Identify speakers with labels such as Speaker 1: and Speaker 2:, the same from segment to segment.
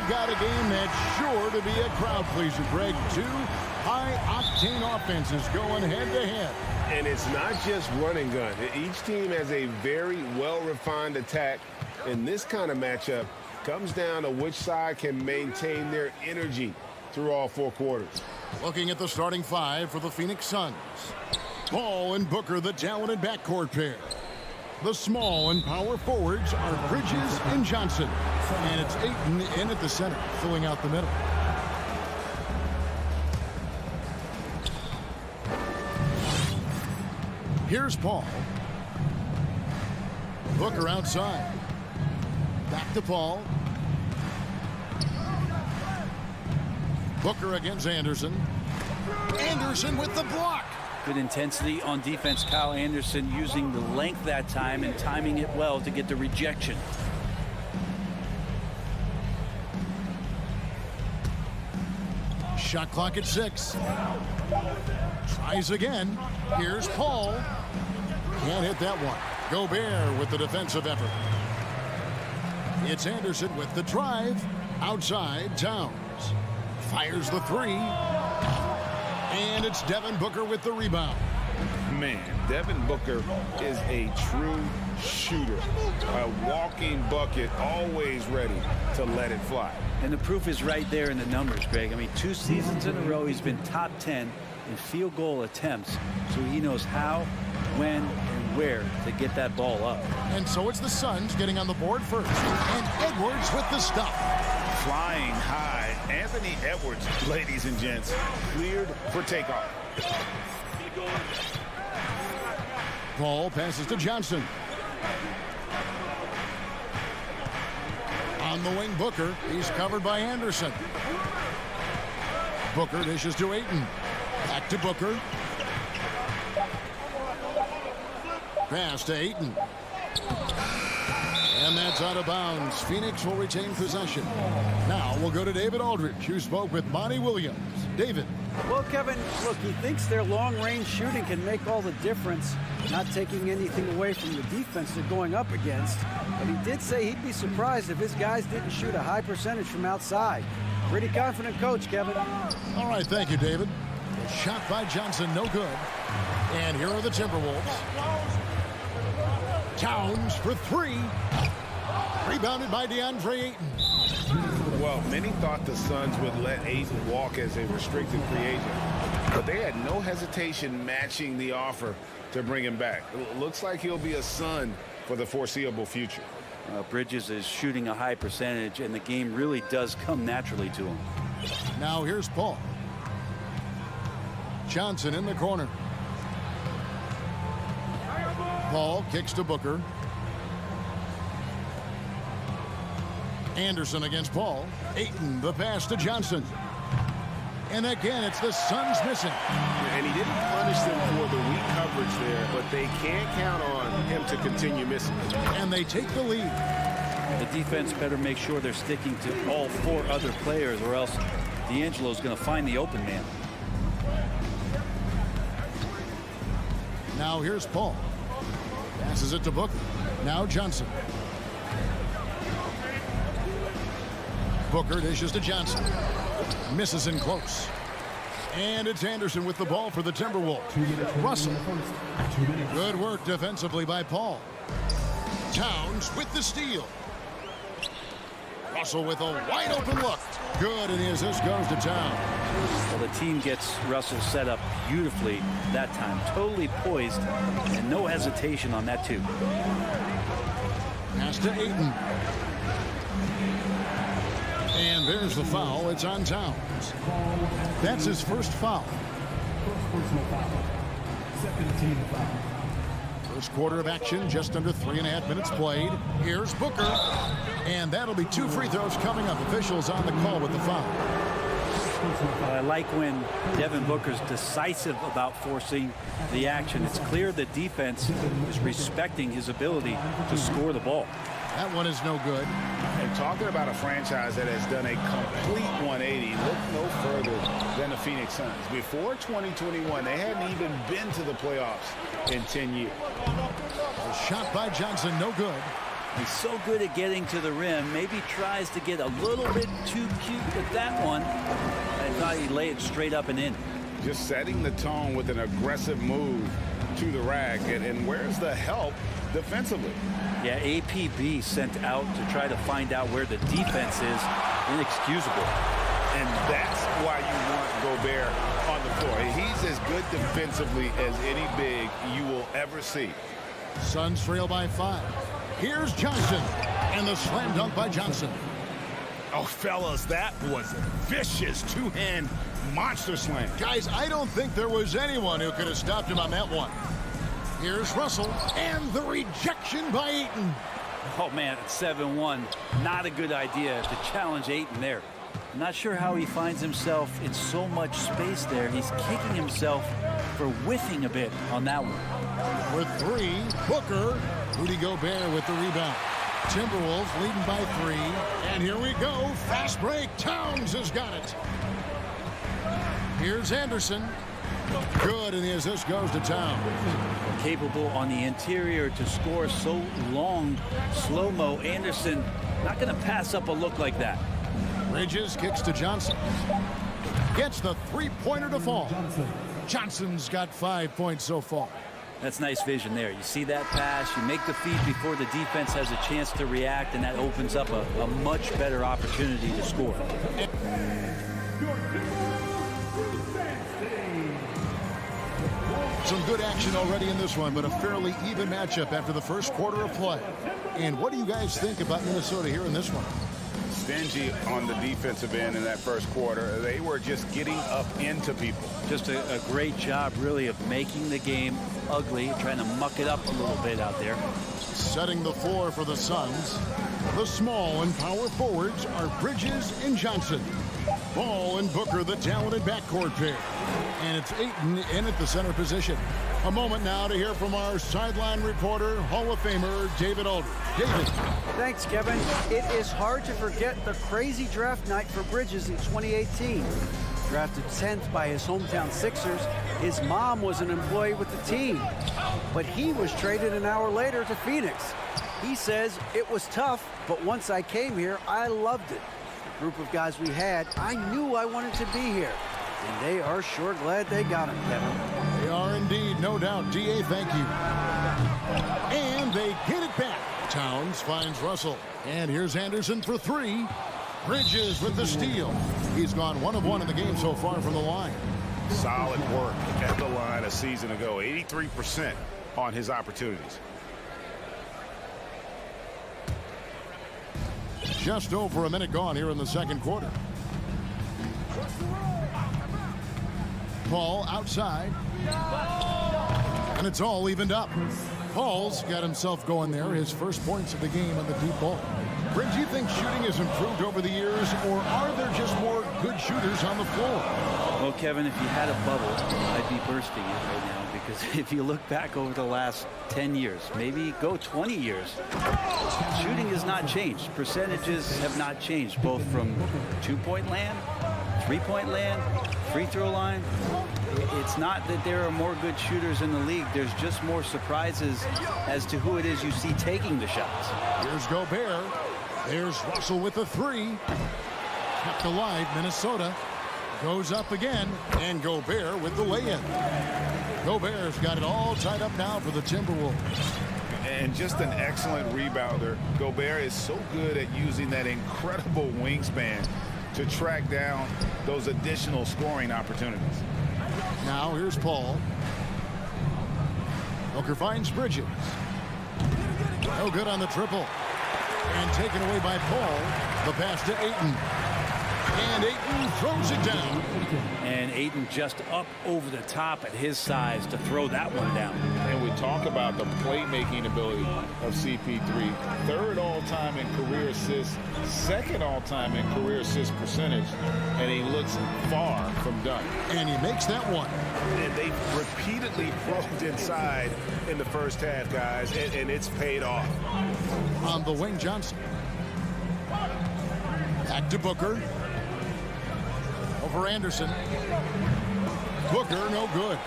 Speaker 1: got a game that's sure to be a crowd pleaser, Greg. Two high-octane offenses going head-to-head.
Speaker 2: And it's not just run and gun. Each team has a very well-refined attack. And this kind of matchup comes down to which side can maintain their energy through all four quarters.
Speaker 1: Looking at the starting five for the Phoenix Suns. Ball and Booker, the talented backcourt pair. The small and power forwards are Bridges and Johnson. And it's Ayton in at the center, filling out the middle. Here's Paul. Booker outside. Back to Paul. Booker against Anderson. Anderson with the block.
Speaker 3: Good intensity on defense. Kyle Anderson using the length that time and timing it well to get the rejection.
Speaker 1: Shot clock at 6. Tries again. Here's Paul. Can't hit that one. Gobert with the defensive effort. It's Anderson with the drive. Outside, Towns. Fires the three. And it's Devin Booker with the rebound.
Speaker 2: Man, Devin Booker is a true shooter. A walking bucket, always ready to let it fly.
Speaker 3: And the proof is right there in the numbers, Greg. I mean, 2 seasons in a row, he's been top 10 in field goal attempts. So he knows how, when, and where to get that ball up.
Speaker 1: And so it's the Suns getting on the board first. And Edwards with the stop.
Speaker 2: Flying high. Anthony Edwards, ladies and gents, cleared for takeoff.
Speaker 1: Paul passes to Johnson. On the wing, Booker. He's covered by Anderson. Booker dishes to Ayton. Back to Booker. Pass to Ayton. And that's out of bounds. Phoenix will retain possession. Now we'll go to David Aldridge, who spoke with Monty Williams. David.
Speaker 4: Well, Kevin, look, he thinks their long-range shooting can make all the difference, not taking anything away from the defense they're going up against. But he did say he'd be surprised if his guys didn't shoot a high percentage from outside. Pretty confident coach, Kevin.
Speaker 1: All right, thank you, David. Shot by Johnson, no good. And here are the Timberwolves. Towns for three. Rebounded by DeAndre Ayton.
Speaker 2: Well, many thought the Suns would let Ayton walk as a restricted free agent, but they had no hesitation matching the offer to bring him back. It looks like he'll be a Sun for the foreseeable future.
Speaker 3: Bridges is shooting a high percentage, and the game really does come naturally to him.
Speaker 1: Now here's Paul. Johnson in the corner. Paul kicks to Booker. Anderson against Paul. Ayton, the pass to Johnson. And again, it's the Suns missing.
Speaker 2: And he didn't punish them for the weak coverage there, but they can't count on him to continue missing.
Speaker 1: And they take the lead.
Speaker 3: The defense better make sure they're sticking to all 4 other players, or else D'Angelo's going to find the open man.
Speaker 1: Now here's Paul. Passes it to Booker. Now Johnson. Booker dishes to Johnson. Misses in close. And it's Anderson with the ball for the Timberwolves. Russell. Good work defensively by Paul. Towns with the steal. Russell with a wide open look. Good, and the assist goes to Towns.
Speaker 3: Well, the team gets Russell set up beautifully that time. Totally poised and no hesitation on that too.
Speaker 1: Pass to Ayton. And there's the foul. It's on Towns. That's his first foul. First quarter of action, just under 3.5 minutes played. Here's Booker. And that'll be 2 free throws coming up. Officials on the call with the foul.
Speaker 3: I like when Devin Booker's decisive about forcing the action. It's clear the defense is respecting his ability to score the ball.
Speaker 1: That one is no good.
Speaker 2: And talking about a franchise that has done a complete 180, look no further than the Phoenix Suns. Before 2021, they hadn't even been to the playoffs in 10 years.
Speaker 1: A shot by Johnson, no good.
Speaker 3: He's so good at getting to the rim. Maybe tries to get a little bit too cute with that one. I thought he'd lay it straight up and in.
Speaker 2: Just setting the tone with an aggressive move to the rack. And where's the help defensively?
Speaker 3: Yeah, APB sent out to try to find out where the defense is. Inexcusable.
Speaker 2: And that's why you want Gobert on the floor. He's as good defensively as any big you will ever see.
Speaker 1: Suns trail by 5. Here's Johnson, and the slam dunk by Johnson.
Speaker 2: Oh, fellas, that was vicious two-hand monster slam.
Speaker 1: Guys, I don't think there was anyone who could have stopped him on that one. Here's Russell, and the rejection by Ayton.
Speaker 3: Oh, man, at 7-1, not a good idea to challenge Ayton there. I'm not sure how he finds himself in so much space there. He's kicking himself for whiffing a bit on that one.
Speaker 1: With 3, Booker. Rudy Gobert with the rebound. Timberwolves leading by 3. And here we go. Fast break. Towns has got it. Here's Anderson. Good, and the assist goes to Towns.
Speaker 3: Capable on the interior to score so long. Slow-mo. Anderson not going to pass up a look like that.
Speaker 1: Bridges kicks to Johnson. Gets the three-pointer to fall. Johnson's got 5 points so far.
Speaker 3: That's nice vision there. You see that pass, you make the feed before the defense has a chance to react, and that opens up a much better opportunity to score.
Speaker 1: Some good action already in this one, but a fairly even matchup after the first quarter of play. And what do you guys think about Minnesota here in this one?
Speaker 2: Stingy on the defensive end in that first quarter. They were just getting up into people.
Speaker 3: Just a great job, really, of making the game ugly, trying to muck it up a little bit out there.
Speaker 1: Setting the floor for the Suns. The small and power forwards are Bridges and Johnson. Ball and Booker, the talented backcourt pair. And it's Ayton in at the center position. A moment now to hear from our sideline reporter, Hall of Famer David Aldridge. David.
Speaker 4: Thanks, Kevin. It is hard to forget the crazy draft night for Bridges in 2018. Drafted 10th by his hometown Sixers, his mom was an employee with the team. But he was traded an hour later to Phoenix. He says, it was tough, but once I came here, I loved it. The group of guys we had, I knew I wanted to be here. And they are sure glad they got him, Kevin.
Speaker 1: They are indeed, no doubt. DA, thank you. And they get it back. Towns finds Russell. And here's Anderson for 3. Bridges with the steal. He's gone 1 of 1 in the game so far from the line.
Speaker 2: Solid work at the line a season ago. 83% on his opportunities.
Speaker 1: Just over a minute gone here in the second quarter. Paul outside. And it's all evened up. Paul's got himself going there. His first points of the game on the deep ball. Brent, do you think shooting has improved over the years, or are there just more good shooters on the floor?
Speaker 3: Well, Kevin, if you had a bubble, I'd be bursting it right now, because if you look back over the last 10 years, maybe go 20 years, shooting has not changed. Percentages have not changed, both from two-point land, three-point land, free throw line. It's not that there are more good shooters in the league. There's just more surprises as to who it is you see taking the shots.
Speaker 1: Here's Gobert. There's Russell with the 3. Kept alive, Minnesota. Goes up again, and Gobert with the lay-in. Gobert's got it all tied up now for the Timberwolves.
Speaker 2: And just an excellent rebounder. Gobert is so good at using that incredible wingspan to track down those additional scoring opportunities.
Speaker 1: Now here's Paul. Booker finds Bridges. No good on the triple. And taken away by Paul. The pass to Ayton. And Ayton throws it down.
Speaker 3: And Ayton just up over the top at his size to throw that one down.
Speaker 2: And we talk about the playmaking ability of CP3. 3rd all-time in career assists, 2nd all-time in career assist percentage. And he looks far from done.
Speaker 1: And he makes that one.
Speaker 2: And they repeatedly broke inside in the first half, guys, and it's paid off.
Speaker 1: On the wing, Johnson. Back to Booker. Over Anderson. Booker, no good.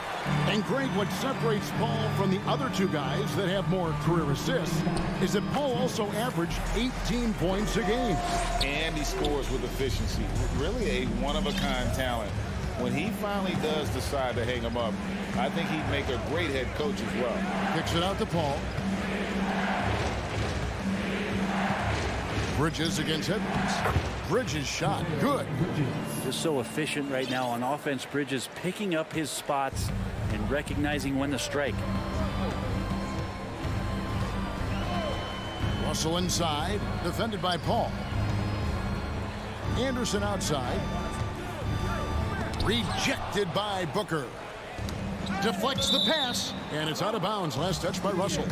Speaker 1: And Greg, what separates Paul from the other two guys that have more career assists is that Paul also averaged 18 points a game.
Speaker 5: And he scores with efficiency. Really a one-of-a-kind talent. When he finally does decide to hang him up, I think he'd make a great head coach as well.
Speaker 1: Kicks it out to Paul. Bridges against Edwards. Bridges shot. Good.
Speaker 3: Just so efficient right now on offense. Bridges picking up his spots and recognizing when to strike.
Speaker 1: Russell inside. Defended by Paul. Anderson outside. Rejected by Booker. Deflects the pass. And it's out of bounds. Last touch by Russell.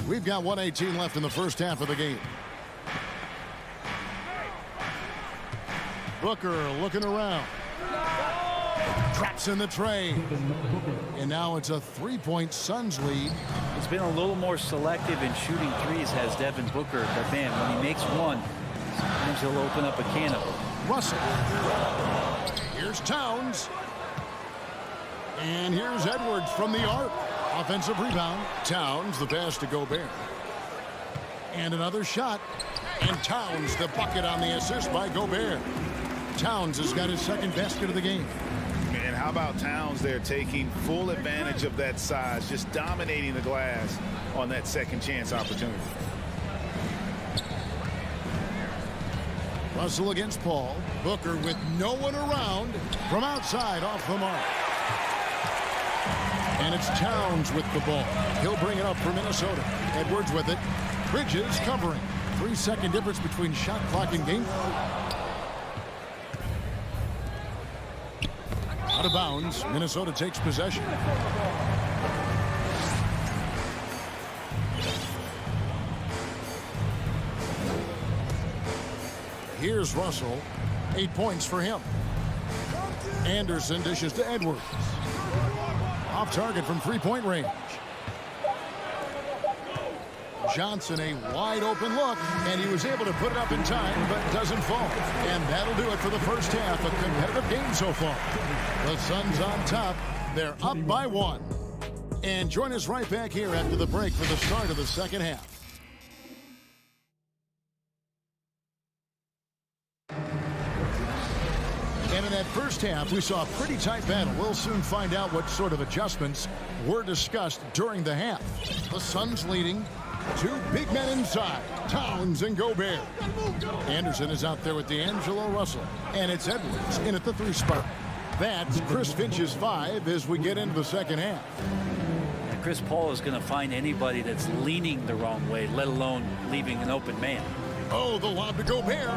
Speaker 1: We've got 1:18 left in the first half of the game. Booker looking around. Traps in the tray. And now it's a three-point Suns lead.
Speaker 3: He's been a little more selective in shooting threes, has Devin Booker. But man, when he makes one, sometimes he'll open up a can of them.
Speaker 1: Russell. Here's Towns. And here's Edwards from the arc. Offensive rebound. Towns, the pass to Gobert. And another shot. And Towns, the bucket on the assist by Gobert. Towns has got his second basket of the game.
Speaker 5: And how about Towns there taking full advantage of that size, just dominating the glass on that second chance opportunity.
Speaker 1: Russell against Paul. Booker with no one around. From outside, off the mark. And it's Towns with the ball. He'll bring it up for Minnesota. Edwards with it. Bridges covering. 3-second difference between shot clock and game. Out of bounds. Minnesota takes possession. Here's Russell. 8 points for him. Anderson dishes to Edwards. Off target from three-point range. Johnson, a wide open look, and he was able to put it up in time, but doesn't fall. And that'll do it for the first half. A competitive game so far. The Suns on top. They're up by 1. And join us right back here after the break for the start of the second half. And in that first half, we saw a pretty tight battle. We'll soon find out what sort of adjustments were discussed during the half. The Suns leading. Two big men inside, Towns and Gobert. Anderson is out there with D'Angelo Russell. And it's Edwards in at the 3 spot. That's Chris Finch's 5 as we get into the second half.
Speaker 3: And Chris Paul is going to find anybody that's leaning the wrong way, let alone leaving an open man.
Speaker 1: Oh, the lob to Gobert.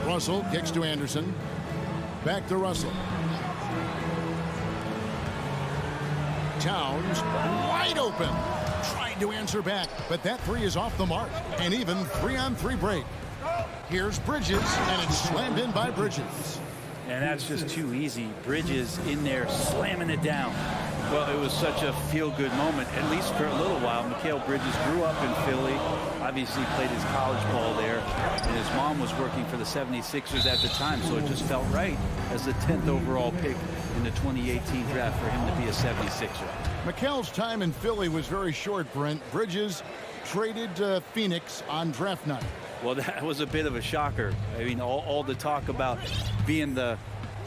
Speaker 1: Russell kicks to Anderson. Back to Russell. Towns wide open. Trying to answer back, but that 3 is off the mark. And even 3-on-3 break. Here's Bridges, and it's slammed in by Bridges.
Speaker 3: And that's just too easy. Bridges in there slamming it down. Well, it was such a feel-good moment, at least for a little while. Mikal Bridges grew up in Philly, obviously played his college ball there, and his mom was working for the 76ers at the time, so it just felt right as the 10th overall pick in the 2018 draft for him to be a 76er.
Speaker 1: Mikal's time in Philly was very short, Brent. Bridges traded to Phoenix on draft night.
Speaker 3: Well, that was a bit of a shocker. I mean, all the talk about being the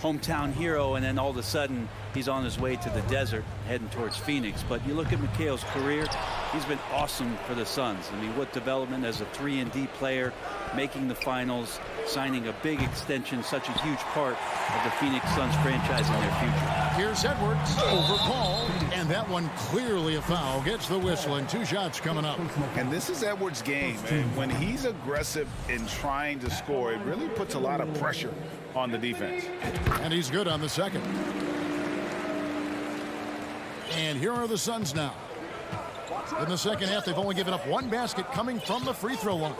Speaker 3: hometown hero, and then all of a sudden he's on his way to the desert heading towards Phoenix. But you look at Mikal's career, he's been awesome for the Suns. I mean, what development as a 3-and-D player, making the finals, signing a big extension, such a huge part of the Phoenix Suns franchise in their future.
Speaker 1: Here's Edwards over Paul, and that one clearly a foul. Gets the whistle, and 2 shots coming up.
Speaker 5: And this is Edwards' game, and when he's aggressive in trying to score, it really puts a lot of pressure on the defense.
Speaker 1: And he's good on the second. And here are the Suns now. In the second half, they've only given up 1 basket coming from the free throw line.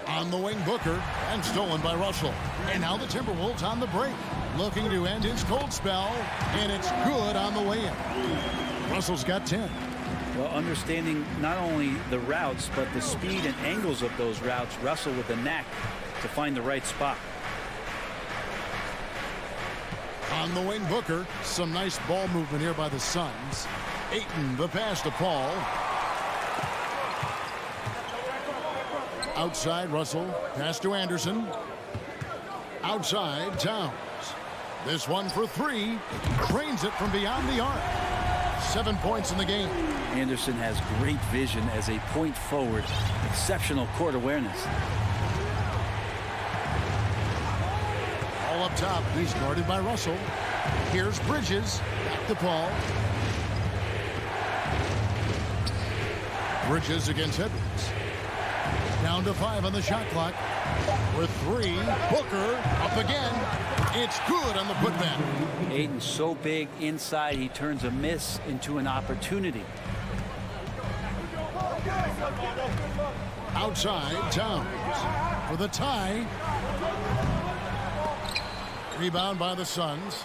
Speaker 1: On the wing, Booker, and stolen by Russell. And now the Timberwolves on the break, looking to end his cold spell, and it's good on the way in. Russell's got 10.
Speaker 3: Well, understanding not only the routes, but the speed and angles of those routes, Russell with a knack to find the right spot.
Speaker 1: On the wing, Booker. Some nice ball movement here by the Suns. Ayton, the pass to Paul. Outside, Russell. Pass to Anderson. Outside, Towns. This one for three. Drains it from beyond the arc. 7 points in the game.
Speaker 3: Anderson has great vision as a point forward. Exceptional court awareness.
Speaker 1: All up top. He's guarded by Russell. Here's Bridges. Back to Paul. Bridges against Edwards. Down to 5 on the shot clock. With 3. Booker up again. It's good on the putback.
Speaker 3: Ayton's so big inside, he turns a miss into an opportunity.
Speaker 1: Outside, Towns for the tie. Rebound by the Suns.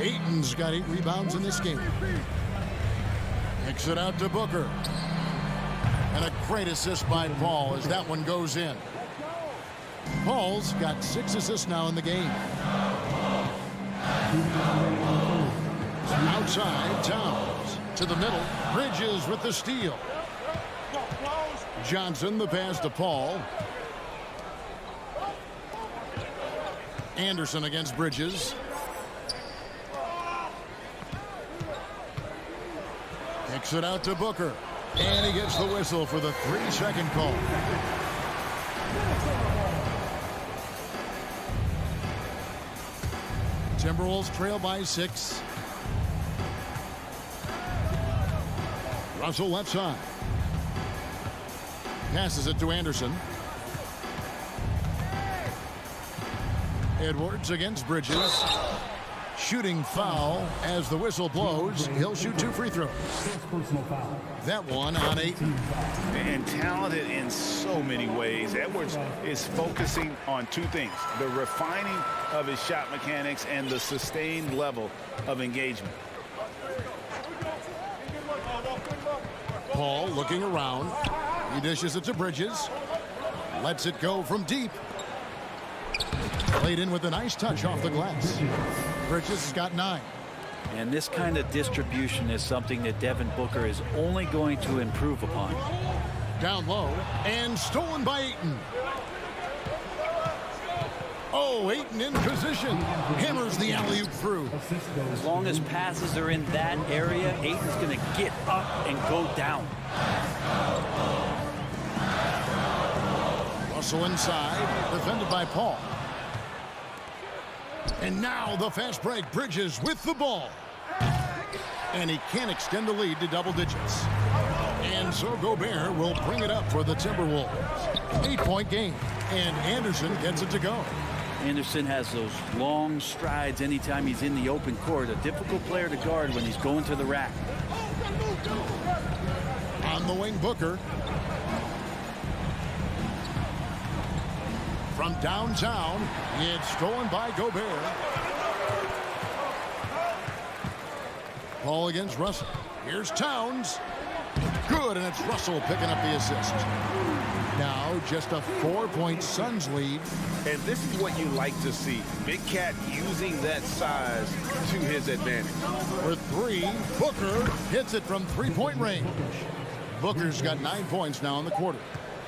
Speaker 1: Ayton's got 8 rebounds in this game. Kicks it out to Booker. And a great assist by Paul as that one goes in. Paul's got 6 assists now in the game. Outside, Towns to the middle. Bridges with the steal. Johnson, the pass to Paul. Anderson against Bridges. Kicks it out to Booker. And he gets the whistle for the 3-second call. Timberwolves trail by 6. Russell left side. Passes it to Anderson. Edwards against Bridges. Shooting foul as the whistle blows. He'll shoot 2 free throws. That one on 8.
Speaker 5: And talented in so many ways. Edwards is focusing on 2 things: the refining of his shot mechanics and the sustained level of engagement.
Speaker 1: Paul looking around. He dishes it to Bridges. Lets it go from deep. Played in with a nice touch off the glass. Bridges has got 9.
Speaker 3: And this kind of distribution is something that Devin Booker is only going to improve upon.
Speaker 1: Down low and stolen by Ayton. Oh, Ayton in position. Hammers the alley-oop through.
Speaker 3: As long as passes are in that area, Ayton's going to get up and go down.
Speaker 1: Russell inside, defended by Paul. And now the fast break. Bridges with the ball. And he can't extend the lead to double digits. And so Gobert will bring it up for the Timberwolves. 8-point game. And Anderson gets it to go.
Speaker 3: Anderson has those long strides anytime he's in the open court. A difficult player to guard when he's going to the rack.
Speaker 1: On the wing, Booker. From downtown, it's stolen by Gobert. Paul against Russell. Here's Towns. Good, and it's Russell picking up the assist. Now just a 4-point Suns lead.
Speaker 2: And this is what you like to see. Big Cat using that size to his advantage.
Speaker 1: For 3, Booker hits it from 3-point range. Booker's got 9 points now in the quarter.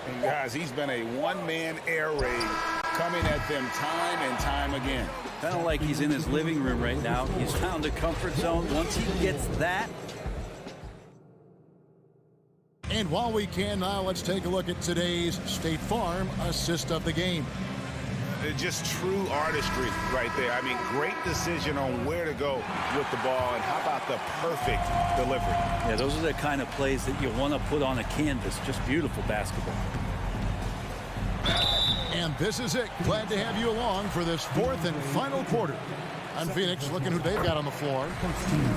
Speaker 5: And guys, he's been a one-man air raid coming at them time and time again.
Speaker 3: Kind of like he's in his living room right now. He's found a comfort zone. Once he gets that.
Speaker 1: And while we can now, let's take a look at today's State Farm assist of the game.
Speaker 5: Just true artistry right there. I mean, great decision on where to go with the ball, and how about the perfect delivery?
Speaker 3: Yeah, those are the kind of plays that you want to put on a canvas. Just beautiful basketball.
Speaker 1: And this is it. Glad to have you along for this 4th and final quarter. On Phoenix, looking who they've got on the floor.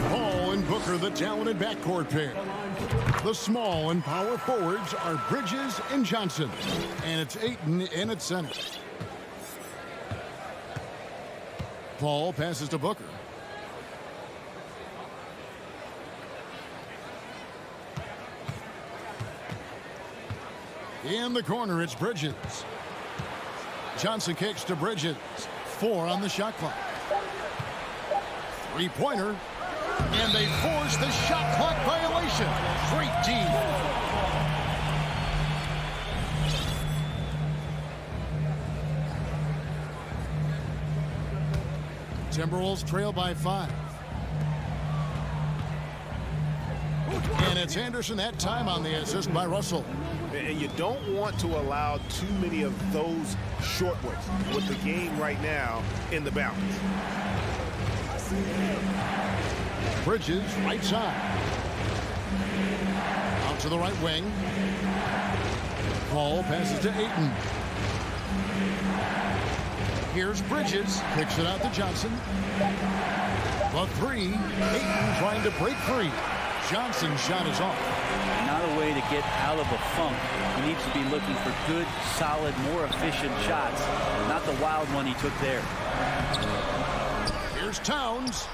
Speaker 1: Paul and Booker, the talented backcourt pair. The small and power forwards are Bridges and Johnson. And it's Ayton in at center. Paul passes to Booker. In the corner, it's Bridges. Johnson kicks to Bridges. 4 on the shot clock. Three-pointer. And they force the shot clock violation. Great D. Timberwolves trail by 5. And it's Anderson that time on the assist by Russell.
Speaker 2: And you don't want to allow too many of those short ones with the game right now in the balance.
Speaker 1: Bridges, right side. Out to the right wing. Paul passes to Ayton. Here's Bridges. Kicks it out to Johnson. The 3. Ayton trying to break free. Johnson's shot is off.
Speaker 3: Not a way to get out of a funk. He needs to be looking for good, solid, more efficient shots. Not the wild one he took there.
Speaker 1: Here's Towns.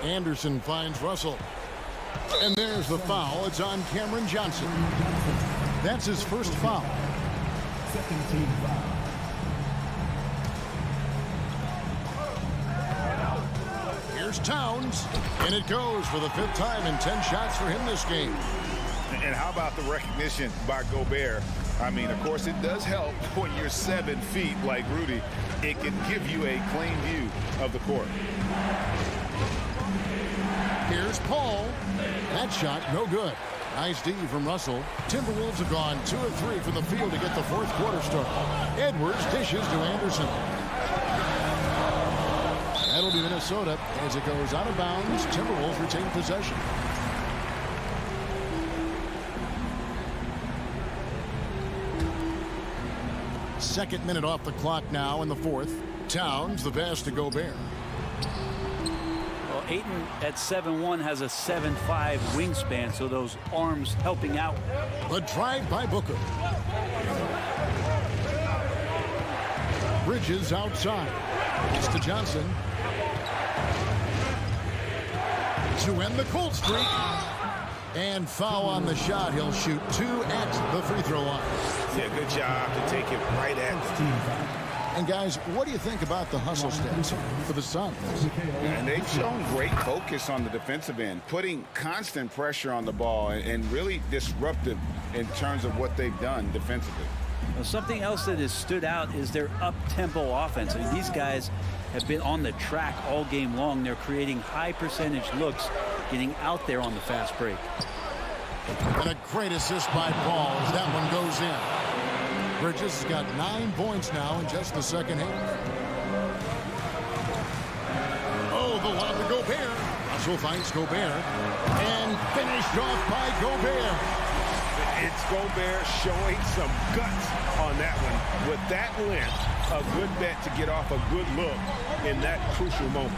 Speaker 1: Anderson finds Russell. And there's the foul. It's on Cameron Johnson. That's his first foul.
Speaker 6: Second team foul.
Speaker 1: Here's Towns. And it goes for the 5th time in 10 shots for him this game.
Speaker 5: And how about the recognition by Gobert? I mean, of course, it does help when you're 7 feet like Rudy. It can give you a clean view of the court.
Speaker 1: Here's Paul. That shot, no good. Nice D from Russell. Timberwolves have gone 2 of 3 from the field to get the 4th quarter start. Edwards dishes to Anderson. That'll be Minnesota as it goes out of bounds. Timberwolves retain possession. Second minute off the clock now in the 4th. Towns, the pass to Gobert.
Speaker 3: Well, Ayton at 7'1" has a 7'5" wingspan, so those arms helping out.
Speaker 1: The drive by Booker. Bridges outside. It's to Johnson. To end the cold streak. And foul on the shot. He'll shoot 2 at the free throw line.
Speaker 2: Yeah, good job to take it right at the team.
Speaker 1: And guys, what do you think about the hustle stats for the Suns?
Speaker 5: And they've shown great focus on the defensive end, putting constant pressure on the ball and really disruptive in terms of what they've done defensively.
Speaker 3: Well, something else that has stood out is their up-tempo offense. I mean, these guys have been on the track all game long. They're creating high percentage looks, getting out there on the fast break.
Speaker 1: And a great assist by Paul as that one goes in. Bridges has got 9 points now in just the second half. Oh, the lob to Gobert. Russell finds Gobert. And finished off by Gobert.
Speaker 2: It's Gobert showing some guts on that one. With that length, a good bet to get off a good look in that crucial moment.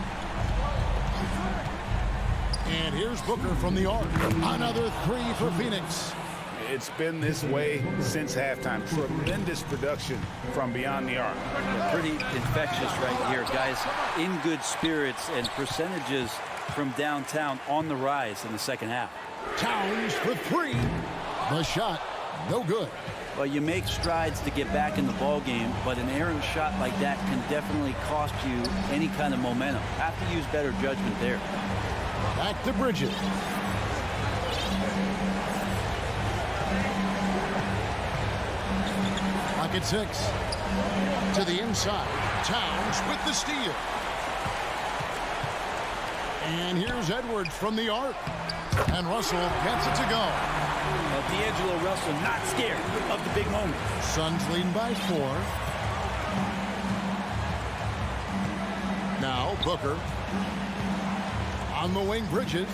Speaker 1: And here's Booker from the arc. Another 3 for Phoenix.
Speaker 5: It's been this way since halftime. Tremendous production from beyond the arc.
Speaker 3: Pretty infectious right here. Guys in good spirits and percentages from downtown on the rise in the second half.
Speaker 1: Towns for 3. The shot, no good.
Speaker 3: Well, you make strides to get back in the ball game, but an errant shot like that can definitely cost you any kind of momentum. Have to use better judgment there.
Speaker 1: Back to Bridges. Clock at 6. To the inside. Towns with the steal. And here's Edwards from the arc. And Russell gets it to go.
Speaker 3: D'Angelo Russell not scared of the big moment.
Speaker 1: Suns leading by 4. Now Booker. On the wing, Bridges.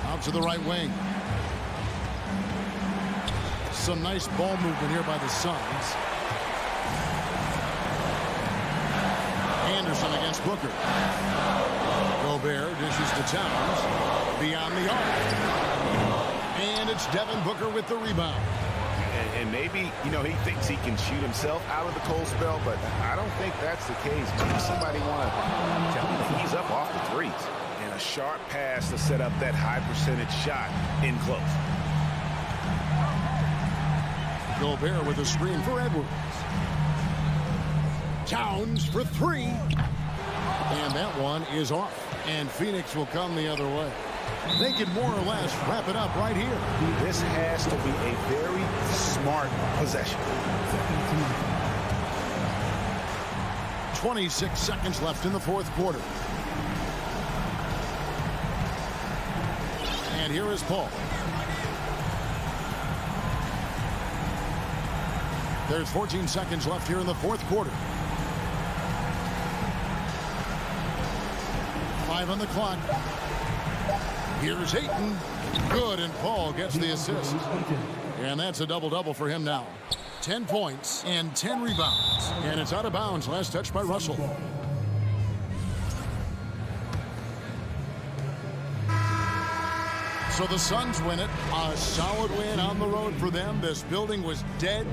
Speaker 1: Out to the right wing. Some nice ball movement here by the Suns. Anderson against Booker. Gobert dishes to Towns. Beyond the arc. And it's Devin Booker with the rebound.
Speaker 2: And maybe, you know, he thinks he can shoot himself out of the cold spell, but I don't think that's the case. Maybe somebody want to tell him to ease up off the threes. And a sharp pass to set up that high percentage shot in close.
Speaker 1: Gobert with a screen for Edwards. Towns for three. And that one is off. And Phoenix will come the other way. They can more or less wrap it up right here.
Speaker 5: This has to be a very smart possession.
Speaker 1: 26 seconds left in the fourth quarter. And here is Paul. There's 14 seconds left here in the fourth quarter. 5 on the clock. Here's Ayton. Good, and Paul gets the assist. And that's a double-double for him now. 10 points and 10 rebounds. And it's out of bounds. Last touch by Russell. So the Suns win it. A solid win on the road for them. This building was dead.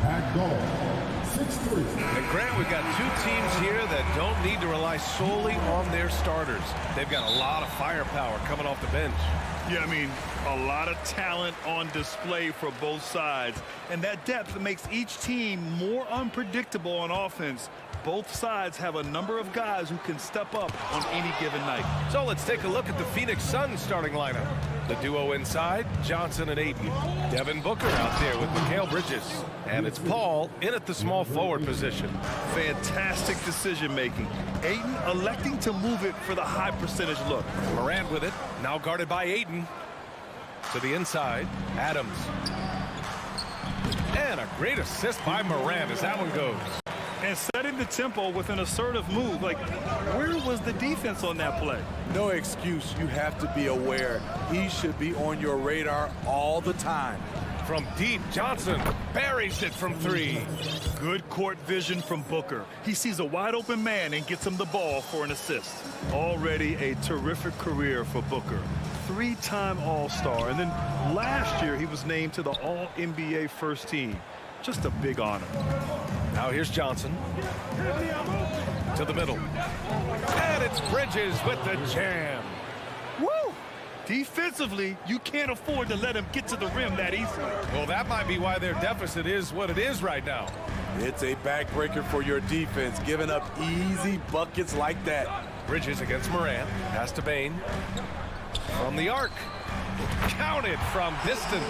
Speaker 6: At goal, 6'3".
Speaker 7: And Grant, we've got two teams here that don't need to rely solely on their starters. They've got a lot of firepower coming off the bench.
Speaker 5: Yeah, I mean, a lot of talent on display for both sides. And that depth makes each team more unpredictable on offense. Both sides have a number of guys who can step up on any given night.
Speaker 7: So let's take a look at the Phoenix Suns starting lineup. The duo inside, Johnson and Ayton. Devin Booker out there with Mikal Bridges. And it's Paul in at the small forward position.
Speaker 5: Fantastic decision making. Ayton electing to move it for the high percentage look.
Speaker 7: Morant with it, now guarded by Ayton. To the inside, Adams. And a great assist by Morant as that one goes.
Speaker 5: And setting the tempo with an assertive move. Like, where was the defense on that play?
Speaker 8: No excuse. You have to be aware. He should be on your radar all the time.
Speaker 7: From deep, Johnson buries it from three.
Speaker 5: Good court vision from Booker. He sees a wide open man and gets him the ball for an assist. Already a terrific career for Booker. Three-time All-Star. And then last year he was named to the All-NBA first team. Just a big honor.
Speaker 7: Now here's Johnson. To the middle. And it's Bridges with the jam.
Speaker 5: Woo! Defensively, you can't afford to let him get to the rim that easily.
Speaker 7: Well, that might be why their deficit is what it is right now.
Speaker 8: It's a backbreaker for your defense, giving up easy buckets like that.
Speaker 7: Bridges against Morant. Pass to Bane. From the arc. Counted from distance.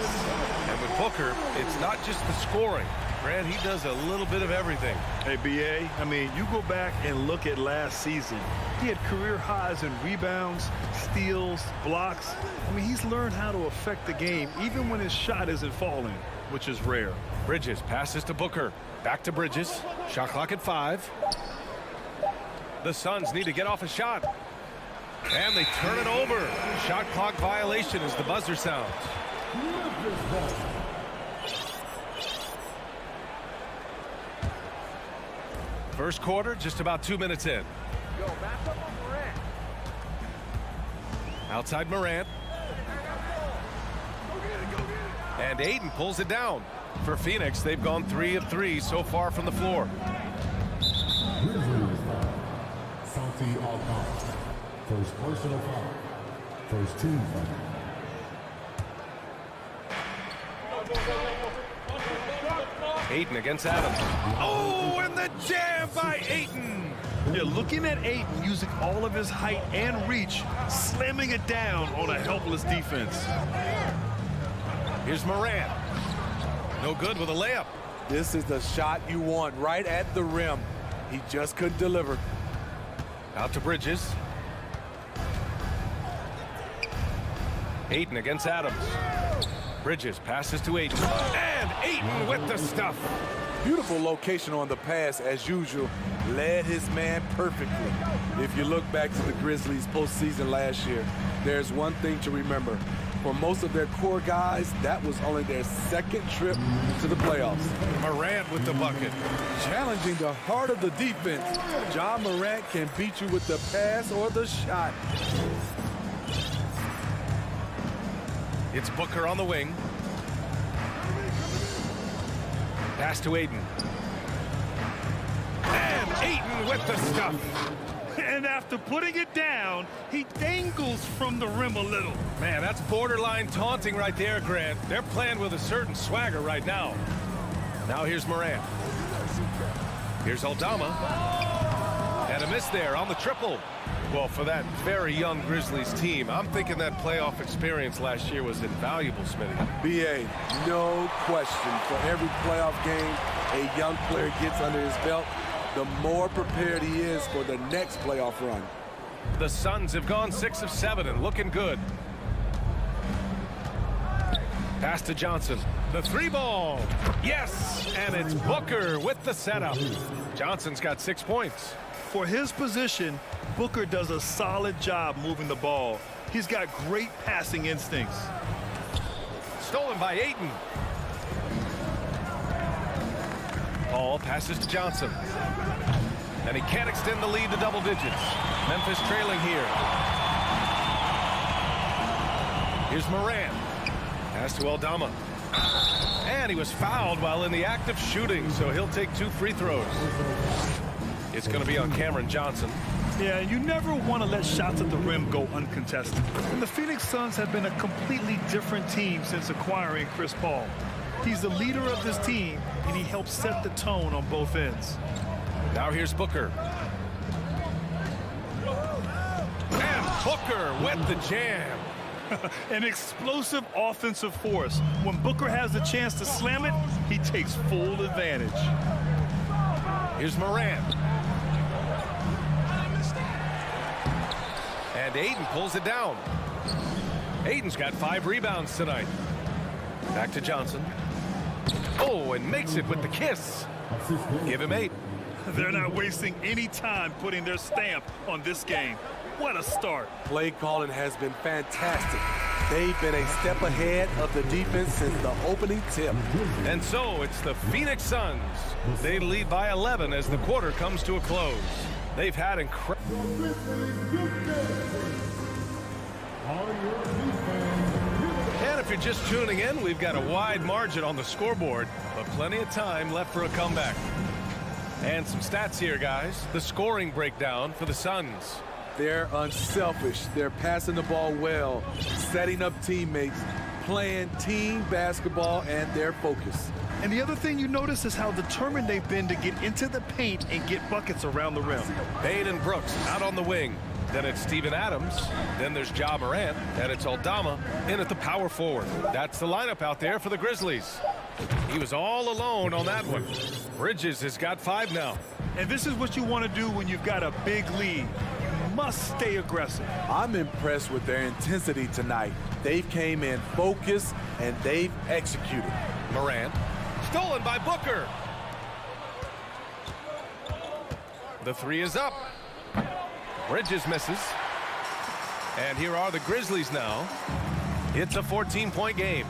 Speaker 7: And with Booker, it's not just the scoring. Grant, he does a little bit of everything.
Speaker 5: Hey, B.A., I mean, you go back and look at last season. He had career highs in rebounds, steals, blocks. I mean, he's learned how to affect the game even when his shot isn't falling, which is rare.
Speaker 7: Bridges passes to Booker. Back to Bridges. Shot clock at 5. The Suns need to get off a shot. And they turn it over. Shot clock violation as the buzzer sounds. First quarter, just about 2 minutes in. Outside Morant. And Ayton pulls it down. For Phoenix, they've gone 3 of 3 so far from the floor.
Speaker 6: Grizzlies foul. Santi Aldama. First personal foul. First team foul.
Speaker 7: Ayton against Adams. Oh, and the jam by Ayton.
Speaker 5: Yeah, looking at Ayton using all of his height and reach, slamming it down on a helpless defense.
Speaker 7: Here's Morant. No good with a layup.
Speaker 8: This is the shot you want right at the rim. He just couldn't deliver.
Speaker 7: Out to Bridges. Ayton against Adams. Bridges passes to Ayton. And Ayton with the stuff.
Speaker 8: Beautiful location on the pass as usual. Led his man perfectly. If you look back to the Grizzlies postseason last year, there's one thing to remember. For most of their core guys, that was only their second trip to the playoffs.
Speaker 7: Morant with the bucket.
Speaker 8: Challenging the heart of the defense. John Morant can beat you with the pass or the shot.
Speaker 7: It's Booker on the wing. Pass to Ayton. And Ayton with the stuff.
Speaker 5: And after putting it down, he dangles from the rim a little.
Speaker 7: Man, that's borderline taunting right there, Grant. They're playing with a certain swagger right now. Now here's Morant. Here's Aldama. And a miss there on the triple. Well, for that very young Grizzlies team, I'm thinking that playoff experience last year was invaluable, Smitty.
Speaker 8: B.A., no question. For every playoff game a young player gets under his belt, the more prepared he is for the next playoff run.
Speaker 7: The Suns have gone 6 of 7 and looking good. Pass to Johnson. The 3-ball. Yes, and it's Booker with the setup. Johnson's got 6 points.
Speaker 5: For his position, Booker does a solid job moving the ball. He's got great passing instincts.
Speaker 7: Stolen by Ayton. Paul passes to Johnson. And he can't extend the lead to double digits. Memphis trailing here. Here's Morant. Pass to Aldama. And he was fouled while in the act of shooting, so he'll take 2 free throws. It's going to be on Cameron Johnson.
Speaker 5: Yeah, you never want to let shots at the rim go uncontested. And the Phoenix Suns have been a completely different team since acquiring Chris Paul. He's the leader of this team, and he helps set the tone on both ends.
Speaker 7: Now here's Booker. And Booker with the jam.
Speaker 5: An explosive offensive force. When Booker has the chance to slam it, he takes full advantage.
Speaker 7: Here's Morant. And Ayton pulls it down. Ayton's got 5 rebounds tonight. Back to Johnson. Oh, and makes it with the kiss. Give him 8.
Speaker 5: They're not wasting any time putting their stamp on this game. What a start.
Speaker 8: Play calling has been fantastic. They've been a step ahead of the defense since the opening tip.
Speaker 7: And so it's the Phoenix Suns. They lead by 11 as the quarter comes to a close. They've had incredible. And if you're just tuning in, we've got a wide margin on the scoreboard, but plenty of time left for a comeback. And some stats here, guys. The scoring breakdown for the Suns.
Speaker 8: They're unselfish. They're passing the ball well, setting up teammates, playing team basketball, and their focus.
Speaker 5: And the other thing you notice is how determined they've been to get into the paint and get buckets around the rim.
Speaker 7: Bane and Brooks out on the wing. Then it's Steven Adams. Then there's Ja Morant. And it's Aldama in at the power forward. That's the lineup out there for the Grizzlies. He was all alone on that one. Bridges has got 5 now.
Speaker 5: And this is what you want to do when you've got a big lead. You must stay aggressive.
Speaker 8: I'm impressed with their intensity tonight. They've came in focused and they've executed.
Speaker 7: Morant. Stolen by Booker. The 3 is up. Bridges misses. And here are the Grizzlies now. It's a 14-point game.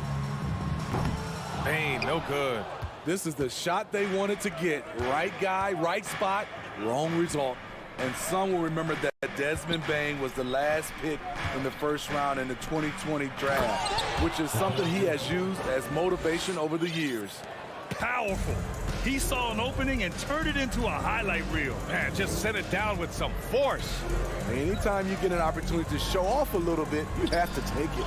Speaker 7: Bane, no good.
Speaker 8: This is the shot they wanted to get. Right guy, right spot, wrong result. And some will remember that Desmond Bane was the last pick in the first round in the 2020 draft, which is something he has used as motivation over the years.
Speaker 5: Powerful. He saw an opening and turned it into a highlight reel.
Speaker 7: Man, just sent it down with some force.
Speaker 8: Anytime you get an opportunity to show off a little bit, you have to take it.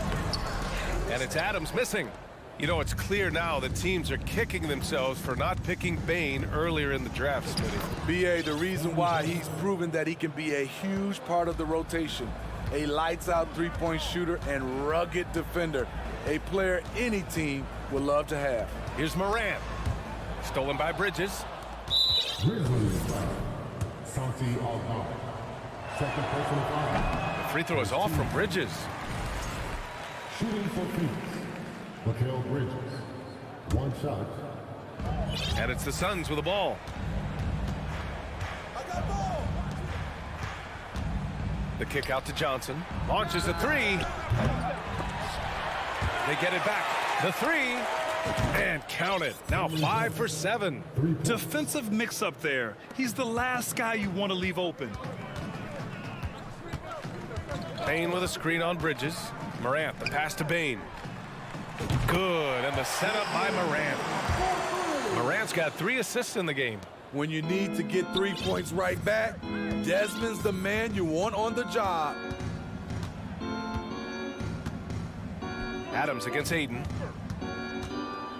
Speaker 7: And it's Adams missing. You know, it's clear now that teams are kicking themselves for not picking Bane earlier in the draft, Smitty.
Speaker 8: B.A., the reason why he's proven that he can be a huge part of the rotation, a lights-out three-point shooter and rugged defender, a player any team would love to have.
Speaker 7: Here's Morant. Stolen by Bridges.
Speaker 6: Grizzlies foul. Santi Aldama. Second personal foul.
Speaker 7: The free throw is off from Bridges.
Speaker 6: Shooting for Phoenix. Mikal Bridges. 1 shot.
Speaker 7: And it's the Suns with the ball. The kick out to Johnson. Launches a 3. They get it back. The 3. And count it. Now 5 for 7.
Speaker 5: Defensive mix-up there. He's the last guy you want to leave open.
Speaker 7: Bane with a screen on Bridges. Morant, the pass to Bane. Good, and the setup by Morant. Morant's got 3 assists in the game.
Speaker 8: When you need to get 3 points right back, Desmond's the man you want on the job.
Speaker 7: Adams against Ayton.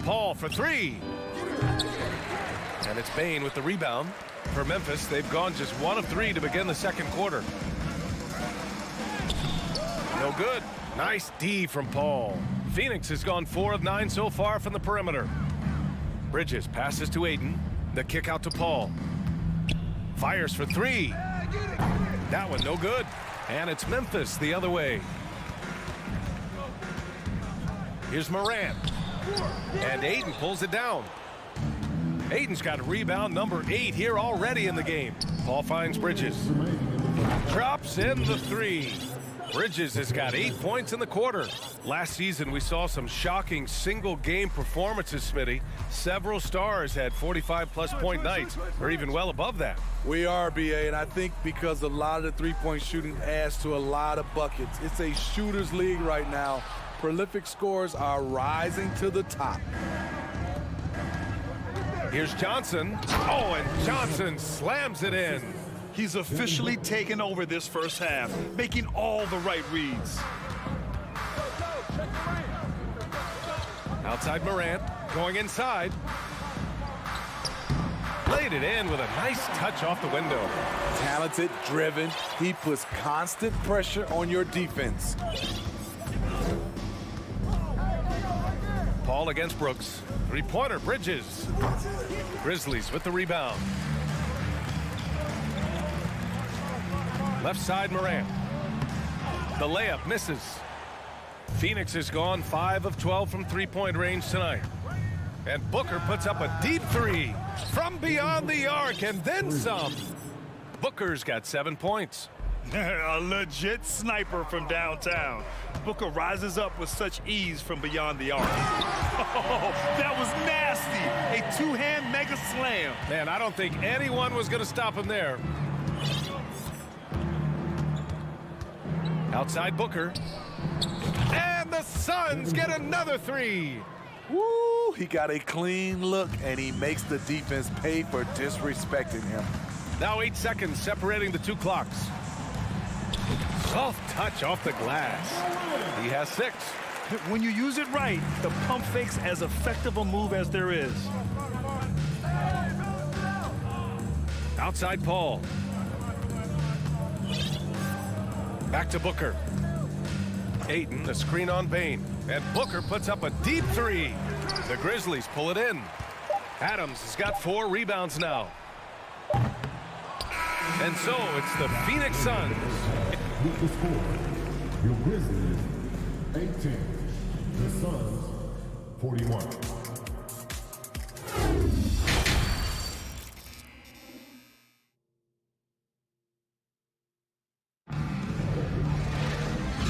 Speaker 7: Paul for 3. And it's Bane with the rebound. For Memphis, they've gone just 1 of 3 to begin the second quarter. No good. Nice D from Paul. Phoenix has gone 4 of 9 so far from the perimeter. Bridges passes to Ayton. The kick out to Paul. Fires for 3. That one no good. And it's Memphis the other way. Here's Morant. And Ayton pulls it down. Ayton's got rebound number 8 here already in the game. Paul finds Bridges. Drops in the 3. Bridges has got 8 points in the quarter. Last season, we saw some shocking single-game performances, Smitty. Several stars had 45-plus point nights, or even well above that.
Speaker 8: We are, B.A., and I think because a lot of the three-point shooting adds to a lot of buckets. It's a shooter's league right now. Prolific scores are rising to the top.
Speaker 7: Here's Johnson. Oh, and Johnson slams it in.
Speaker 5: He's officially taken over this first half, making all the right reads.
Speaker 7: Outside Morant, going inside. Laid it in with a nice touch off the window.
Speaker 8: Talented, driven. He puts constant pressure on your defense.
Speaker 7: Paul against Brooks. Three-pointer, Bridges. Grizzlies with the rebound. Left side, Morant. The layup misses. Phoenix has gone 5 of 12 from three-point range tonight. And Booker puts up a deep three from beyond the arc and then some. Booker's got 7 points.
Speaker 5: A legit sniper from downtown. Booker rises up with such ease from beyond the arc. Oh, that was nasty. A two-hand mega slam.
Speaker 7: Man, I don't think anyone was going to stop him there. Outside Booker. And the Suns get another three.
Speaker 8: Woo! He got a clean look, and he makes the defense pay for disrespecting him.
Speaker 7: Now 8 seconds separating the two clocks. Soft touch off the glass. He has 6.
Speaker 5: When you use it right, the pump fake's as effective a move as there is.
Speaker 7: Outside Paul. Back to Booker. Ayton, the screen on Bain. And Booker puts up a deep three. The Grizzlies pull it in. Adams has got 4 rebounds now. And so it's the Phoenix Suns.
Speaker 6: With the score, your Grizzlies 18, the Suns 41.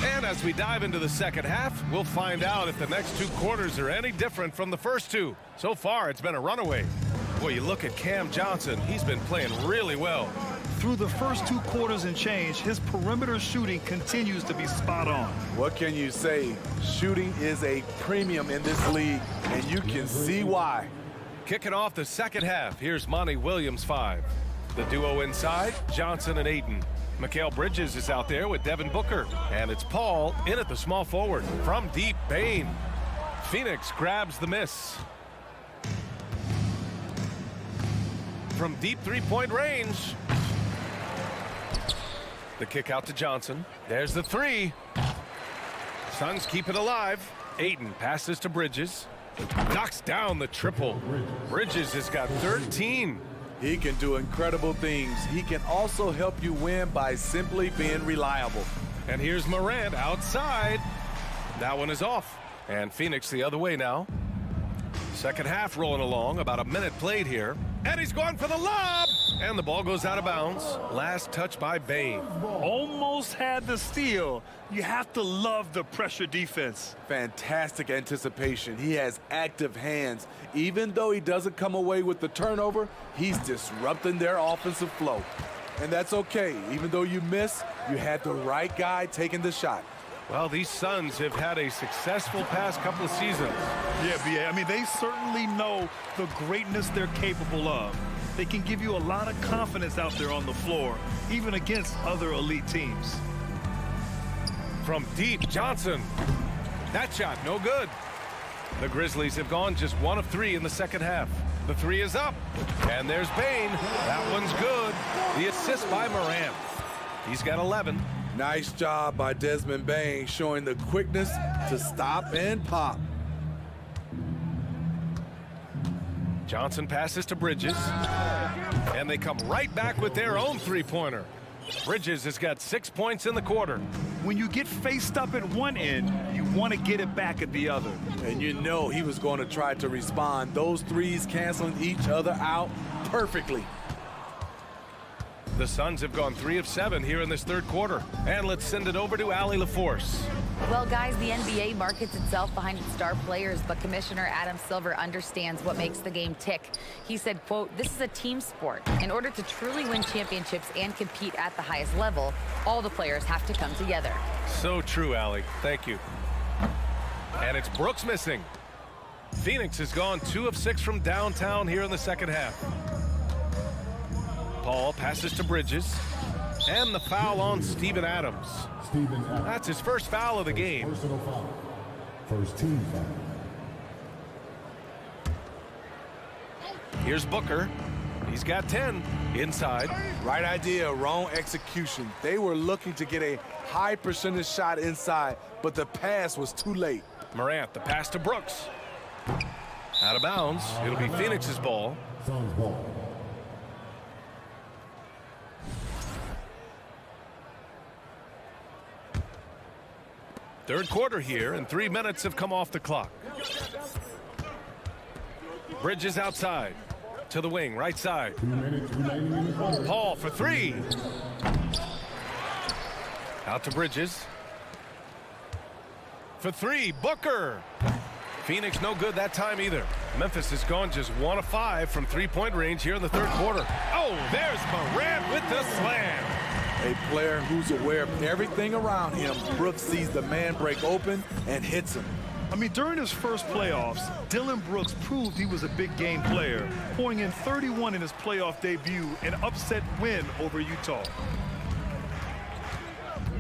Speaker 7: And as we dive into the second half, we'll find out if the next 2 quarters are any different from the first 2. So far, it's been a runaway. Boy, you look at Cam Johnson, he's been playing really well.
Speaker 5: Through the first 2 quarters and change, his perimeter shooting continues to be spot on.
Speaker 8: What can you say? Shooting is a premium in this league, and you can see why.
Speaker 7: Kicking off the second half, here's Monty Williams 5. The duo inside, Johnson and Ayton. Mikal Bridges is out there with Devin Booker. And it's Paul in at the small forward. From deep, Bain. Phoenix grabs the miss. From deep three-point range. The kick out to Johnson. There's the 3. Suns keep it alive. Ayton passes to Bridges. Knocks down the triple. Bridges has got 13.
Speaker 8: He can do incredible things. He can also help you win by simply being reliable.
Speaker 7: And here's Morant outside. That one is off. And Phoenix the other way now. Second half rolling along. About a minute played here. And he's going for the lob. And the ball goes out of bounds. Last touch by Bain.
Speaker 5: Almost had the steal. You have to love the pressure defense.
Speaker 8: Fantastic anticipation. He has active hands. Even though he doesn't come away with the turnover, he's disrupting their offensive flow. And that's okay. Even though you miss, you had the right guy taking the shot.
Speaker 7: Well, these Suns have had a successful past couple of seasons.
Speaker 5: Yeah, I mean, they certainly know the greatness they're capable of. They can give you a lot of confidence out there on the floor, even against other elite teams.
Speaker 7: From deep, Johnson. That shot, no good. The Grizzlies have gone just 1 of 3 in the second half. The 3 is up. And there's Bain. That one's good. The assist by Morant. He's got 11.
Speaker 8: Nice job by Desmond Bain, showing the quickness to stop and pop.
Speaker 7: Johnson passes to Bridges. And they come right back with their own three-pointer. Bridges has got 6 points in the quarter.
Speaker 5: When you get faced up at one end, you want to get it back at the other.
Speaker 8: And you know he was going to try to respond. Those threes canceling each other out perfectly.
Speaker 7: The Suns have gone 3 of 7 here in this third quarter. And let's send it over to Allie LaForce.
Speaker 9: Well, guys, the NBA markets itself behind its star players, but Commissioner Adam Silver understands what makes the game tick. He said, quote, "This is a team sport. In order to truly win championships and compete at the highest level, all the players have to come together."
Speaker 7: So true, Allie. Thank you. And it's Brooks missing. Phoenix has gone 2 of 6 from downtown here in the second half. Paul passes to Bridges. And the foul on Steven Adams. That's his first foul of the game.
Speaker 6: Personal foul. First team foul.
Speaker 7: Here's Booker. He's got 10 inside.
Speaker 8: Right idea, wrong execution. They were looking to get a high percentage shot inside, but the pass was too late.
Speaker 7: Morant, the pass to Brooks. Out of bounds. It'll be Phoenix's ball.
Speaker 6: Suns ball.
Speaker 7: Third quarter here, and 3 minutes have come off the clock. Bridges outside. To the wing, right side.
Speaker 6: 2 minutes remaining in the quarter.
Speaker 7: Paul for 3. Out to Bridges. For 3, Booker. Phoenix no good that time either. Memphis has gone just 1 of 5 from 3-point range here in the third quarter. Oh, there's Morant with the slam.
Speaker 8: A player who's aware of everything around him. Brooks sees the man break open and hits him.
Speaker 5: I mean, during his first playoffs, Dillon Brooks proved he was a big game player, pouring in 31 in his playoff debut, an upset win over Utah.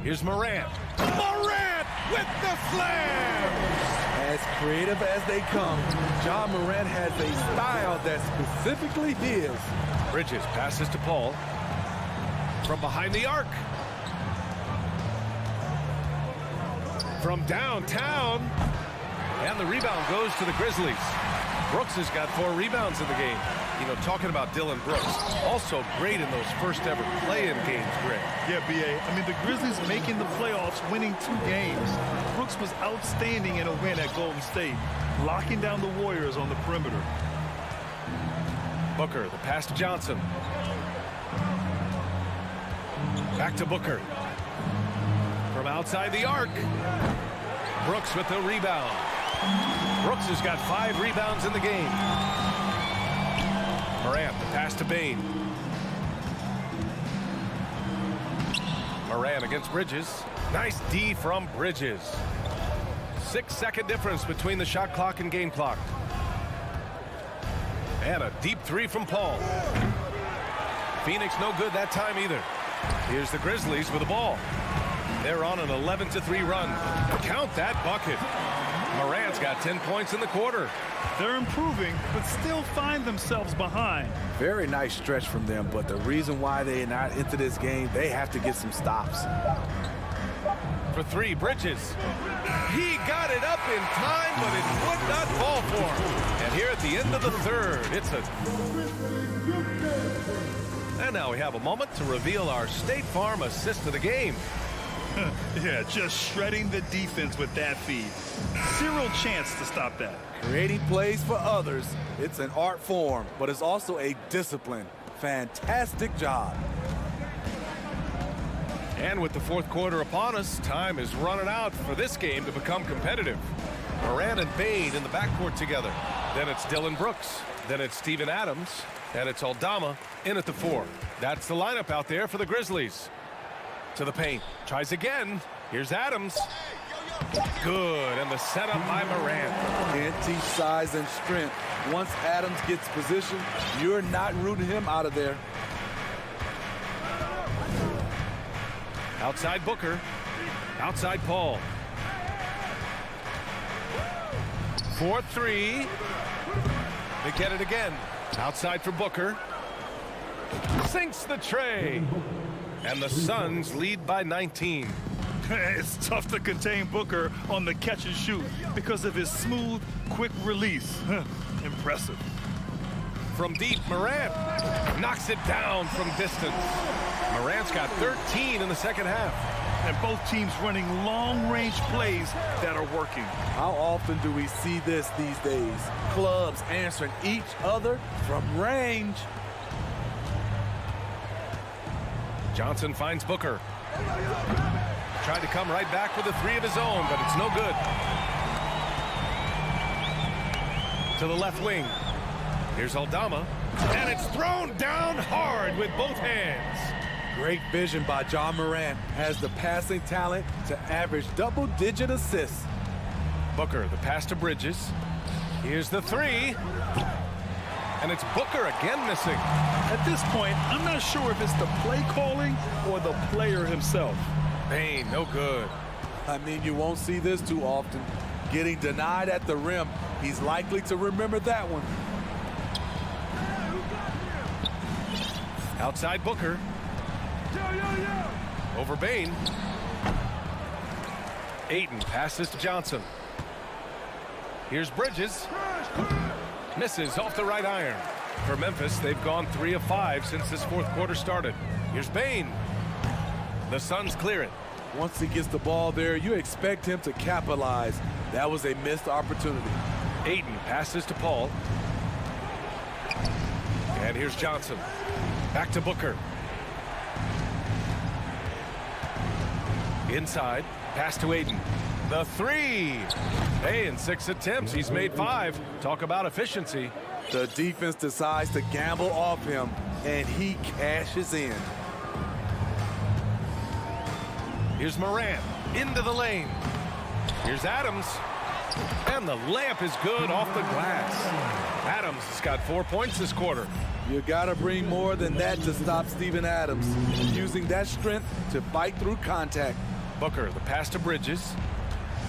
Speaker 7: Here's Morant. Morant with the slam!
Speaker 8: As creative as they come, Ja Morant has a style that's specifically his.
Speaker 7: Bridges passes to Paul. From behind the arc. From downtown. And the rebound goes to the Grizzlies. Brooks has got 4 rebounds in the game. You know, talking about Dillon Brooks, also great in those first ever play-in games, Greg.
Speaker 5: Yeah, B.A. I mean, the Grizzlies making the playoffs, winning 2 games. Brooks was outstanding in a win at Golden State, locking down the Warriors on the perimeter.
Speaker 7: Booker, the pass to Johnson. Back to Booker. From outside the arc. Brooks with the rebound. Brooks has got 5 rebounds in the game. Morant, the pass to Bane. Morant against Bridges. Nice D from Bridges. 6-second difference between the shot clock and game clock. And a deep 3 from Paul. Phoenix no good that time either. Here's the Grizzlies with the ball. They're on an 11-3 run. Count that bucket. Morant's got 10 points in the quarter.
Speaker 5: They're improving, but still find themselves behind.
Speaker 8: Very nice stretch from them, but the reason why they're not into this game, they have to get some stops.
Speaker 7: For 3, Bridges. He got it up in time, but it would not fall for him. And here at the end of the third, it's a... And now we have a moment to reveal our State Farm assist of the game.
Speaker 5: Yeah, just shredding the defense with that feed. 0 chance to stop that.
Speaker 8: Creating plays for others, it's an art form, but it's also a discipline. Fantastic job.
Speaker 7: And with the fourth quarter upon us, time is running out for this game to become competitive. Morant and Bane in the backcourt together. Then it's Dillon Brooks. Then it's Steven Adams. And it's Aldama in at the 4. That's the lineup out there for the Grizzlies. To the paint. Tries again. Here's Adams. Good. And the setup by Morant.
Speaker 8: Can't teach size and strength. Once Adams gets position, you're not rooting him out of there.
Speaker 7: Outside Booker. Outside Paul. 4-3. They get it again. Outside for Booker. Sinks the tray. And the Suns lead by 19.
Speaker 5: It's tough to contain Booker on the catch and shoot because of his smooth, quick release. Impressive.
Speaker 7: From deep, Morant knocks it down from distance. Morant's got 13 in the second half.
Speaker 5: And both teams running long-range plays that are working.
Speaker 8: How often do we see this these days? Clubs answering each other from range.
Speaker 7: Johnson finds Booker. Tried to come right back with a 3 of his own, but it's no good. To the left wing. Here's Aldama. And it's thrown down hard with both hands.
Speaker 8: Great vision by Ja Morant. Has the passing talent to average double-digit assists.
Speaker 7: Booker, the pass to Bridges. Here's the three. And it's Booker again missing.
Speaker 5: At this point, I'm not sure if it's the play calling or the player himself.
Speaker 7: Bain, no good.
Speaker 8: I mean, you won't see this too often. Getting denied at the rim, he's likely to remember that one.
Speaker 7: Outside Booker. Over Bain. Ayton passes to Johnson. Here's Bridges. Misses off the right iron. For Memphis, they've gone 3 of 5 since this fourth quarter started. Here's Bain. The Suns clear it.
Speaker 8: Once he gets the ball there, you expect him to capitalize. That was a missed opportunity.
Speaker 7: Ayton passes to Paul. And here's Johnson. Back to Booker. Inside. Pass to Ayton. The three. Hey, in 6 attempts, he's made 5. Talk about efficiency.
Speaker 8: The defense decides to gamble off him, and he cashes in.
Speaker 7: Here's Morant. Into the lane. Here's Adams. And the layup is good off the glass. Adams has got 4 points this quarter.
Speaker 8: You gotta bring more than that to stop Steven Adams, using that strength to fight through contact.
Speaker 7: Booker, the pass to Bridges.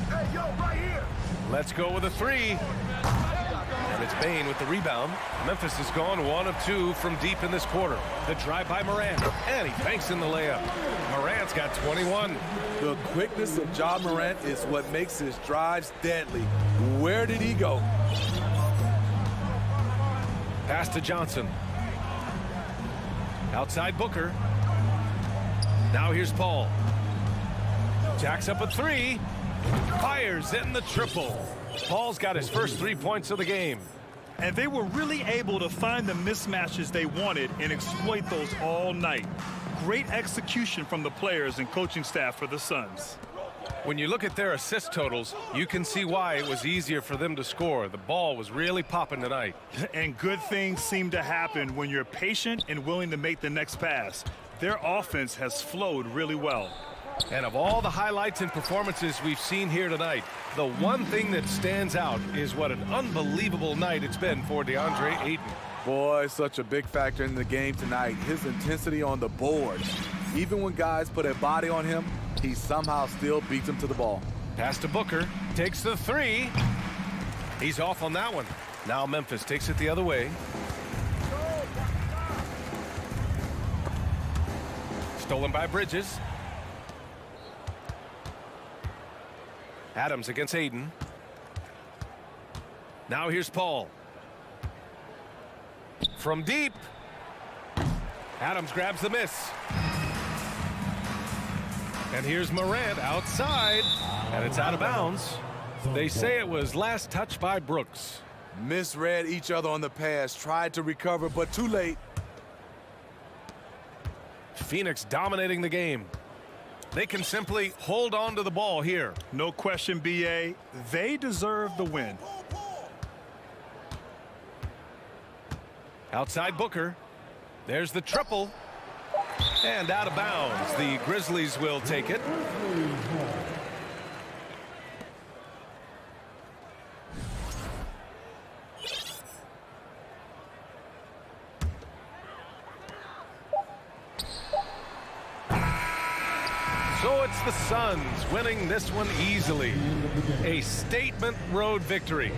Speaker 7: Hey, yo, right here. Let's go with a three. And it's Bain with the rebound. Memphis has gone 1 of 2 from deep in this quarter. The drive by Morant, and he banks in the layup. Morant's got 21.
Speaker 8: The quickness of Ja Morant is what makes his drives deadly. Where did he go?
Speaker 7: Pass to Johnson. Outside Booker. Now here's Paul. Jacks up a three. Fires in the triple. Paul's got his first 3 points of the game.
Speaker 5: And they were really able to find the mismatches they wanted and exploit those all night. Great execution from the players and coaching staff for the Suns.
Speaker 7: When you look at their assist totals, you can see why it was easier for them to score. The ball was really popping tonight.
Speaker 5: And good things seem to happen when you're patient and willing to make the next pass. Their offense has flowed really well.
Speaker 7: And of all the highlights and performances we've seen here tonight, the one thing that stands out is what an unbelievable night it's been for DeAndre Ayton.
Speaker 8: Boy, such a big factor in the game tonight. His intensity on the boards. Even when guys put a body on him, he somehow still beats them to the ball.
Speaker 7: Pass to Booker. Takes the three. He's off on that one. Now Memphis takes it the other way. Stolen by Bridges. Adams against Ayton. Now here's Paul. From deep. Adams grabs the miss. And here's Morant outside. And it's out of bounds. They say it was last touched by Brooks.
Speaker 8: Misread each other on the pass. Tried to recover, but too late.
Speaker 7: Phoenix dominating the game. They can simply hold on to the ball here.
Speaker 5: No question, B.A. They deserve the win.
Speaker 7: Outside Booker. There's the triple. And out of bounds. The Grizzlies will take it. So it's the Suns winning this one easily. A statement road victory.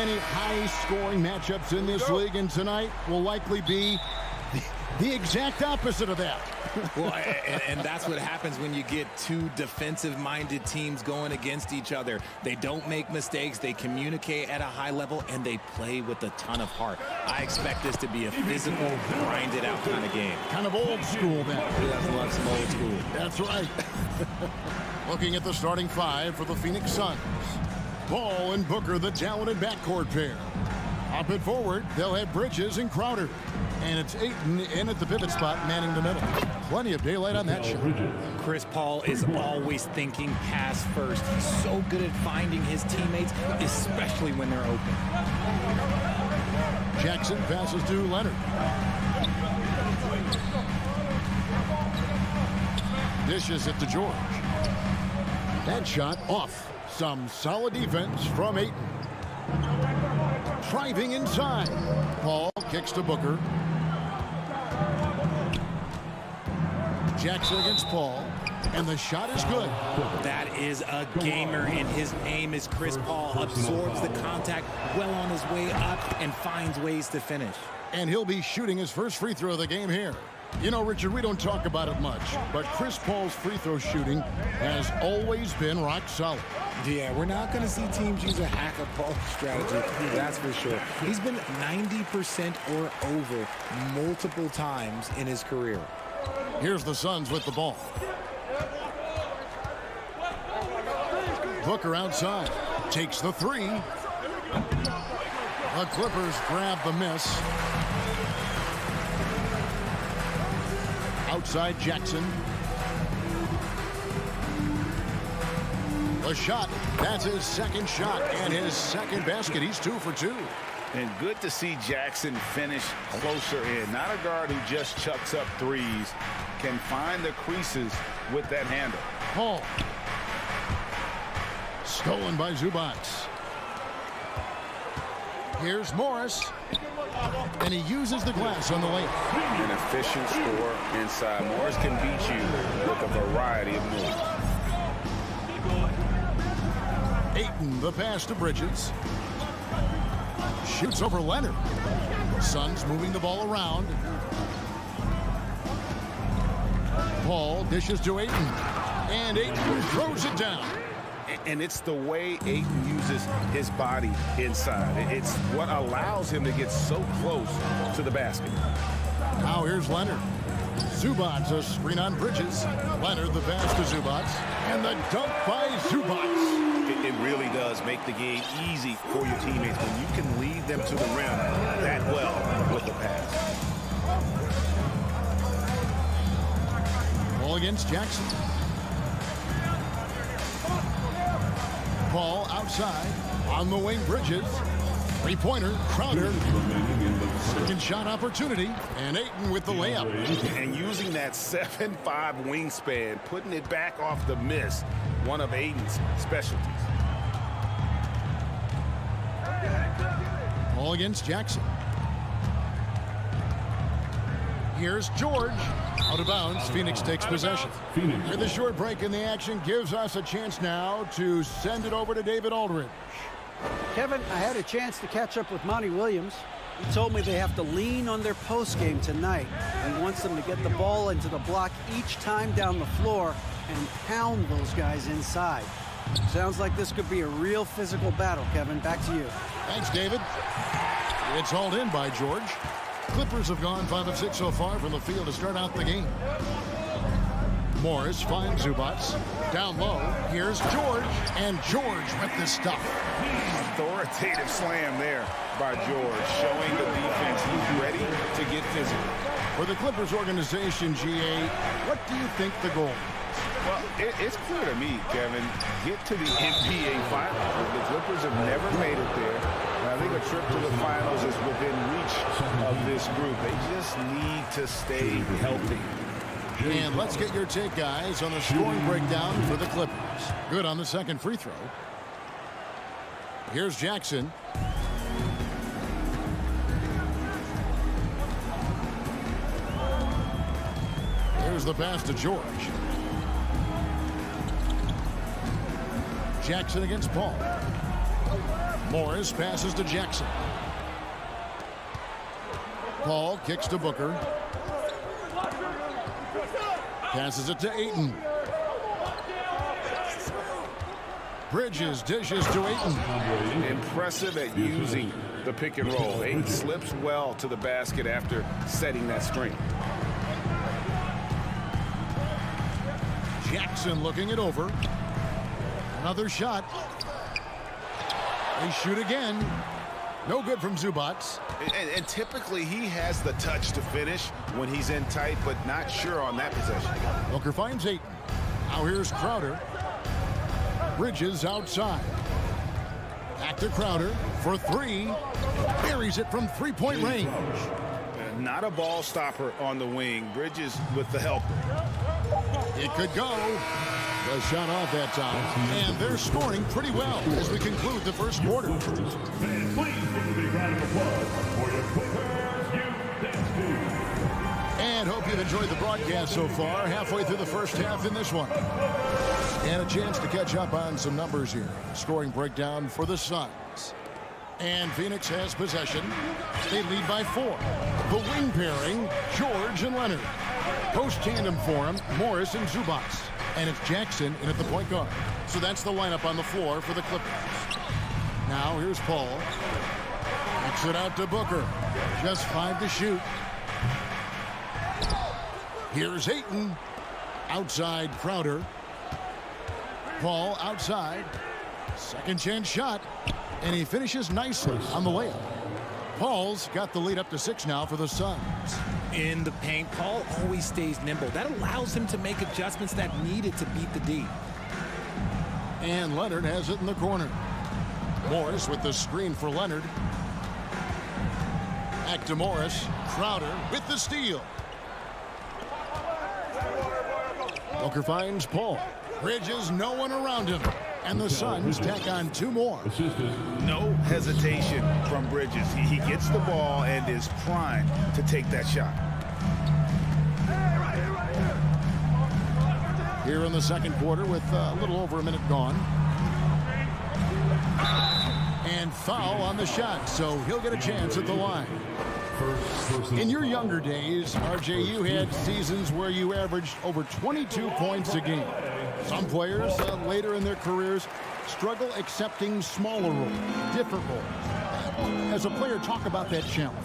Speaker 1: many high-scoring matchups in this league, and tonight will likely be the exact opposite of that.
Speaker 10: Well, and that's what happens when you get two defensive-minded teams going against each other. They don't make mistakes, they communicate at a high level, and they play with a ton of heart. I expect this to be a physical, grinded-out kind of game.
Speaker 1: Kind of old school, then.
Speaker 10: Who doesn't love some old school?
Speaker 1: That's right. Looking at the starting five for the Phoenix Suns. Ball and Booker, the talented backcourt pair. Up and forward, they'll have Bridges and Crowder. And it's Ayton in at the pivot spot, manning the middle. Plenty of daylight on that shot.
Speaker 10: Chris Paul is always thinking pass first. He's so good at finding his teammates, especially when they're open.
Speaker 1: Jackson passes to Leonard. Dishes it to George. That shot off. Some solid defense from Ayton. Driving inside. Paul kicks to Booker. Jackson against Paul. And the shot is good.
Speaker 10: That is a gamer, and his aim is Chris Paul. Absorbs the contact well on his way up and finds ways to finish.
Speaker 1: And he'll be shooting his first free throw of the game here. You know, Richard, we don't talk about it much, but Chris Paul's free throw shooting has always been rock solid.
Speaker 10: Yeah, we're not going to see teams use a hack-a-ball strategy, that's for sure. He's been 90% or over multiple times in his career.
Speaker 1: Here's the Suns with the ball. Booker outside. Takes the three. The Clippers grab the miss. Outside Jackson. The shot. That's his second shot and his second basket. He's 2 for 2.
Speaker 2: And good to see Jackson finish closer in. Not a guard who just chucks up threes. Can find the creases with that handle.
Speaker 1: Paul. Stolen by Zubac. Here's Morris. And he uses the glass on the layup.
Speaker 2: An efficient score inside. Morris can beat you with a variety of moves.
Speaker 1: Ayton, the pass to Bridges. Shoots over Leonard. Suns moving the ball around. Paul dishes to Ayton. And Ayton throws it down.
Speaker 2: And it's the way Ayton uses his body inside. It's what allows him to get so close to the basket.
Speaker 1: Now here's Leonard. Zubac, a screen on Bridges. Leonard, the pass to Zubac. And the dunk by Zubac.
Speaker 2: It really does make the game easy for your teammates when you can lead them to the rim that well with the pass.
Speaker 1: Ball against Jackson. Paul outside. On the wing, Bridges. Three-pointer, Crowder. Second shot opportunity. And Ayton with the layup.
Speaker 2: And using that 7'5" wingspan, putting it back off the miss, one of Ayton's specialties.
Speaker 1: Ball against Jackson. Here's George. Out of bounds. Phoenix takes possession. And the short break in the action gives us a chance now to send it over to David Aldridge.
Speaker 4: Kevin, I had a chance to catch up with Monty Williams. He told me they have to lean on their post game tonight. He wants them to get the ball into the block each time down the floor and pound those guys inside. Sounds like this could be a real physical battle, Kevin. Back to you.
Speaker 1: Thanks, David. It's hauled in by George. Clippers have gone 5 of 6 so far from the field to start out the game. Morris finds Zubac. Down low, here's George. And George with the stuff.
Speaker 2: Authoritative slam there by George, showing the defense he's ready to get physical.
Speaker 1: For the Clippers organization, GA, what do you think the goal is?
Speaker 2: Well, it's clear to me, Kevin, get to the NBA Finals. The Clippers have never made it there. I think a trip to the finals is within reach of this group. They just need to stay healthy.
Speaker 1: And let's get your take, guys, on the scoring breakdown for the Clippers. Good on the second free throw. Here's Jackson. Here's the pass to George. Jackson against Paul. Morris passes to Jackson. Paul kicks to Booker. Passes it to Ayton. Bridges dishes to Ayton.
Speaker 2: Impressive at using the pick and roll. Ayton slips well to the basket after setting that screen.
Speaker 1: Jackson looking it over. Another shot. They shoot again. No good from Zubac.
Speaker 2: And typically he has the touch to finish when he's in tight, but not sure on that possession.
Speaker 1: Booker finds Ayton. Now here's Crowder. Bridges outside. Back to Crowder for three. Buries it from three-point range.
Speaker 2: Not a ball stopper on the wing. Bridges with the help.
Speaker 1: It could go. The shot off that time. And they're scoring pretty well as we conclude the first quarter. And hope you've enjoyed the broadcast so far. Halfway through the first half in this one. And a chance to catch up on some numbers here. Scoring breakdown for the Suns. And Phoenix has possession. They lead by 4. The wing pairing, George and Leonard. Post tandem for him, Morris and Zubac. And it's Jackson in at the point guard. So that's the lineup on the floor for the Clippers. Now here's Paul. Kicks it out to Booker. Just 5 to shoot. Here's Ayton. Outside Crowder. Paul outside. Second chance shot. And he finishes nicely on the layup. Paul's got the lead up to 6 now for the Suns.
Speaker 10: In the paint, Paul always stays nimble. That allows him to make adjustments that needed to beat the D.
Speaker 1: And Leonard has it in the corner. Morris with the screen for Leonard. Back to Morris. Crowder with the steal. Booker finds Paul. Bridges, no one around him. And the Suns tack on 2 more.
Speaker 2: No hesitation from Bridges. He gets the ball and is primed to take that shot.
Speaker 1: Here in the second quarter with a little over a minute gone. And foul on the shot, so he'll get a chance at the line. In your younger days, RJ, you had seasons where you averaged over 22 points a game. Some players later in their careers struggle accepting smaller roles, different roles. As a player, talk about that challenge.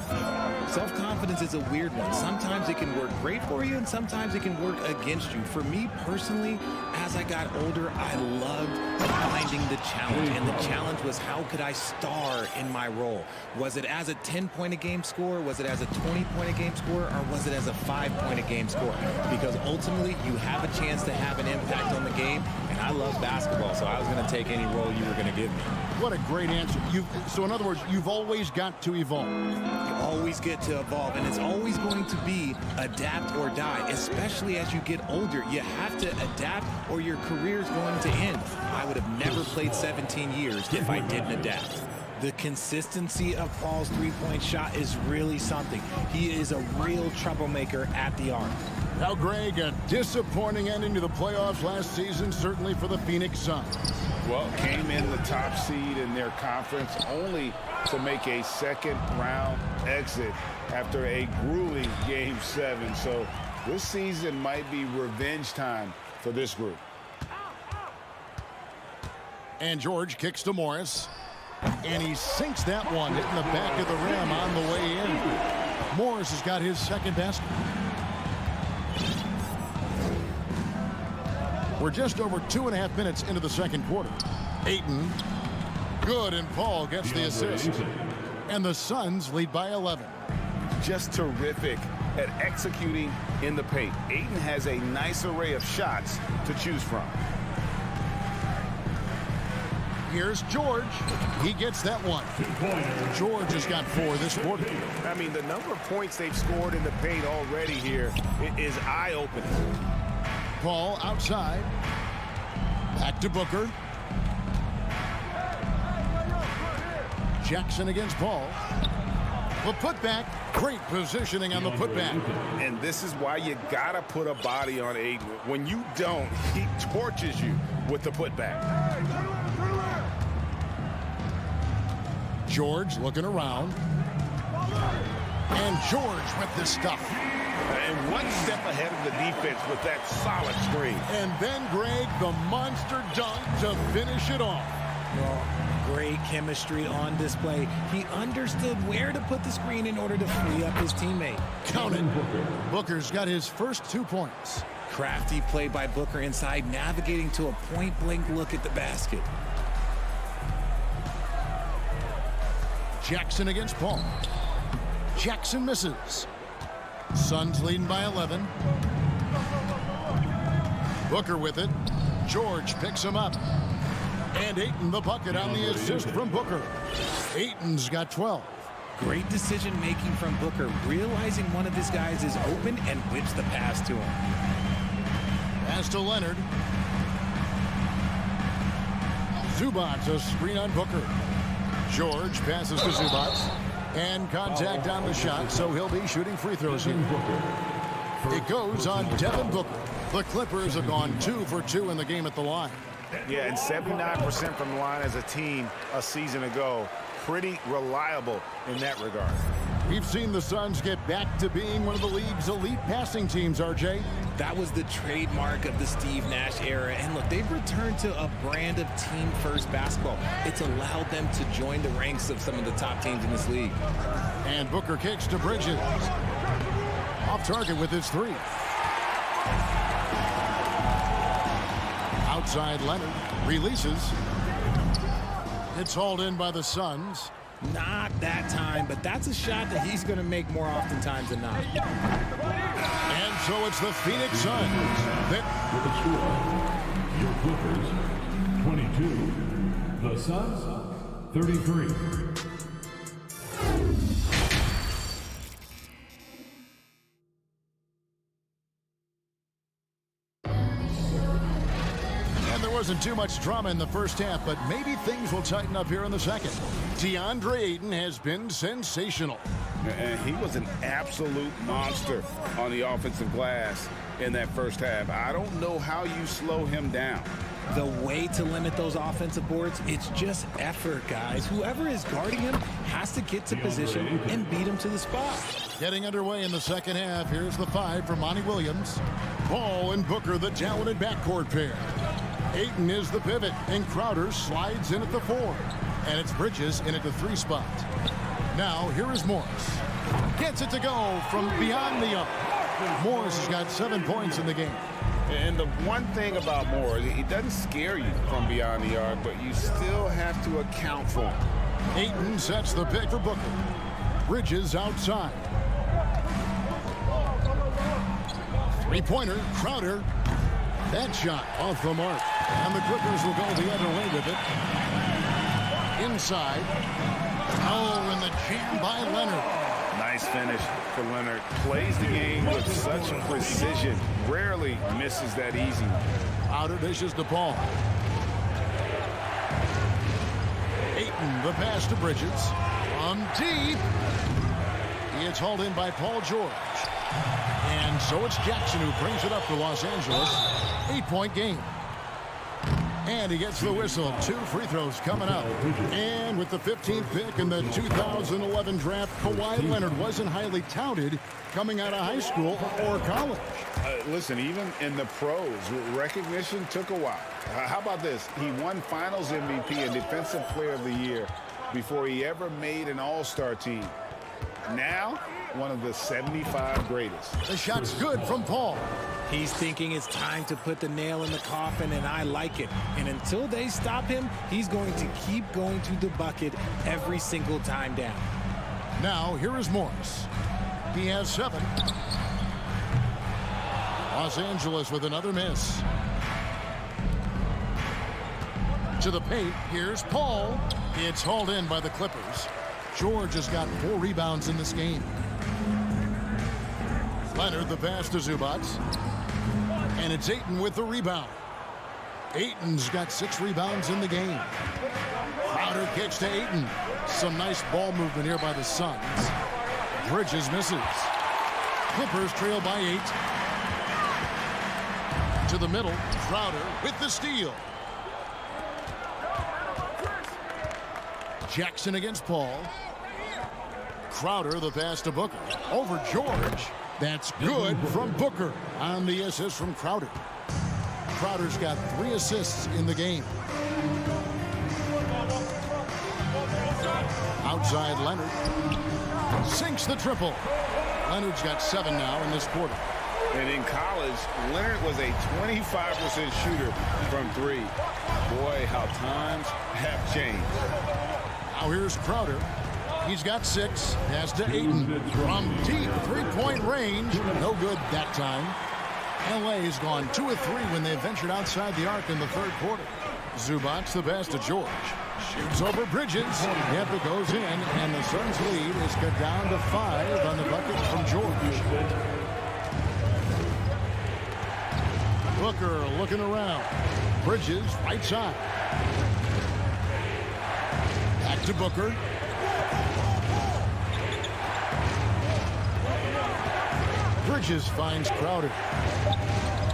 Speaker 10: Self-confidence is a weird one. Sometimes it can work great for you, and sometimes it can work against you. For me personally, as I got older, I loved finding the challenge. And the challenge was, how could I star in my role? Was it as a 10-point-a-game scorer? Was it as a 20-point-a-game scorer? Or was it as a 5-point-a-game scorer? Because ultimately, you have a chance to have an impact on the game. And I love basketball, so I was going to take any role you were going to give me.
Speaker 1: What a great answer. So in other words, you've always got to evolve.
Speaker 10: You always get to evolve, and it's always going to be adapt or die, especially as you get older. You have to adapt or your career is going to end. I would have never played 17 years if I didn't adapt. The consistency of Paul's three-point shot is really something. He is a real troublemaker at the arc.
Speaker 1: Now, Greg, a disappointing ending to the playoffs last season, certainly for the Phoenix Suns.
Speaker 2: Well, came in the top seed in their conference only to make a second-round exit after a grueling Game 7. So this season might be revenge time for this group.
Speaker 1: And George kicks to Morris. And he sinks that one, hitting the back of the rim on the way in. Morris has got his second basket. We're just over 2.5 minutes into the second quarter. Ayton, good, and Paul gets the assist. And the Suns lead by 11.
Speaker 2: Just terrific at executing in the paint. Ayton has a nice array of shots to choose from.
Speaker 1: Here's George. He gets that one. George has got 4 this quarter.
Speaker 2: I mean, the number of points they've scored in the paint already here is eye-opening.
Speaker 1: Paul outside. Back to Booker. Jackson against Paul. The putback. Great positioning on the putback.
Speaker 2: And this is why you gotta put a body on Ayton. When you don't, he torches you with the putback.
Speaker 1: George looking around. And George with the stuff.
Speaker 2: And one step ahead of the defense with that solid screen.
Speaker 1: And then Greg, the monster dunk to finish it off.
Speaker 10: Well, great chemistry on display. He understood where to put the screen in order to free up his teammate.
Speaker 1: Count it. Booker's got his first 2 points.
Speaker 10: Crafty play by Booker inside, navigating to a point-blank look at the basket.
Speaker 1: Jackson against Paul. Jackson misses. Suns leading by 11. Booker with it. George picks him up. And Ayton the bucket on the assist from Booker. Ayton's got 12.
Speaker 10: Great decision-making from Booker, realizing one of his guys is open and whips the pass to him.
Speaker 1: Pass to Leonard. Zubac a screen on Booker. George passes to Zubac. And contact on the shot, so he'll be shooting free throws here. It goes on Devin Booker. The Clippers have gone 2 for 2 in the game at the line.
Speaker 2: Yeah, and 79% from the line as a team a season ago. Pretty reliable in that regard.
Speaker 1: We've seen the Suns get back to being one of the league's elite passing teams, RJ.
Speaker 10: That was the trademark of the Steve Nash era. And look, they've returned to a brand of team-first basketball. It's allowed them to join the ranks of some of the top teams in this league.
Speaker 1: And Booker kicks to Bridges. Off target with his 3. Outside Leonard. Releases. It's hauled in by the Suns.
Speaker 10: Not that time, but that's a shot that he's going to make more oftentimes than not.
Speaker 1: And so it's the Phoenix Suns.
Speaker 6: With the score, your Clippers 22, the Suns 33.
Speaker 1: Wasn't too much drama in the first half, but maybe things will tighten up here in the second. DeAndre Ayton has been sensational.
Speaker 2: And he was an absolute monster on the offensive glass in that first half. I don't know how you slow him down.
Speaker 10: The way to limit those offensive boards, it's just effort, guys. Whoever is guarding him has to get to position and beat him to the spot.
Speaker 1: Getting underway in the second half. Here's the 5 for Monty Williams. Ball and Booker, the talented backcourt pair. Ayton is the pivot, and Crowder slides in at the 4. And it's Bridges in at the 3 spot. Now, here is Morris. Gets it to go from beyond the arc. Morris has got 7 points in the game.
Speaker 2: And the one thing about Morris, he doesn't scare you from beyond the arc, but you still have to account for him.
Speaker 1: Ayton sets the pick for Booker. Bridges outside. 3-pointer, Crowder. That shot off the mark. And the Clippers will go the other way with it. Inside. Oh, and the jam by Leonard.
Speaker 2: Nice finish for Leonard. Plays the game with such precision. Rarely misses that easy.
Speaker 1: Crowder dishes to Paul. Ayton, the pass to Bridges. From deep. It's hauled in by Paul George. And so it's Jackson who brings it up for Los Angeles. 8-point game. And he gets the whistle. 2 free throws coming up. And with the 15th pick in the 2011 draft, Kawhi Leonard wasn't highly touted coming out of high school or college.
Speaker 2: Listen, even in the pros, recognition took a while. How about this? He won Finals MVP and Defensive Player of the Year before he ever made an All-Star team. Now, one of the 75 greatest.
Speaker 1: The shot's good from Paul.
Speaker 10: He's thinking it's time to put the nail in the coffin, and I like it. And until they stop him, he's going to keep going to the bucket every single time down.
Speaker 1: Now, here is Morris. He has 7. Los Angeles with another miss. To the paint, here's Paul. It's hauled in by the Clippers. George has got 4 rebounds in this game. Leonard the pass to Zubac. And it's Ayton with the rebound. Ayton's got 6 rebounds in the game. Crowder kicks to Ayton. Some nice ball movement here by the Suns. Bridges misses. Clippers trail by 8. To the middle, Crowder with the steal. Jackson against Paul. Crowder, the pass to Booker. Over George. That's good from Booker on the assist from Crowder. Crowder's got 3 assists in the game. Outside Leonard. Sinks the triple. Leonard's got 7 now in this quarter.
Speaker 2: And in college, Leonard was a 25% shooter from 3. Boy, how times have changed.
Speaker 1: Now here's Crowder. He's got 6. Pass to Ayton. From deep 3-point range. No good that time. LA has gone 2 of 3 when they ventured outside the arc in the 3rd quarter. Zubac, the pass to George. Shoots over Bridges. Yep, it goes in, and the Suns' lead is cut down to 5 on the bucket from George. Booker looking around. Bridges, right side. Back to Booker. Bridges finds Crowder.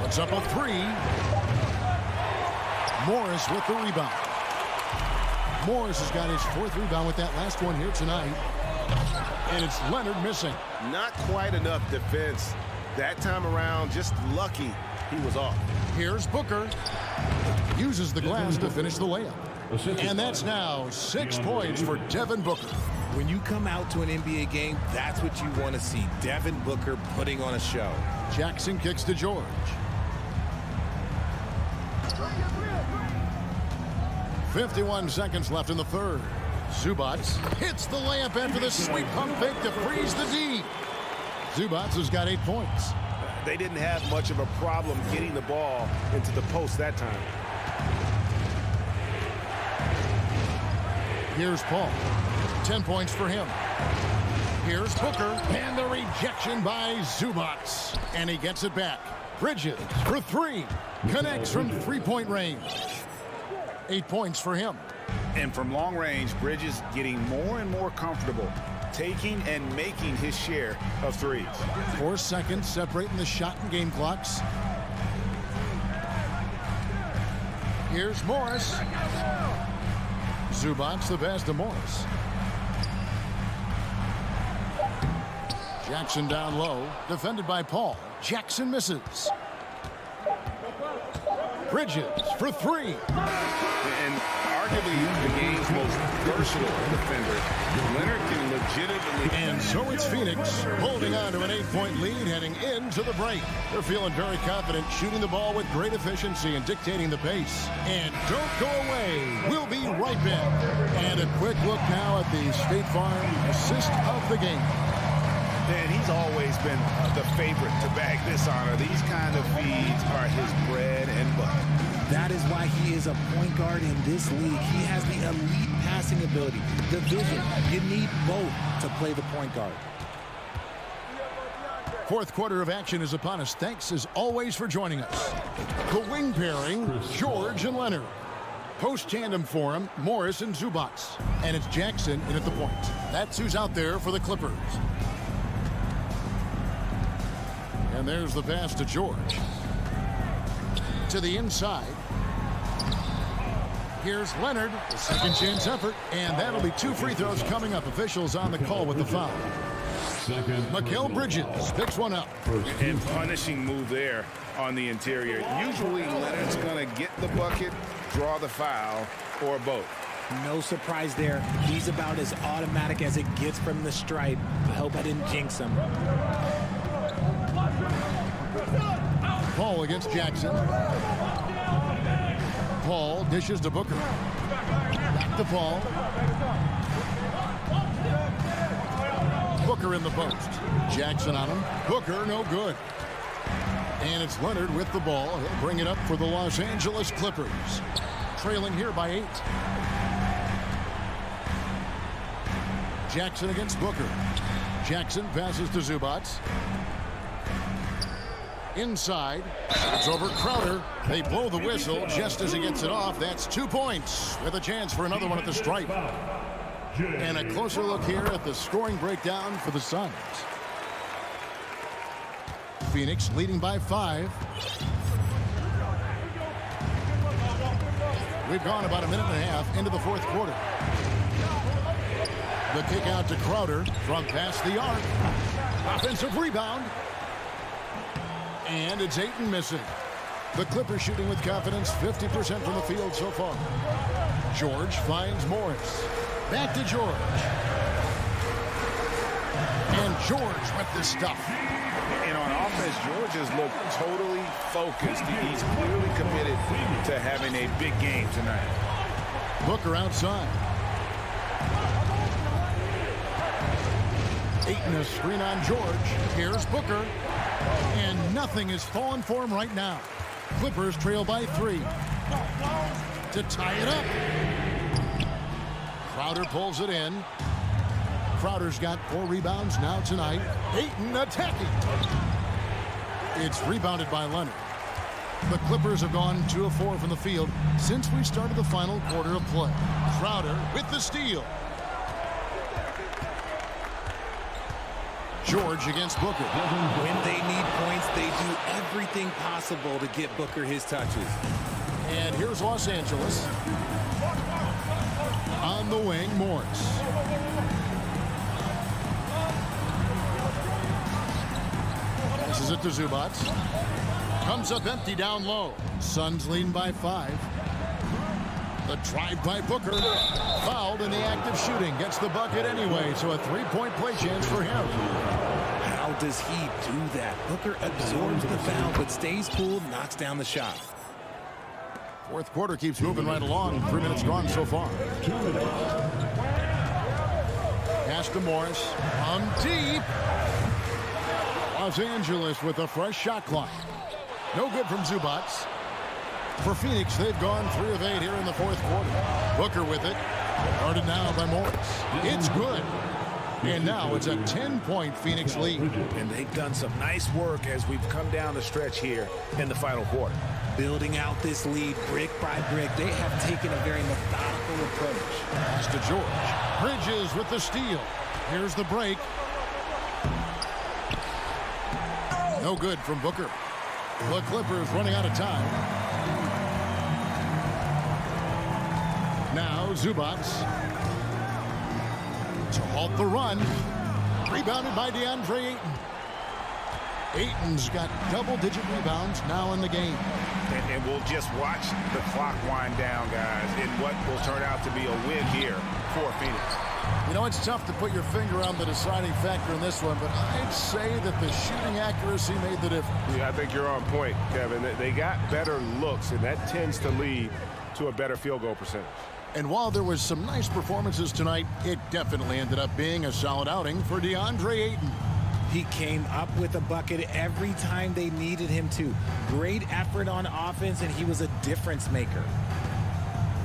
Speaker 1: Puts up a 3. Morris with the rebound. Morris has got his 4th rebound with that last one here tonight. And it's Leonard missing.
Speaker 2: Not quite enough defense that time around. Just lucky he was off.
Speaker 1: Here's Booker. Uses the glass to finish the layup. And that's now 6 points for Devin Booker.
Speaker 10: When you come out to an NBA game, that's what you want to see. Devin Booker putting on a show.
Speaker 1: Jackson kicks to George. .51 seconds left in the 3rd. Zubac hits the layup after the sweet pump fake to freeze the D. Zubac has got 8 points.
Speaker 2: They didn't have much of a problem getting the ball into the post that time.
Speaker 1: Here's Paul. 10 points for him. Here's Booker. And the rejection by Zubac. And he gets it back. Bridges for 3. Connects from 3-point range. 8 points for him.
Speaker 2: And from long range, Bridges getting more and more comfortable taking and making his share of threes.
Speaker 1: 4 seconds separating the shot and game clocks. Here's Morris. Zubac, the pass to Morris. Jackson down low, defended by Paul. Jackson misses. Bridges for 3.
Speaker 2: And arguably the game's most versatile defender. Leonard can legitimately...
Speaker 1: And so it's Phoenix holding on to an 8-point lead heading into the break. They're feeling very confident, shooting the ball with great efficiency and dictating the pace. And don't go away. We'll be right back. And a quick look now at the State Farm assist of the game.
Speaker 2: And he's always been the favorite to bag this honor. These kind of feeds are his bread and butter.
Speaker 10: That is why he is a point guard in this league. He has the elite passing ability, the vision. You need both to play the point guard.
Speaker 1: 4th quarter of action is upon us. Thanks as always for joining us. The wing pairing, George and Leonard. Post tandem for him, Morris and Zubac. And it's Jackson in at the point. That's who's out there for the Clippers. And there's the pass to George. To the inside. Here's Leonard, the second chance effort, and that'll be 2 free throws coming up. Officials on the call with the foul. Mikal Bridges picks one up.
Speaker 2: And punishing move there on the interior. Usually Leonard's going to get the bucket, draw the foul, or both.
Speaker 10: No surprise there. He's about as automatic as it gets from the stripe. I hope I didn't jinx him.
Speaker 1: Paul against Jackson. Paul dishes to Booker. Back to Paul. Booker in the post. Jackson on him. Booker no good. And it's Leonard with the ball. He'll bring it up for the Los Angeles Clippers. Trailing here by 8. Jackson against Booker. Jackson passes to Zubac. Inside. It's over Crowder. They blow the whistle just as he gets it off. That's 2 points with a chance for another one at the stripe. And a closer look here at the scoring breakdown for the Suns. Phoenix leading by 5. We've gone about a minute and a half into the 4th quarter. The kick out to Crowder from past the arc. Offensive rebound. And it's Ayton missing. The Clippers shooting with confidence, 50% from the field so far. George finds Morris. Back to George. And George with the stuff.
Speaker 11: And on offense, George has looked totally focused. He's clearly committed to having a big game tonight.
Speaker 1: Booker outside. Ayton a screen on George. Here's Booker. And nothing is falling for him right now. Clippers trail by 3. To tie it up. Crowder pulls it in. Crowder's got 4 rebounds now tonight. Ayton attacking. It's rebounded by Leonard. The Clippers have gone 2 of 4 from the field since we started the final quarter of play. Crowder with the steal. George against Booker.
Speaker 10: When they need points, they do everything possible to get Booker his touches.
Speaker 1: And here's Los Angeles. On the wing, Morris. Passes it to Zubac. Comes up empty down low. Suns leading by 5. The drive by Booker. Fouled in the act of shooting. Gets the bucket anyway, so a 3-point play chance for him.
Speaker 10: How does he do that? Booker absorbs the foul, but stays cool, knocks down the shot.
Speaker 1: Fourth quarter keeps moving right along. 3 minutes gone so far. Pass to Morris. On deep. Los Angeles with a fresh shot clock. No good from Zubac. For Phoenix, they've gone 3 of 8 here in the fourth quarter. Booker with it. Guarded now by Morris. It's good. And now it's a 10-point Phoenix lead.
Speaker 11: And they've done some nice work as we've come down the stretch here in the final quarter.
Speaker 10: Building out this lead brick by brick, they have taken a very methodical approach.
Speaker 1: Pass to George. Bridges with the steal. Here's the break. No good from Booker. The Clippers running out of time. Now Zubac. To halt the run. Rebounded by DeAndre Ayton. Ayton's got double-digit rebounds now in the game.
Speaker 11: And we'll just watch the clock wind down, guys, in what will turn out to be a win here for Phoenix.
Speaker 1: You know, it's tough to put your finger on the deciding factor in this one, but I'd say that the shooting accuracy made the difference.
Speaker 2: Yeah, I think you're on point, Kevin. They got better looks, and that tends to lead to a better field goal percentage.
Speaker 1: And while there was some nice performances tonight, it definitely ended up being a solid outing for DeAndre Ayton.
Speaker 10: He came up with a bucket every time they needed him to. Great effort on offense, and he was a difference maker.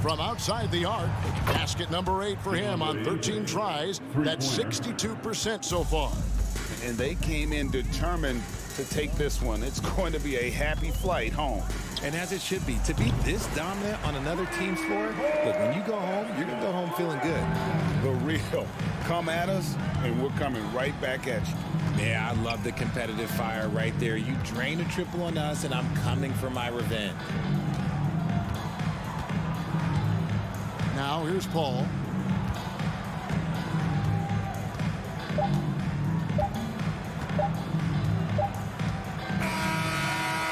Speaker 1: From outside the arc, basket number 8 for him on 13 tries. That's 62% so far.
Speaker 11: And they came in determined to take this one. It's going to be a happy flight home.
Speaker 10: And as it should be. To be this dominant on another team's floor, look, when you go home, you're going to go home feeling good.
Speaker 11: The real. Come at us, and we're coming right back at you.
Speaker 10: Yeah, I love the competitive fire right there. You drain a triple on us, and I'm coming for my revenge.
Speaker 1: Now here's Paul.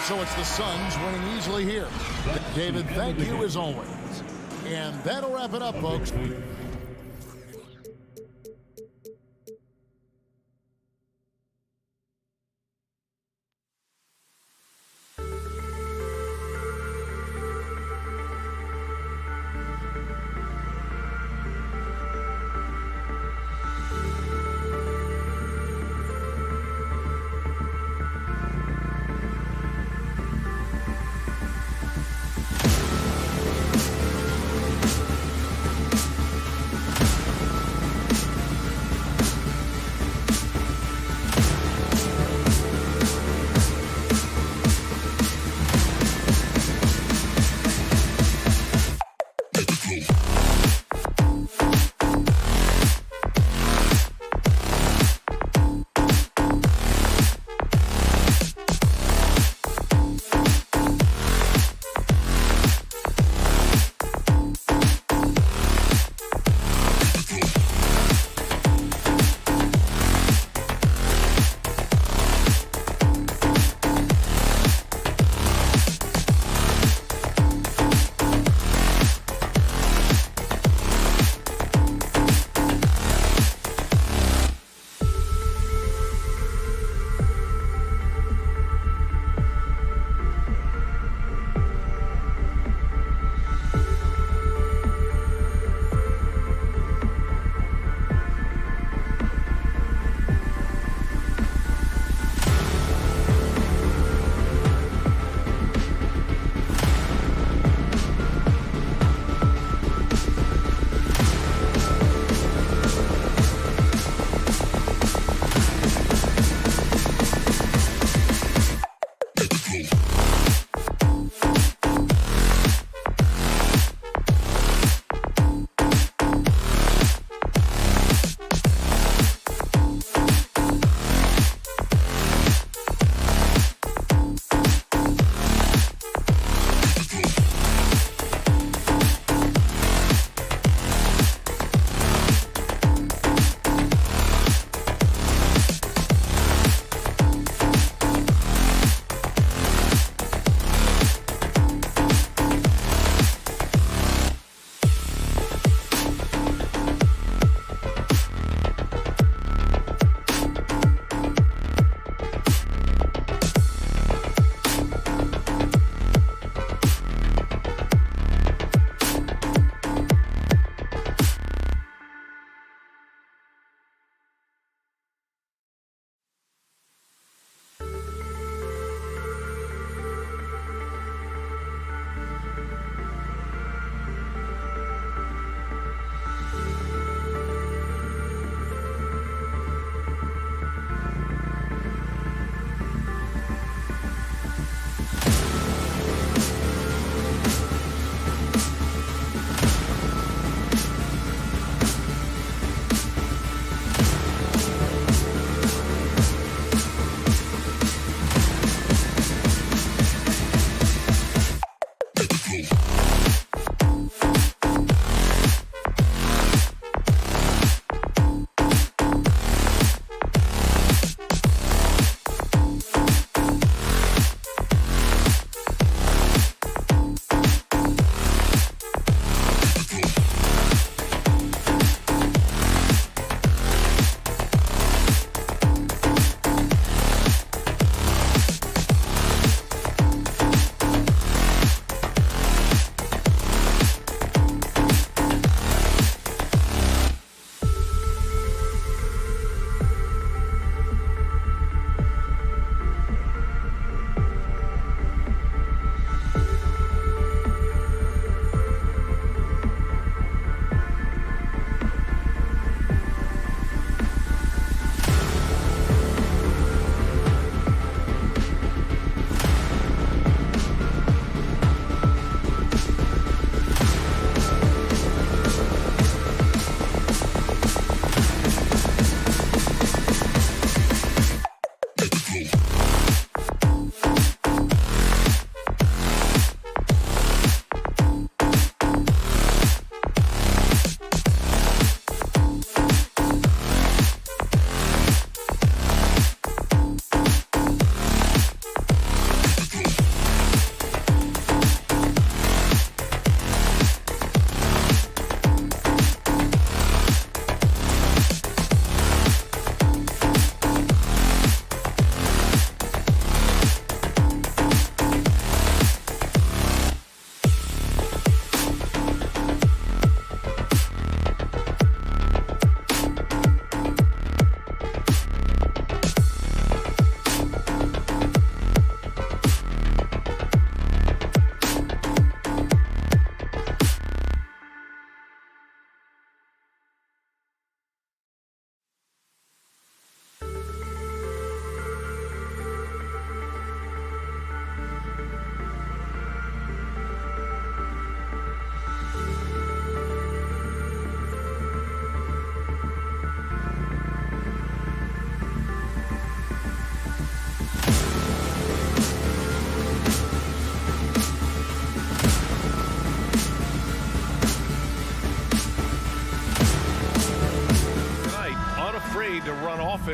Speaker 1: So it's the Suns winning easily here. David, thank you as always. And that'll wrap it up, folks.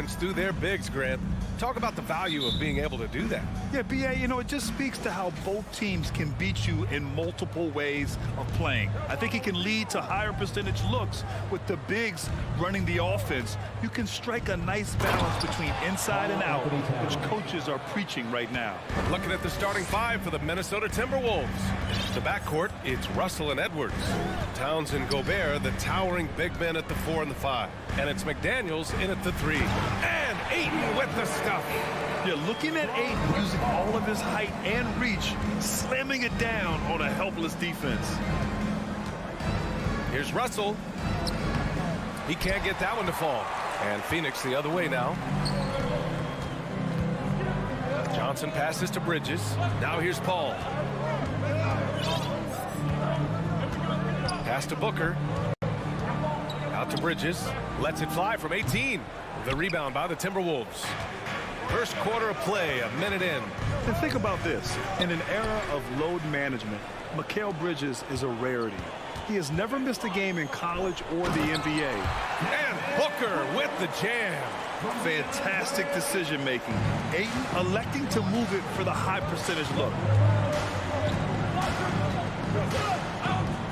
Speaker 7: offense through their bigs, Grant. Talk about the value of being able to do that.
Speaker 5: Yeah, B.A., you know, it just speaks to how both teams can beat you in multiple ways of playing. I think it can lead to higher percentage looks with the bigs running the offense. You can strike a nice balance between inside and out, which coaches are preaching right now.
Speaker 7: Looking at the starting five for the Minnesota Timberwolves. The backcourt, it's Russell and Edwards. Towns and Gobert, the towering big men at the 4 and the 5. And it's McDaniels in at the 3. And Ayton with the stuff.
Speaker 5: Yeah, looking at Ayton using all of his height and reach, slamming it down on a helpless defense.
Speaker 7: Here's Russell. He can't get that one to fall. And Phoenix the other way now. Johnson passes to Bridges. Now here's Paul. Pass to Booker. Out to Bridges. Lets it fly from 18. The rebound by the Timberwolves. First quarter of play, a minute in.
Speaker 5: And think about this. In an era of load management, Mikal Bridges is a rarity. He has never missed a game in college or the NBA.
Speaker 7: And Booker with the jam.
Speaker 5: Fantastic decision-making. Ayton electing to move it for the high percentage look.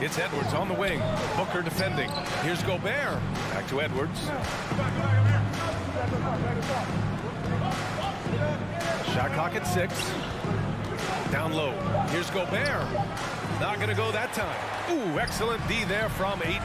Speaker 7: It's Edwards on the wing. Booker defending. Here's Gobert. Back to Edwards. Shot clock at 6. Down low. Here's Gobert. Not going to go that time. Ooh, excellent D there from Ayton.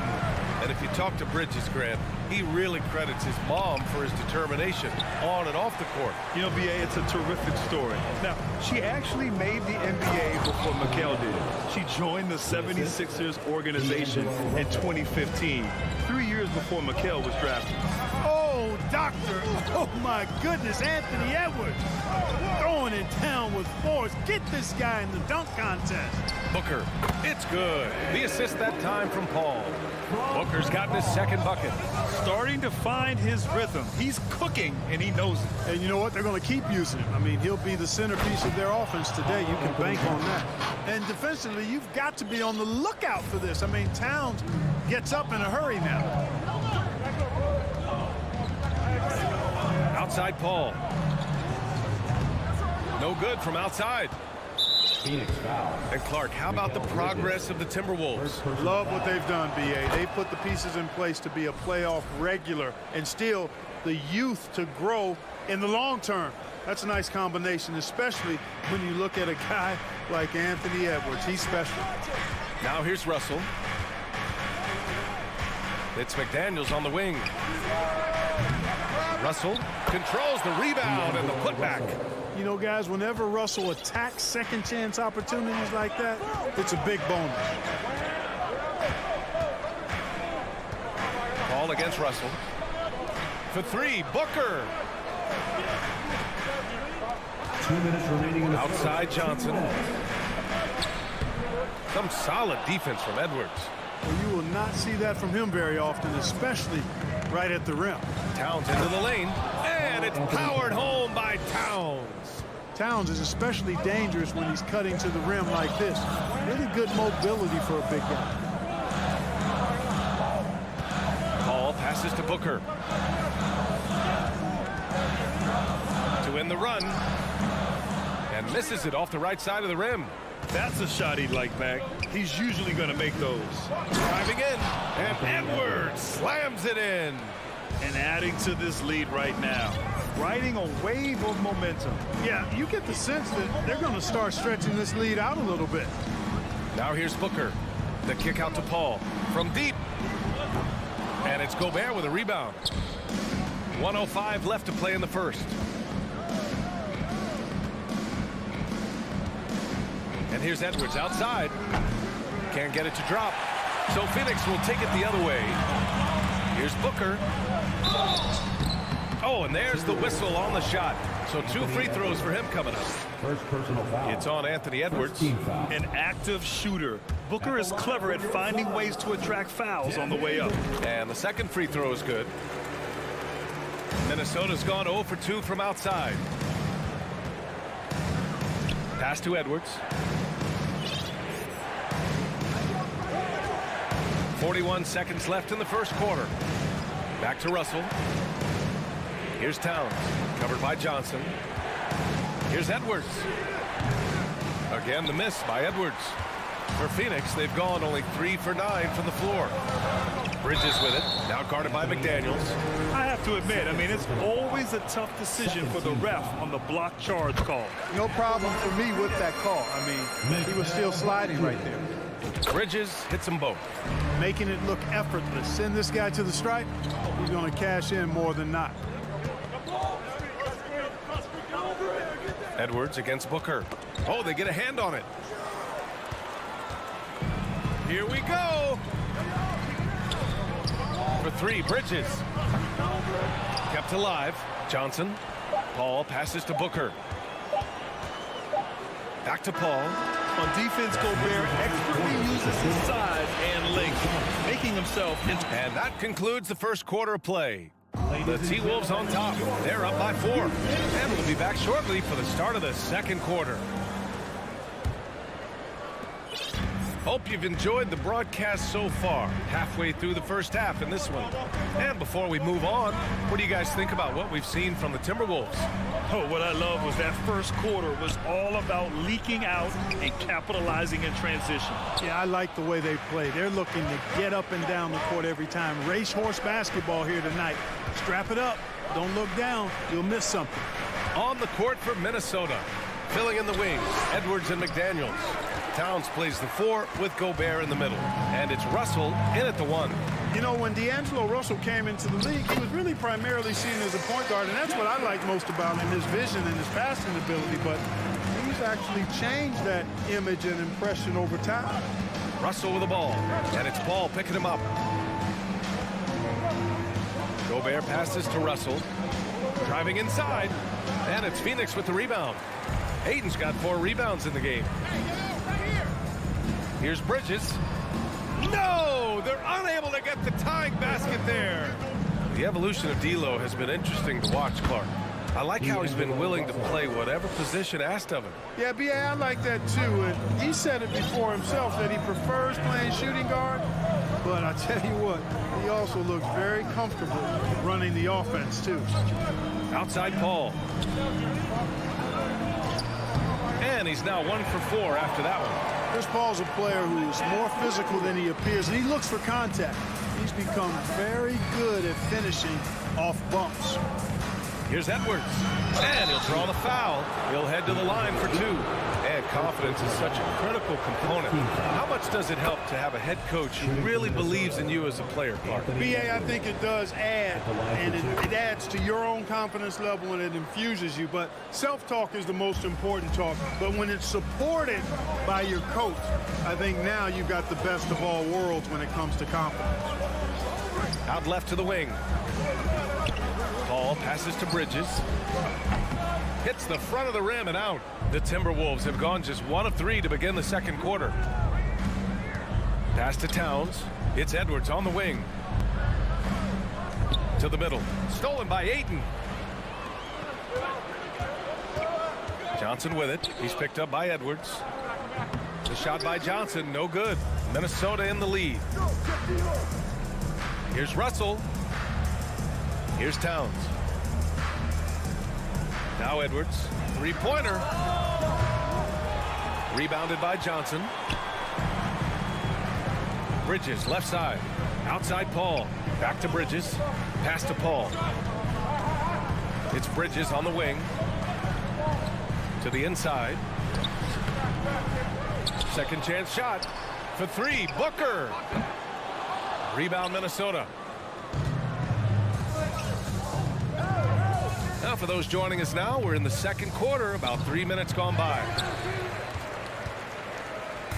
Speaker 7: And if you talk to Bridges, Grant, he really credits his mom for his determination on and off the court.
Speaker 5: You know, B.A., it's a terrific story. Now, she actually made the NBA before Mikal did. She joined the 76ers organization in 2015, 3 years before Mikal was drafted.
Speaker 12: Oh, doctor. Oh, my goodness. Anthony Edwards throwing it down with force. Get this guy in the dunk contest.
Speaker 7: Booker, it's good. The assist that time from Paul. Booker's gotten his second bucket.
Speaker 5: Starting to find his rhythm. He's cooking, and he knows it.
Speaker 12: And you know what? They're going to keep using him. I mean, he'll be the centerpiece of their offense today. You can bank on that. And defensively, you've got to be on the lookout for this. I mean, Towns gets up in a hurry now.
Speaker 7: Outside Paul. No good from outside.
Speaker 6: Phoenix foul.
Speaker 7: And Clark, how about the progress of the Timberwolves?
Speaker 12: Love what they've done, B.A. They've put the pieces in place to be a playoff regular and still the youth to grow in the long term. That's a nice combination, especially when you look at a guy like Anthony Edwards. He's special.
Speaker 7: Now here's Russell. It's McDaniels on the wing. Russell controls the rebound and the putback.
Speaker 12: You know, guys, whenever Russell attacks second chance opportunities like that, it's a big bonus.
Speaker 7: Ball against Russell. For 3, Booker.
Speaker 6: 2 minutes remaining in the
Speaker 7: Outside Johnson. Some solid defense from Edwards.
Speaker 12: Well, you will not see that from him very often, especially right at the rim.
Speaker 7: Towns into the lane, and it's powered home by Towns.
Speaker 12: Towns is especially dangerous when he's cutting to the rim like this. Really good mobility for a big guy.
Speaker 7: Paul passes to Booker. To win the run. And misses it off the right side of the rim.
Speaker 5: That's a shot he'd like back. He's usually going to make those.
Speaker 7: Driving in, and Edwards slams it in.
Speaker 5: And adding to this lead right now. Riding a wave of momentum.
Speaker 12: Yeah, you get the sense that they're going to start stretching this lead out a little bit.
Speaker 7: Now here's Booker. The kick out to Paul from deep. And it's Gobert with a rebound. 1:05 left to play in the first. And here's Edwards outside. Can't get it to drop. So Phoenix will take it the other way. Here's Booker. Oh, and there's the whistle on the shot. So 2 free throws for him coming up.
Speaker 6: First personal foul.
Speaker 7: It's on Anthony Edwards.
Speaker 5: An active shooter. Booker is clever at finding ways to attract fouls on the way up.
Speaker 7: And the second free throw is good. Minnesota's gone 0 for 2 from outside. Pass to Edwards. 41 seconds left in the first quarter. Back to Russell. Here's Towns, covered by Johnson. Here's Edwards. Again, the miss by Edwards. For Phoenix, they've gone only 3 for 9 from the floor. Bridges with it, now guarded by McDaniels.
Speaker 5: I have to admit, I mean, it's always a tough decision for the ref on the block charge call.
Speaker 12: No problem for me with that call. I mean, he was still sliding right there.
Speaker 7: Bridges hits them both.
Speaker 12: Making it look effortless. Send this guy to the stripe, he's going to cash in more than not.
Speaker 7: Edwards against Booker. Oh, they get a hand on it. Here we go. For 3, Bridges. Kept alive. Johnson. Paul passes to Booker. Back to Paul.
Speaker 5: On defense, Gobert expertly uses his size and length, making himself into...
Speaker 7: And that concludes the first quarter of play. The T-Wolves on top. They're up by 4. And we'll be back shortly for the start of the second quarter. Hope you've enjoyed the broadcast so far. Halfway through the first half in this one. And before we move on, what do you guys think about what we've seen from the Timberwolves?
Speaker 5: Oh, what I love was that first quarter was all about leaking out and capitalizing in transition.
Speaker 12: Yeah, I like the way they play. They're looking to get up and down the court every time. Racehorse basketball here tonight. Strap it up. Don't look down. You'll miss something.
Speaker 7: On the court for Minnesota. Filling in the wings, Edwards and McDaniels. Towns plays the 4 with Gobert in the middle. And it's Russell in at the 1.
Speaker 12: You know, when D'Angelo Russell came into the league, he was really primarily seen as a point guard, and that's what I like most about him, his vision and his passing ability. But he's actually changed that image and impression over time.
Speaker 7: Russell with the ball, and it's Paul picking him up. Gobert passes to Russell. Driving inside, and it's Phoenix with the rebound. Ayton's got 4 rebounds in the game. Here's Bridges. No! They're unable to get the tying basket there. The evolution of D'Lo has been interesting to watch, Clark. I like how he's been willing to play whatever position asked of him.
Speaker 12: Yeah, B.A., I like that too. And he said it before himself that he prefers playing shooting guard. But I tell you what, he also looks very comfortable running the offense too.
Speaker 7: Outside Paul. And he's now 1 for 4 after that one.
Speaker 12: Chris Paul's a player who is more physical than he appears, and he looks for contact. He's become very good at finishing off bumps.
Speaker 7: Here's Edwards, and he'll draw the foul. He'll head to the line for 2. And confidence is such a critical component. How much does it help to have a head coach who really believes in you as a player, Clark?
Speaker 12: B.A., I think it does add, and it adds to your own confidence level, and it infuses you. But self-talk is the most important talk. But when it's supported by your coach, I think now you've got the best of all worlds when it comes to confidence.
Speaker 7: Out left to the wing. Paul passes to Bridges. Hits the front of the rim and out. The Timberwolves have gone just 1 of 3 to begin the second quarter. Pass to Towns. It's Edwards on the wing. To the middle. Stolen by Ayton. Johnson with it. He's picked up by Edwards. The shot by Johnson, no good. Minnesota in the lead. Here's Russell. Here's Towns. Now Edwards. Three-pointer. Rebounded by Johnson. Bridges, left side. Outside Paul. Back to Bridges. Pass to Paul. It's Bridges on the wing. To the inside. Second chance shot. For 3. Booker. Rebound Minnesota. Now for those joining us now, we're in the second quarter, about 3 minutes gone by.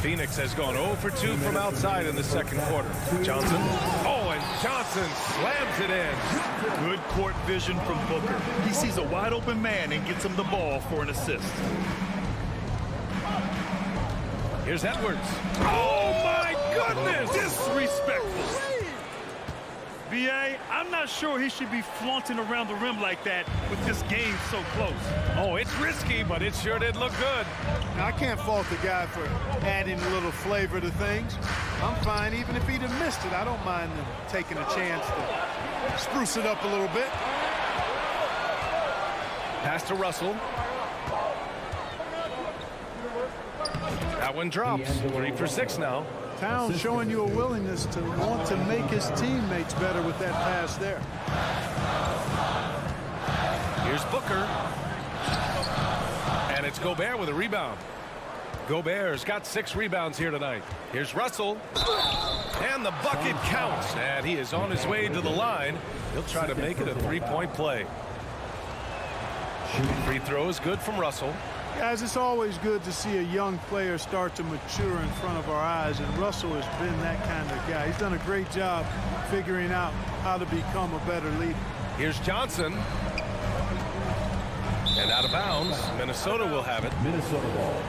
Speaker 7: Phoenix has gone 0 for 2 from outside in the second quarter. Johnson. Oh, and Johnson slams it in.
Speaker 5: Good court vision from Booker. He sees a wide open man and gets him the ball for an assist.
Speaker 7: Here's Edwards. Oh, my goodness!
Speaker 5: Disrespectful. B.A., I'm not sure he should be flaunting around the rim like that with this game so close.
Speaker 7: Oh, it's risky, but it sure did look good.
Speaker 12: Now, I can't fault the guy for adding a little flavor to things. I'm fine, even if he'd have missed it. I don't mind them taking a chance to spruce it up a little bit.
Speaker 7: Pass to Russell. That one drops. 3 for 6 now.
Speaker 12: Towns showing you a willingness to want to make his teammates better with that pass there.
Speaker 7: Here's Booker. And it's Gobert with a rebound. Gobert's got 6 rebounds here tonight. Here's Russell. And the bucket counts. And he is on his way to the line. He'll try to make it a 3-point play. Free throw is good from Russell.
Speaker 12: Guys, it's always good to see a young player start to mature in front of our eyes, and Russell has been that kind of guy. He's done a great job figuring out how to become a better leader.
Speaker 7: Here's Johnson. And out of bounds. Minnesota will have it.
Speaker 6: Minnesota ball.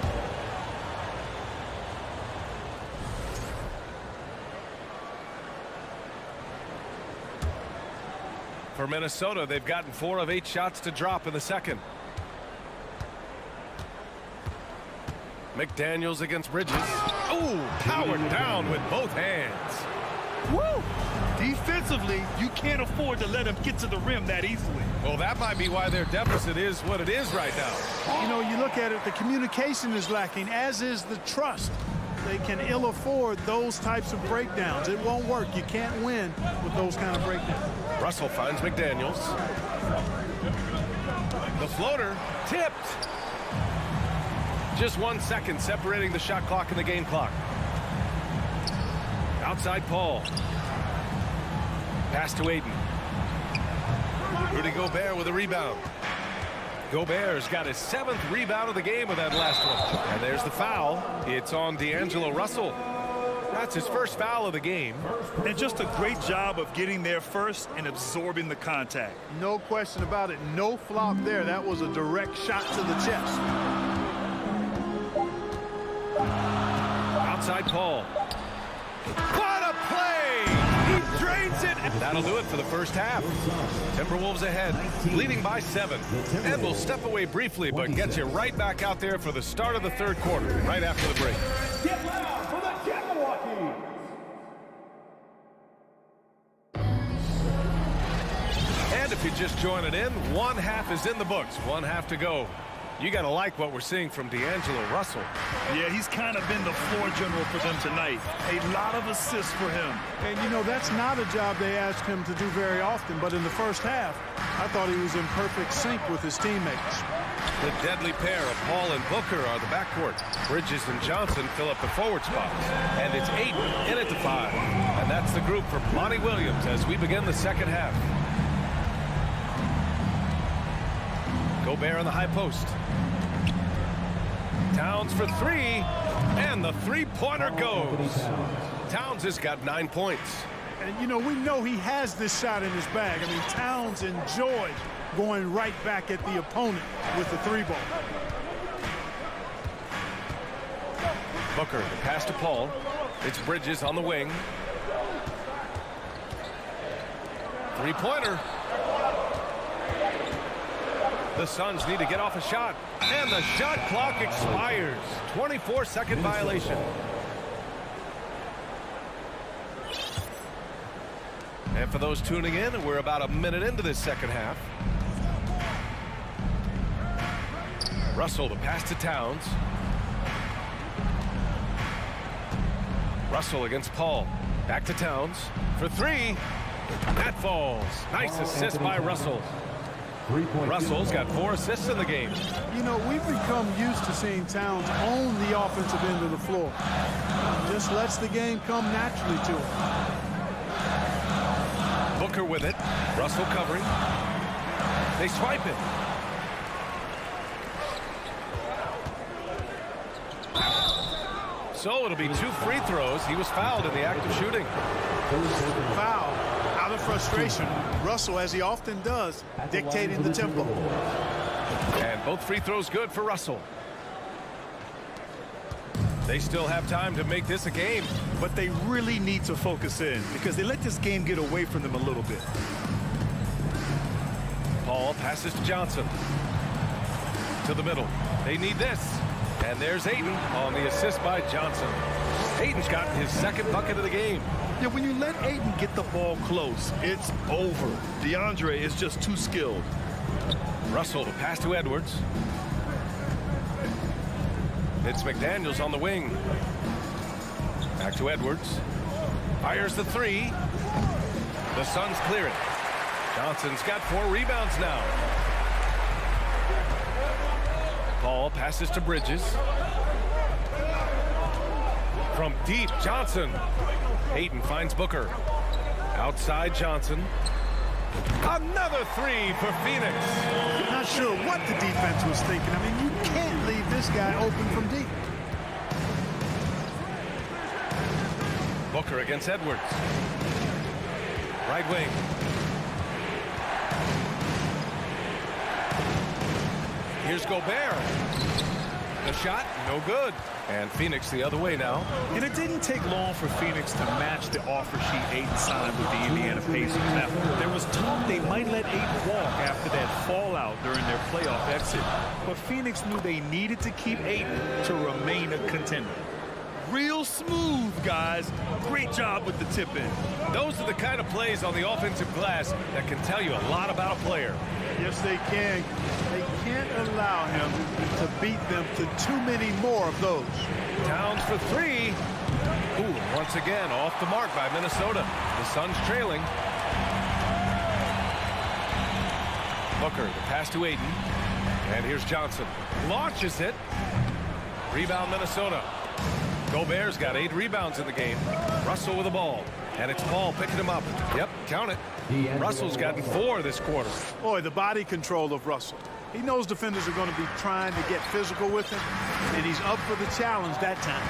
Speaker 7: For Minnesota, they've gotten 4 of 8 shots to drop in the second. McDaniels against Bridges. Oh, powered down with both hands.
Speaker 5: Woo! Defensively, you can't afford to let him get to the rim that easily.
Speaker 7: Well, that might be why their deficit is what it is right now.
Speaker 12: You know, you look at it, the communication is lacking, as is the trust. They can ill afford those types of breakdowns. It won't work. You can't win with those kind of breakdowns.
Speaker 7: Russell finds McDaniels. The floater tipped. Just 1 second separating the shot clock and the game clock. Outside Paul. Pass to Aiden. Rudy Gobert with a rebound. Gobert's got his 7th rebound of the game with that last one. And there's the foul. It's on D'Angelo Russell. That's his first foul of the game.
Speaker 5: And just a great job of getting there first and absorbing the contact.
Speaker 12: No question about it. No flop there. That was a direct shot to the chest.
Speaker 7: Outside Paul. What a play! He drains it. That'll do it for the first half. Timberwolves ahead, leading by 7. And we'll step away briefly, but get you right back out there for the start of the third quarter, right after the break.
Speaker 6: Get loud for the Timberwolves.
Speaker 7: And if you just join it in, 1 half is in the books. 1 half to go. You got to like what we're seeing from D'Angelo Russell.
Speaker 5: Yeah, he's kind of been the floor general for them tonight. A lot of assists for him.
Speaker 12: And, you know, that's not a job they ask him to do very often. But in the first half, I thought he was in perfect sync with his teammates.
Speaker 7: The deadly pair of Paul and Booker are the backcourt. Bridges and Johnson fill up the forward spots. And it's Aiden in at the 5. And that's the group for Monty Williams as we begin the second half. Gobert on the high post. Towns for 3, and the three-pointer goes. Towns has got 9 points.
Speaker 12: And, you know, we know he has this shot in his bag. I mean, Towns enjoys going right back at the opponent with the 3-ball.
Speaker 7: Booker, the pass to Paul. It's Bridges on the wing. Three-pointer. The Suns need to get off a shot. And the shot clock expires. 24-second violation. And for those tuning in, we're about a minute into this second half. Russell, the pass to Towns. Russell against Paul. Back to Towns for 3. That falls. Nice assist by Russell. Russell's got 4 assists in the game.
Speaker 12: You know, we've become used to seeing Towns own the offensive end of the floor. Just lets the game come naturally to him.
Speaker 7: Booker with it. Russell covering. They swipe it. So it'll be 2 free throws. He was fouled in the act of shooting.
Speaker 12: Foul. Out of frustration, Russell, as he often does, dictating the tempo.
Speaker 7: And both free throws good for Russell. They still have time to make this a game.
Speaker 5: But they really need to focus in because they let this game get away from them a little bit.
Speaker 7: Paul passes to Johnson. To the middle. They need this. And there's Aiden on the assist by Johnson. Aiden's gotten his 2nd bucket of the game.
Speaker 5: Yeah, when you let Aiden get the ball close, it's over. DeAndre is just too skilled.
Speaker 7: Russell to pass to Edwards. It's McDaniels on the wing. Back to Edwards. Fires the three. The Suns clear it. Johnson's got 4 rebounds now. Paul passes to Bridges. From deep, Johnson. Hayden finds Booker. Outside Johnson. Another 3 for Phoenix.
Speaker 12: Not sure what the defense was thinking. I mean, you can't leave this guy open from deep.
Speaker 7: Booker against Edwards. Right wing. Here's Gobert. The shot, no good. And Phoenix the other way now.
Speaker 5: And it didn't take long for Phoenix to match the offer sheet Ayton signed with the Indiana Pacers. Now, there was talk they might let Ayton walk after that fallout during their playoff exit. But Phoenix knew they needed to keep Ayton to remain a contender. Real smooth, guys. Great job with the tip in.
Speaker 7: Those are the kind of plays on the offensive glass that can tell you a lot about a player.
Speaker 12: Yes, they can. They can't allow him to beat them to too many more of those.
Speaker 7: Towns for 3. Ooh, once again, off the mark by Minnesota. The Suns trailing. Booker, the pass to Ayton. And here's Johnson. Launches it. Rebound Minnesota. Gobert's got 8 rebounds in the game. Russell with the ball. And it's Paul picking him up. Yep, count it. Russell's gotten 4 this quarter.
Speaker 12: Boy, the body control of Russell. He knows defenders are going to be trying to get physical with him, and he's up for the challenge that time.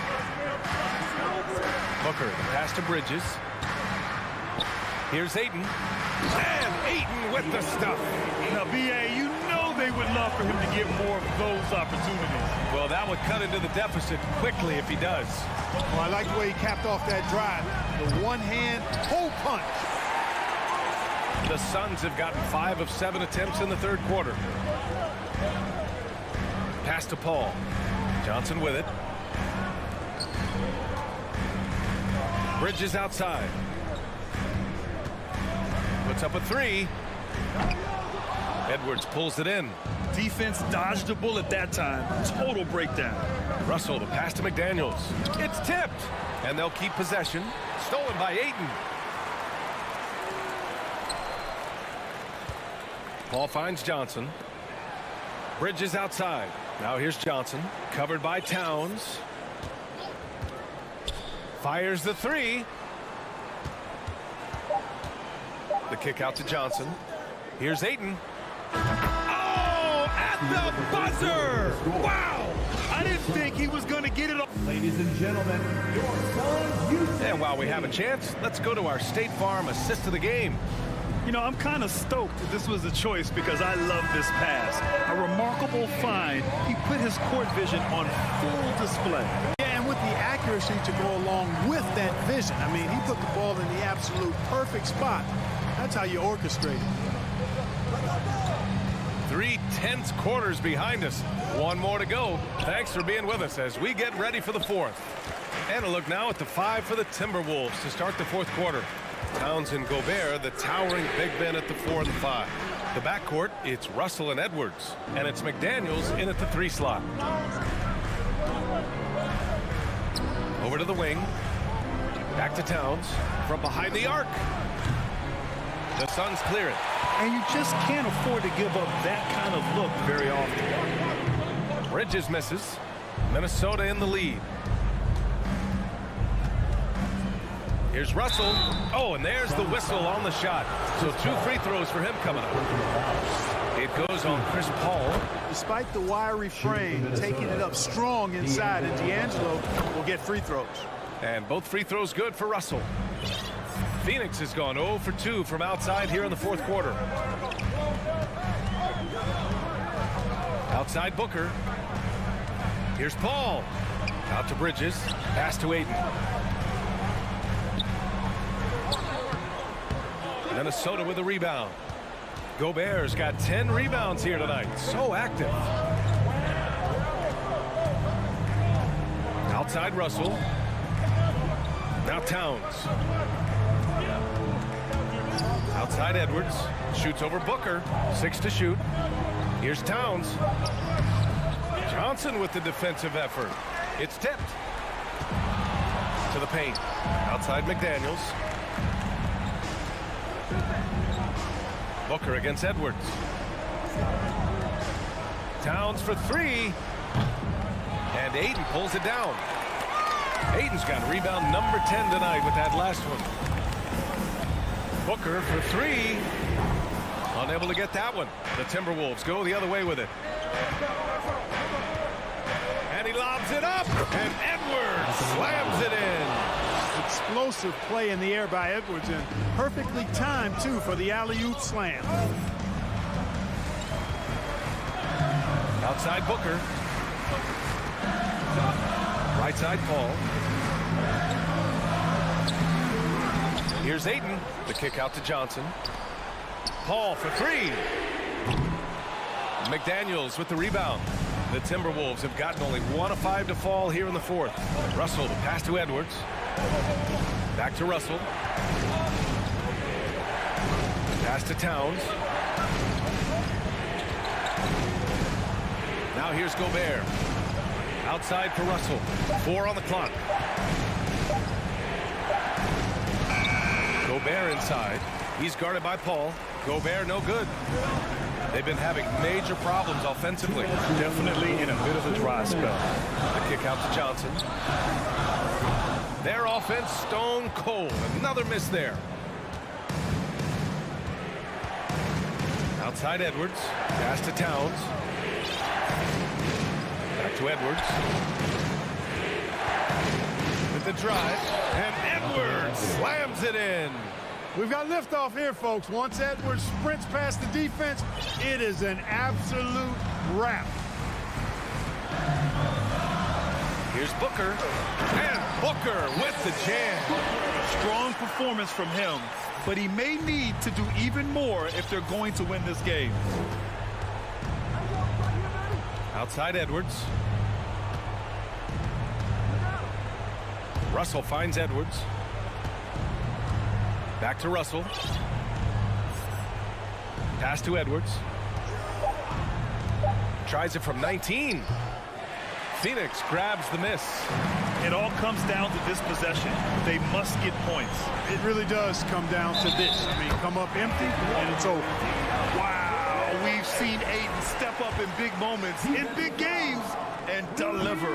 Speaker 7: Booker, the pass to Bridges. Here's Ayton. And Ayton with the stuff.
Speaker 5: Now, B.A., you know they would love for him to get more of those opportunities.
Speaker 7: Well, that would cut into the deficit quickly if he does.
Speaker 12: Well, I like the way he capped off that drive. The one-hand pull punch.
Speaker 7: The Suns have gotten 5 of 7 attempts in the third quarter. Pass to Paul. Johnson with it. Bridges outside. Puts up a 3. Edwards pulls it in.
Speaker 5: Defense dodged a bullet that time. Total breakdown.
Speaker 7: Russell to pass to McDaniels. It's tipped. And they'll keep possession. Stolen by Ayton. Paul finds Johnson. Bridges outside. Now here's Johnson. Covered by Towns. Fires the 3. The kick out to Johnson. Here's Ayton. Oh, at the buzzer! Wow!
Speaker 5: I didn't think he was going to get it.
Speaker 6: Ladies and gentlemen, your Suns.
Speaker 7: And while we have a chance, let's go to our State Farm assist of the game.
Speaker 5: You know, I'm kind of stoked that this was a choice because I love this pass. A remarkable find. He put his court vision on full display.
Speaker 12: Yeah, and with the accuracy to go along with that vision. I mean, he put the ball in the absolute perfect spot. That's how you orchestrate it.
Speaker 7: 3 tense quarters behind us. 1 more to go. Thanks for being with us as we get ready for the 4th. And a look now at the 5 for the Timberwolves to start the 4th quarter. Towns and Gobert, the towering big men at the 4 and the 5. The backcourt, it's Russell and Edwards. And it's McDaniels in at the 3 slot. Over to the wing. Back to Towns. From behind the arc. The Suns clear it.
Speaker 5: And you just can't afford to give up that kind of look very often.
Speaker 7: Bridges misses. Minnesota in the lead. Here's Russell. Oh, and there's the whistle on the shot. So 2 free throws for him coming up. It goes on Chris Paul.
Speaker 12: Despite the wiry frame, taking it up strong inside, and D'Angelo will get free throws.
Speaker 7: And both free throws good for Russell. Phoenix has gone 0 for 2 from outside here in the 4th quarter. Outside Booker. Here's Paul. Out to Bridges. Pass to Ayton. Minnesota with a rebound. Gobert's got 10 rebounds here tonight. So active. Outside Russell. Now Towns. Outside Edwards. Shoots over Booker. 6 to shoot. Here's Towns. Johnson with the defensive effort. It's tipped. To the paint. Outside McDaniels. Booker against Edwards. Towns for three. And Ayton pulls it down. Ayton's got rebound number 10 tonight with that last one. Booker for three. Unable to get that one. The Timberwolves go the other way with it. And he lobs it up. And Edwards slams it in.
Speaker 12: Explosive play in the air by Edwards, and perfectly timed, too, for the alley-oop slam.
Speaker 7: Outside Booker. Right side Paul. Here's Ayton. The kick out to Johnson. Paul for three. McDaniels with the rebound. The Timberwolves have gotten only 1 of 5 to fall here in the fourth. Russell, the pass to Edwards. Back to Russell. Pass to Towns. Now here's Gobert. Outside for Russell. 4 on the clock. Gobert inside. He's guarded by Paul. Gobert no good. They've been having major problems offensively.
Speaker 5: Definitely in a bit of a dry spell.
Speaker 7: The kick out to Johnson. Their offense stone cold. Another miss there. Outside Edwards. Pass to Towns. Back to Edwards. With the drive. And Edwards slams it in.
Speaker 12: We've got liftoff here, folks. Once Edwards sprints past the defense, it is an absolute wrap.
Speaker 7: Here's Booker. And Booker with the jam.
Speaker 5: Strong performance from him, but he may need to do even more if they're going to win this game.
Speaker 7: Outside Edwards. Russell finds Edwards. Back to Russell. Pass to Edwards. Tries it from 19. Phoenix grabs the miss.
Speaker 5: It all comes down to this possession. They must get points.
Speaker 12: It really does come down to this. I mean, come up empty, and it's over.
Speaker 5: Wow, we've seen Ayton step up in big moments, in big games, and deliver.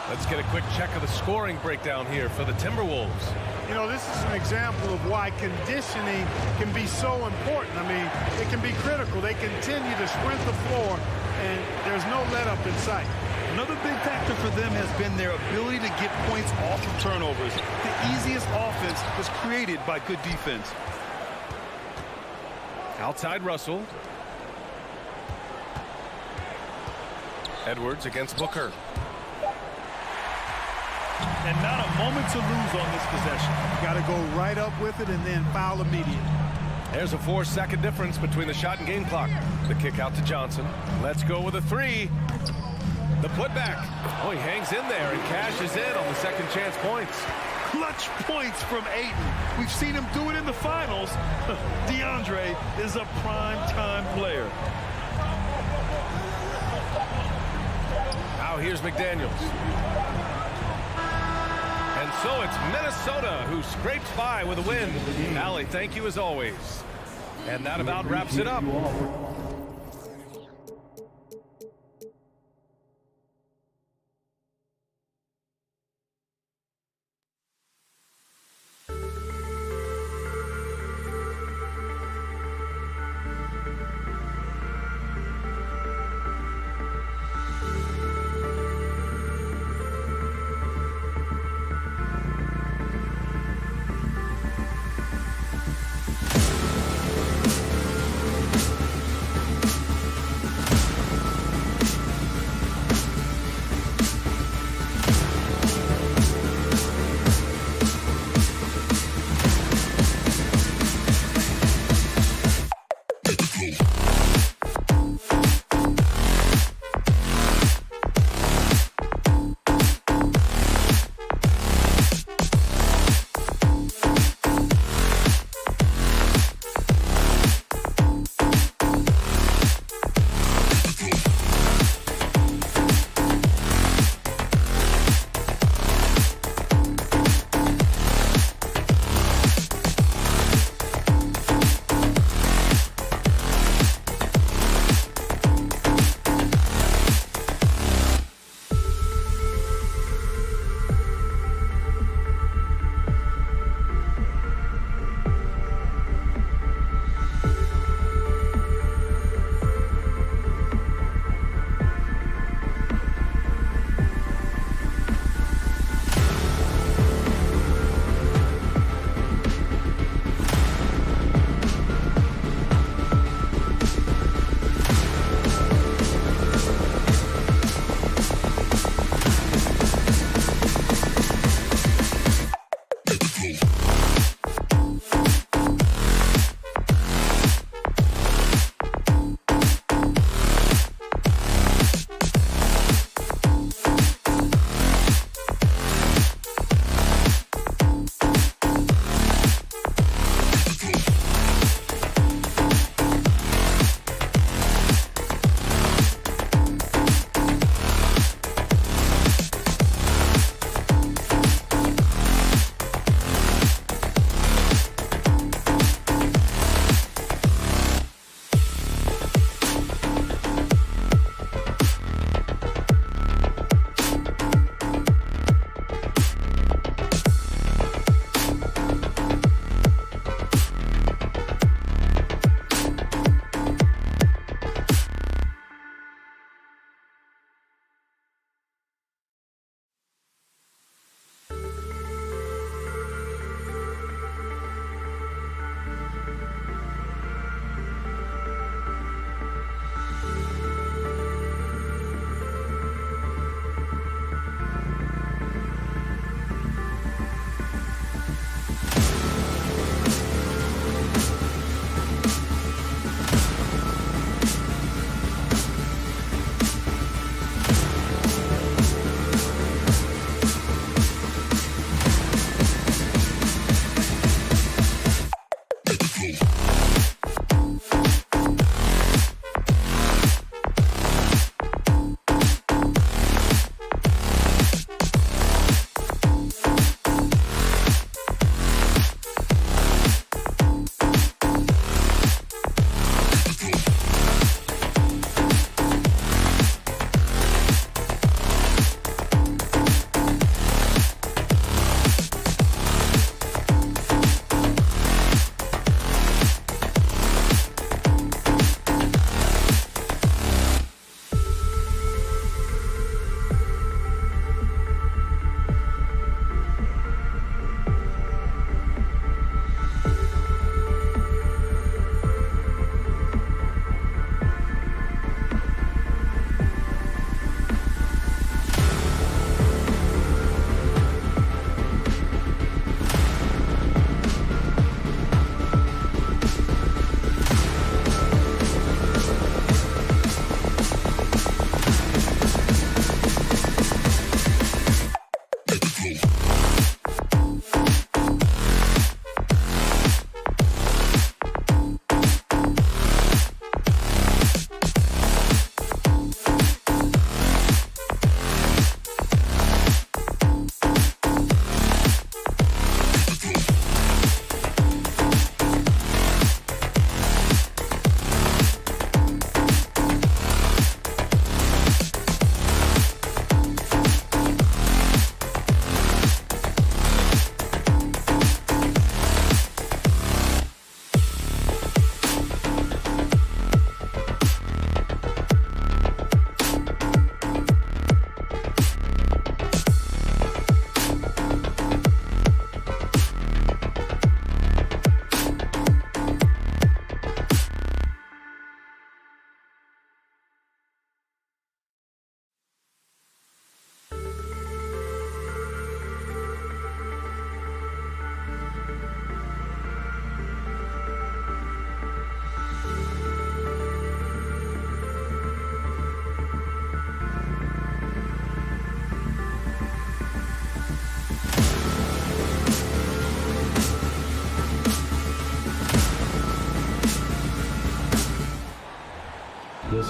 Speaker 7: Let's get a quick check of the scoring breakdown here for the Timberwolves.
Speaker 12: You know, this is an example of why conditioning can be so important. I mean, it can be critical. They continue to sprint the floor, and there's no let-up in sight.
Speaker 5: Another big factor for them has been their ability to get points off of turnovers. The easiest offense was created by good defense.
Speaker 7: Outside Russell. Edwards against Booker.
Speaker 5: And not a moment to lose on this possession.
Speaker 12: Got to go right up with it and then foul immediately.
Speaker 7: There's a 4-second difference between the shot and game clock. The kick out to Johnson. Let's go with a three. The putback. Oh, he hangs in there and cashes in on the second chance points.
Speaker 5: Clutch points from Ayton. We've seen him do it in the finals. DeAndre is a prime-time player.
Speaker 7: Now here's McDaniels. And so it's Minnesota who scrapes by with a win. Allie, thank you as always. And that about wraps it up.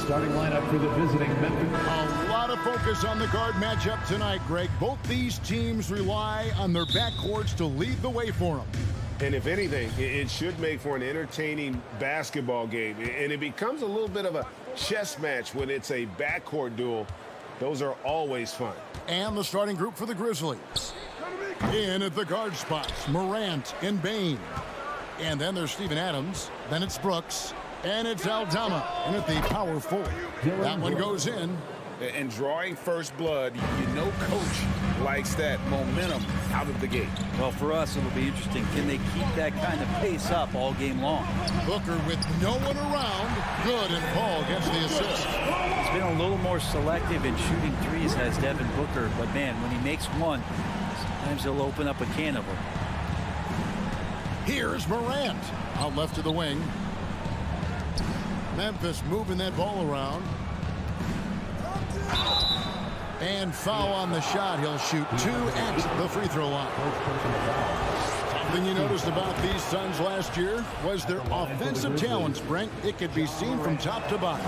Speaker 6: Starting lineup for the visiting Memphis.
Speaker 1: A lot of focus on the guard matchup tonight, Greg. Both these teams rely on their backcourts to lead the way for them.
Speaker 2: And if anything, it should make for an entertaining basketball game. And it becomes a little bit of a chess match when it's a backcourt duel. Those are always fun.
Speaker 1: And the starting group for the Grizzlies. In at the guard spots, Morant and Bain. And then there's Steven Adams. Then it's Brooks. And it's Aldama. And at the power forward. That one goes in.
Speaker 11: And drawing first blood, you know coach likes that momentum out of the gate.
Speaker 3: Well, for us, it'll be interesting. Can they keep that kind of pace up all game long?
Speaker 1: Booker with no one around. Good, and Paul gets the assist.
Speaker 3: He's been a little more selective in shooting threes, has Devin Booker. But, man, when he makes one, sometimes he'll open up a can of them.
Speaker 1: Here's Morant. Out left to the wing. Memphis moving that ball around. And foul on the shot. He'll shoot 2 at the free throw line. Something you noticed about these Suns last year was their offensive talents, Brent. It could be seen from top to bottom.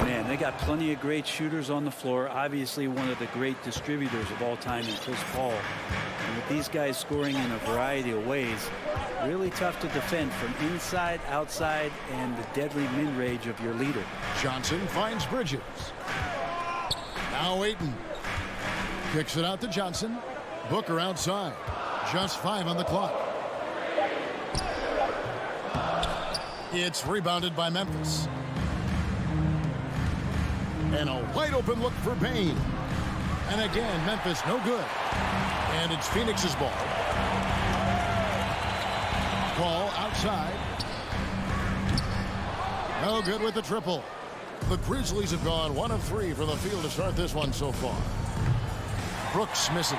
Speaker 3: Man, they got plenty of great shooters on the floor. Obviously, one of the great distributors of all time in Chris Paul. And with these guys scoring in a variety of ways, really tough to defend from inside, outside, and the deadly mid-range of your leader.
Speaker 1: Johnson finds Bridges. Now Ayton. Kicks it out to Johnson. Booker outside. Just 5 on the clock. It's rebounded by Memphis. And a wide open look for Bain. And again, Memphis no good. And it's Phoenix's ball. Ball outside. No good with the triple. The Grizzlies have gone 1 of 3 from the field to start this one so far. Brooks misses.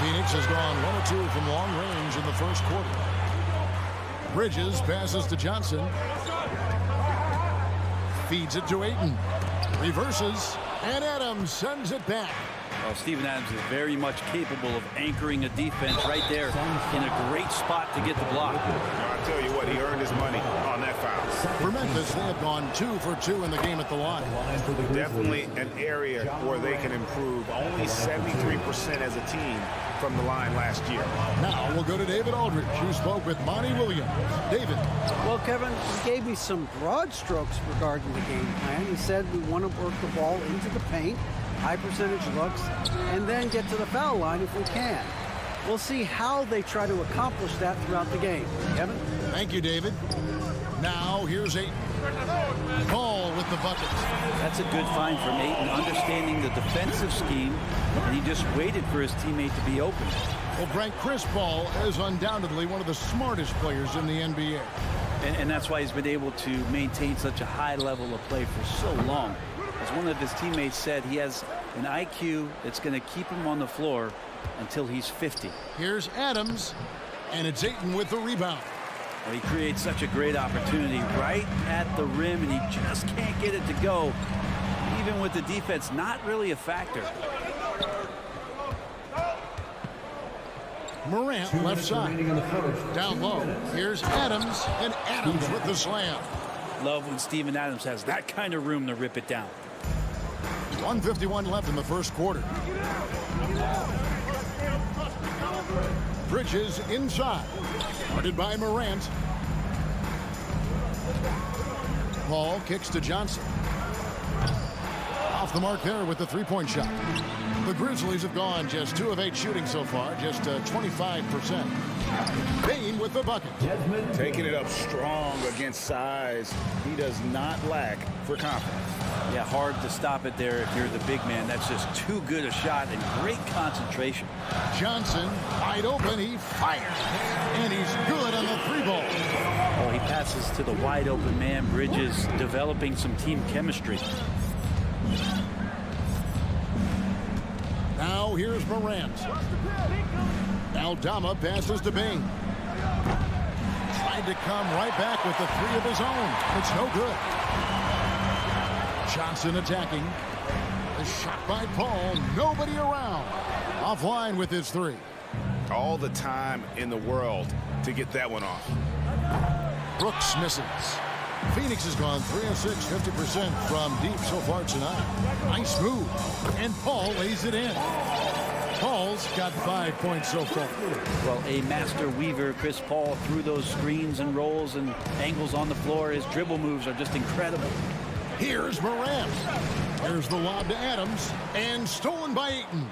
Speaker 1: Phoenix has gone 1 of 2 from long range in the first quarter. Bridges passes to Johnson. Feeds it to Ayton. Reverses. And Adams sends it back.
Speaker 3: Well, Steven Adams is very much capable of anchoring a defense right there in a great spot to get the block.
Speaker 11: I'll tell you what, he earned his money on that foul.
Speaker 1: For Memphis, they have gone 2 for 2 in the game at the line.
Speaker 11: Definitely an area where they can improve. Only 73% as a team from the line last year.
Speaker 1: Now we'll go to David Aldridge, who spoke with Monty Williams. David.
Speaker 4: Well, Kevin, he gave me some broad strokes regarding the game plan. He said we want to work the ball into the paint, high percentage looks, and then get to the foul line if we can. We'll see how they try to accomplish that throughout the game. Kevin?
Speaker 1: Thank you, David. Now here's Ayton. Paul with the bucket.
Speaker 3: That's a good find from Ayton, understanding the defensive scheme, and he just waited for his teammate to be open.
Speaker 1: Well, Frank, Chris Paul is undoubtedly one of the smartest players in the NBA.
Speaker 3: And that's why he's been able to maintain such a high level of play for so long. As one of his teammates said, he has an IQ that's going to keep him on the floor until he's 50.
Speaker 1: Here's Adams, and it's Ayton with the rebound.
Speaker 3: Well, he creates such a great opportunity right at the rim, and he just can't get it to go. Even with the defense not really a factor.
Speaker 1: Morant left side. Down low. Here's Adams, and Adams with the slam.
Speaker 3: Love when Steven Adams has that kind of room to rip it down.
Speaker 1: 1:51 left in the first quarter. Bridges inside. Guarded by Morant. Paul kicks to Johnson. Off the mark there with the three-point shot. The Grizzlies have gone just 2 of 8 shooting so far, just 25%. Bain with the bucket.
Speaker 11: Taking it up strong against size. He does not lack for confidence.
Speaker 3: Yeah, hard to stop it there if you're the big man. That's just too good a shot and great concentration.
Speaker 1: Johnson wide open. He fires. And he's good on the 3-ball.
Speaker 3: Oh, he passes to the wide open man. Bridges developing some team chemistry.
Speaker 1: Now here's Morant. Aldama passes to Bing. Tried to come right back with the 3 of his own. It's no good. Johnson attacking. A shot by Paul. Nobody around. Offline with his 3.
Speaker 11: All the time in the world to get that one off.
Speaker 1: Brooks misses. Phoenix has gone 3 of 6, 50% from deep so far tonight. Nice move. And Paul lays it in. Paul's got 5 points so far.
Speaker 3: Well, a master weaver, Chris Paul, through those screens and rolls and angles on the floor. His dribble moves are just incredible.
Speaker 1: Here's Morant. Here's the lob to Adams. And stolen by Ayton.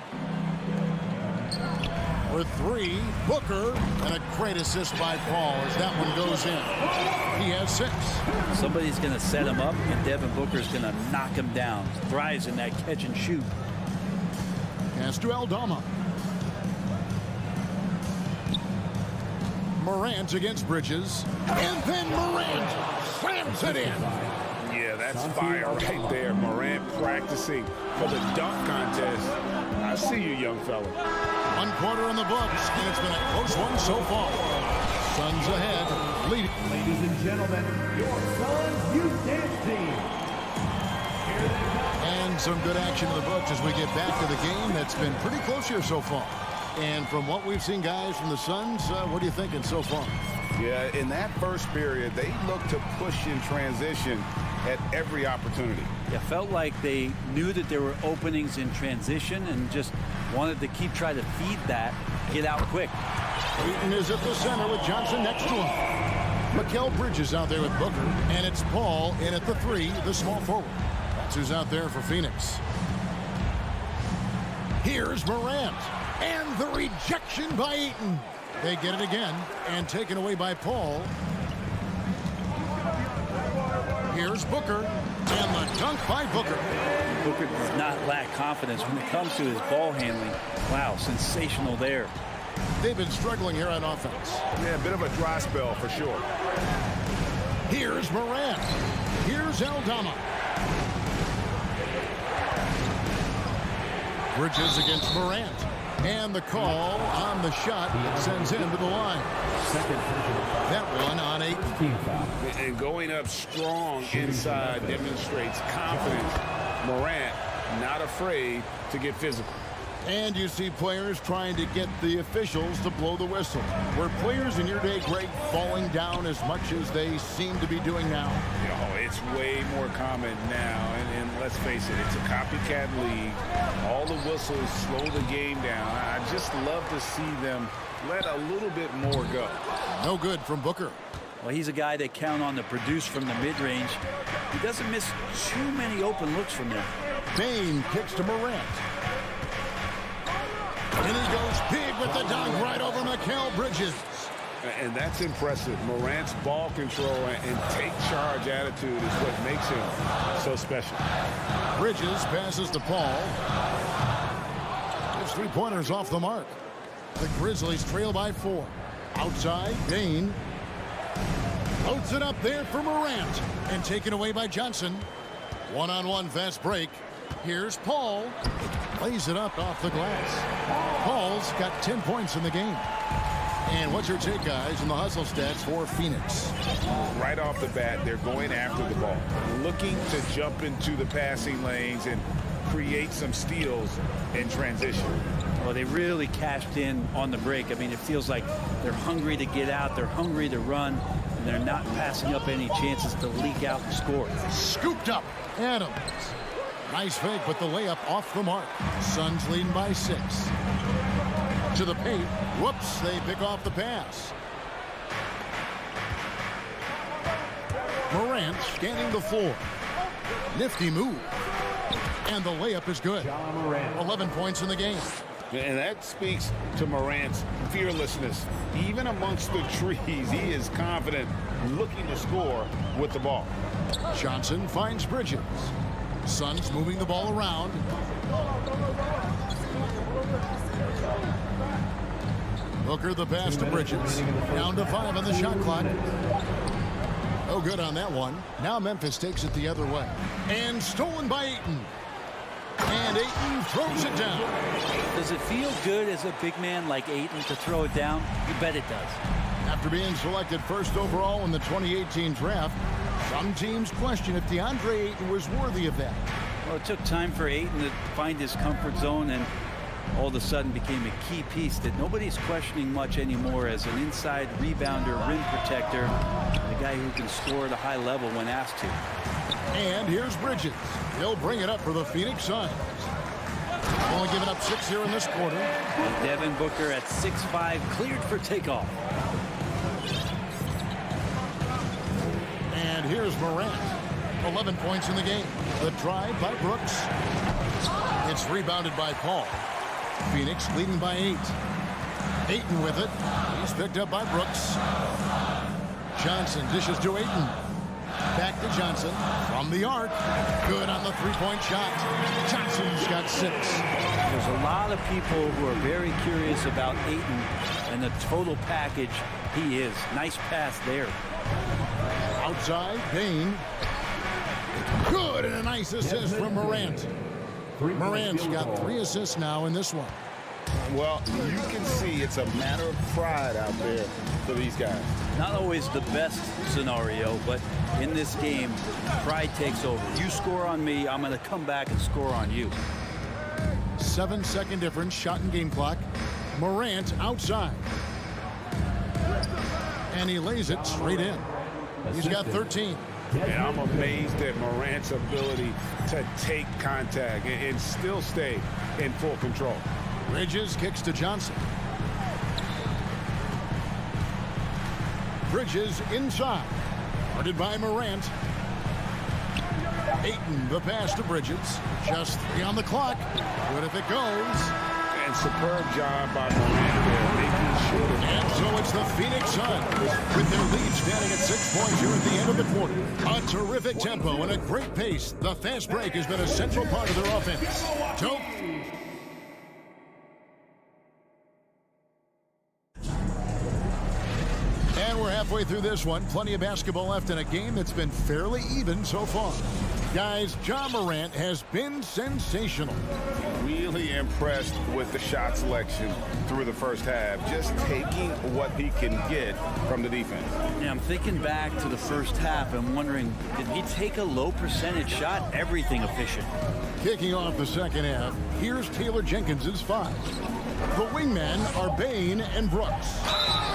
Speaker 1: For 3, Booker. And a great assist by Paul as that one goes in. He has 6.
Speaker 3: Somebody's going to set him up, and Devin Booker's going to knock him down. Thrives in that catch and shoot.
Speaker 1: Pass to Aldama. Morant against Bridges. And then Morant slams it in.
Speaker 11: Yeah, that's fire right there. Morant practicing for the dunk contest. I see you, young fella.
Speaker 1: 1 quarter in the books, and it's been a close one so far. Suns ahead, leading.
Speaker 13: Ladies and gentlemen, your Suns Youth Dance Team.
Speaker 1: And some good action in the books as we get back to the game that's been pretty close here so far. And from what we've seen, guys, from the Suns, what are you thinking so far?
Speaker 11: Yeah, in that first period, they looked to push in transition at every opportunity.
Speaker 3: It felt like they knew that there were openings in transition and just wanted to try to feed that, get out quick.
Speaker 1: Ayton is at the center with Johnson next to him. Mikal Bridges out there with Booker, and it's Paul in at the 3, the small forward. That's who's out there for Phoenix. Here's Morant, and the rejection by Ayton. They get it again, and taken away by Paul. Here's Booker, and the dunk by Booker.
Speaker 3: Booker does not lack confidence when it comes to his ball handling. Wow, sensational there.
Speaker 1: They've been struggling here on offense.
Speaker 11: Yeah, a bit of a dry spell for sure.
Speaker 1: Here's Morant. Here's Aldama. Bridges against Morant. And the call on the shot that sends him to the line. That one on 8.
Speaker 11: And going up strong inside demonstrates confidence. Morant not afraid to get physical.
Speaker 1: And you see players trying to get the officials to blow the whistle. Were players in your day, Greg, falling down as much as they seem to be doing now?
Speaker 11: Oh, it's way more common now. And let's face it, it's a copycat league. All the whistles slow the game down. I just love to see them let a little bit more go.
Speaker 1: No good from Booker.
Speaker 3: Well, he's a guy they count on to produce from the mid-range. He doesn't miss too many open looks from there.
Speaker 1: Bane kicks to Morant. And he goes big with the dunk right over Mikal Bridges.
Speaker 11: And that's impressive. Morant's ball control and take charge attitude is what makes him so special.
Speaker 1: Bridges passes to Paul. His 3-pointers off the mark. The Grizzlies trail by 4. Outside, Bane loads it up there for Morant. And taken away by Johnson. One-on-one fast break. Here's Paul. Lays it up off the glass. Paul's got 10 points in the game. And what's your take, guys, in the hustle stats for Phoenix?
Speaker 11: Right off the bat, they're going after the ball, looking to jump into the passing lanes and create some steals in transition.
Speaker 3: Well, they really cashed in on the break. I mean, it feels like they're hungry to get out. They're hungry to run. And they're not passing up any chances to leak out and score.
Speaker 1: Scooped up. Adams. Nice fake, but the layup off the mark. Suns leading by 6. To the paint. Whoops, they pick off the pass. Morant scanning the floor. Nifty move. And the layup is good. 11 points in the game.
Speaker 11: And that speaks to Morant's fearlessness. Even amongst the trees, he is confident, looking to score with the ball.
Speaker 1: Johnson finds Bridges. Suns moving the ball around. Booker the pass to Bridges. Down to 5 on the shot clock. Oh, good on that one. Now Memphis takes it the other way. And stolen by Ayton. And Ayton throws it down.
Speaker 3: Does it feel good as a big man like Ayton to throw it down? You bet it does.
Speaker 1: After being selected first overall in the 2018 draft, some teams question if DeAndre Ayton was worthy of that.
Speaker 3: Well, it took time for Ayton to find his comfort zone, and all of a sudden became a key piece that nobody's questioning much anymore as an inside rebounder, rim protector, and a guy who can score at a high level when asked to.
Speaker 1: And here's Bridges. He'll bring it up for the Phoenix Suns. Only giving up 6 here in this quarter.
Speaker 3: And Devin Booker at 6'5", cleared for takeoff.
Speaker 1: And here's Morant. 11 points in the game. The drive by Brooks. It's rebounded by Paul. Phoenix leading by 8. Ayton with it. He's picked up by Brooks. Johnson dishes to Ayton. Back to Johnson from the arc. Good on the three-point shot. Johnson's got 6.
Speaker 3: There's a lot of people who are very curious about Ayton and the total package he is. Nice pass there.
Speaker 1: Outside, Payne. Good, and a nice assist from Morant. Morant's got 3 assists now in this one.
Speaker 11: Well, you can see it's a matter of pride out there for these guys.
Speaker 3: Not always the best scenario, but in this game, pride takes over. You score on me, I'm going to come back and score on you.
Speaker 1: 7-second difference, shot and game clock. Morant outside. And he lays it straight in. He's got 13.
Speaker 11: And I'm amazed at Morant's ability to take contact and still stay in full control.
Speaker 1: Bridges kicks to Johnson. Bridges inside. Guarded by Morant. Ayton, the pass to Bridges. Just 3 on the clock. Good if it goes.
Speaker 11: And superb job by Morant there, making sure.
Speaker 1: And so it's the Phoenix Suns with their lead standing at 6 points here at the end of the quarter. A terrific tempo and a great pace. The fast break has been a central part of their offense. Dope. And we're halfway through this one. Plenty of basketball left in a game that's been fairly even so far. Guys, Ja Morant has been sensational.
Speaker 11: Really impressed with the shot selection through the first half. Just taking what he can get from the defense.
Speaker 3: Yeah, I'm thinking back to the first half and wondering, did he take a low percentage shot? Everything efficient.
Speaker 1: Kicking off the second half, here's Taylor Jenkins's 5. The wingmen are Bain and Brooks.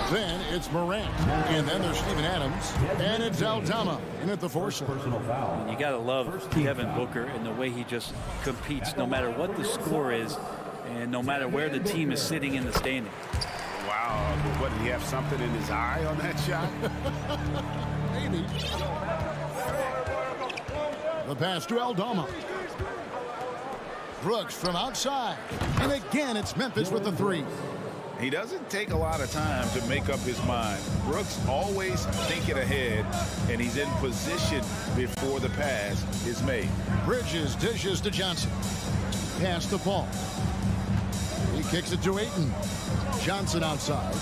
Speaker 1: Then it's Morant. And then there's Steven Adams. And it's Aldama in at the force.
Speaker 3: You got to love Devin Booker and the way he just competes no matter what the score is and no matter where the team is sitting in the standing.
Speaker 11: Wow. What, did he have something in his eye on that shot?
Speaker 1: Maybe. The pass to Aldama. Brooks from outside. And again, it's Memphis with the 3.
Speaker 11: He doesn't take a lot of time to make up his mind. Brooks always thinking ahead, and he's in position before the pass is made.
Speaker 1: Bridges dishes to Johnson. Pass to Paul. He kicks it to Ayton. Johnson outside.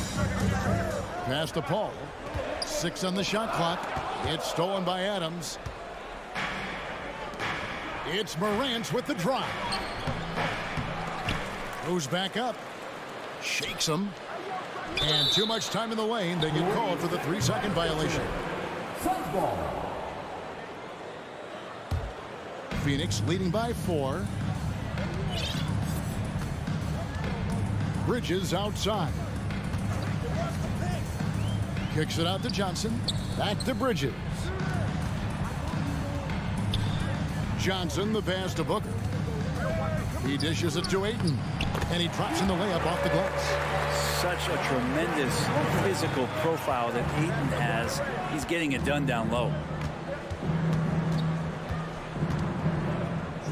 Speaker 1: Pass to Paul. 6 on the shot clock. It's stolen by Adams. It's Morant with the drive. Goes back up. Shakes him. And too much time in the lane. They get called for the 3-second violation. Phoenix leading by 4. Bridges outside. Kicks it out to Johnson. Back to Bridges. Johnson, the pass to Booker. He dishes it to Ayton. And he drops in the layup off the glass.
Speaker 3: Such a tremendous physical profile that Ayton has. He's getting it done down low.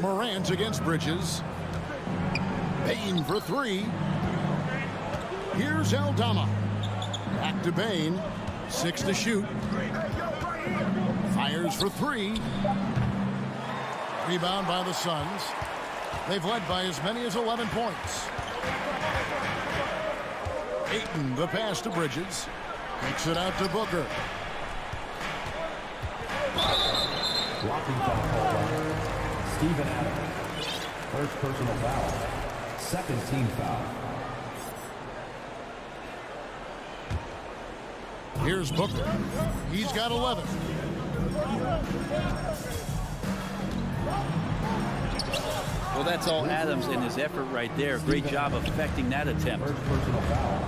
Speaker 1: Morant against Bridges. Bain for 3. Here's Aldama. Back to Bain. 6 to shoot. Fires for 3. Rebound by the Suns. They've led by as many as 11 points. Ayton, the pass to Bridges. Kicks it out to Booker.
Speaker 6: Blocking foul called on Steven Adams. First personal foul. Second team foul.
Speaker 1: Here's Booker. He's got 11.
Speaker 3: Well, that's all Adams and his effort right there. Great job affecting that attempt.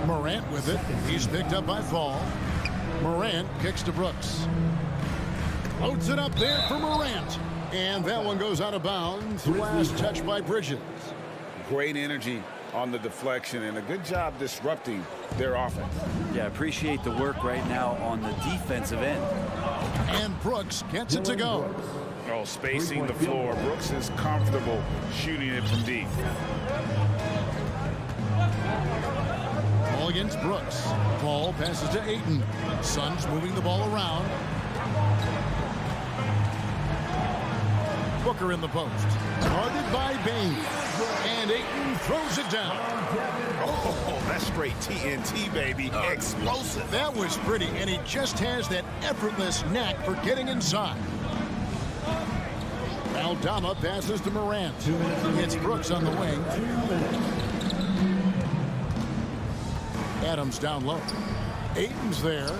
Speaker 1: Morant with it. He's picked up by Paul. Morant kicks to Brooks. Loads it up there for Morant. And that one goes out of bounds. Last touch by Bridges.
Speaker 11: Great energy on the deflection and a good job disrupting their offense.
Speaker 3: Yeah, appreciate the work right now on the defensive end.
Speaker 1: And Brooks gets it to go.
Speaker 11: Oh, spacing the floor. Brooks is comfortable shooting it from deep.
Speaker 1: Ball against Brooks. Ball passes to Ayton. Suns moving the ball around. Booker in the post. Guarded by Bain. And Ayton throws it down.
Speaker 11: Oh, that's straight TNT, baby. Explosive.
Speaker 1: That was pretty, and he just has that effortless knack for getting inside. Aldama passes to Morant. It's Brooks on the wing. Adams down low. Ayton's there.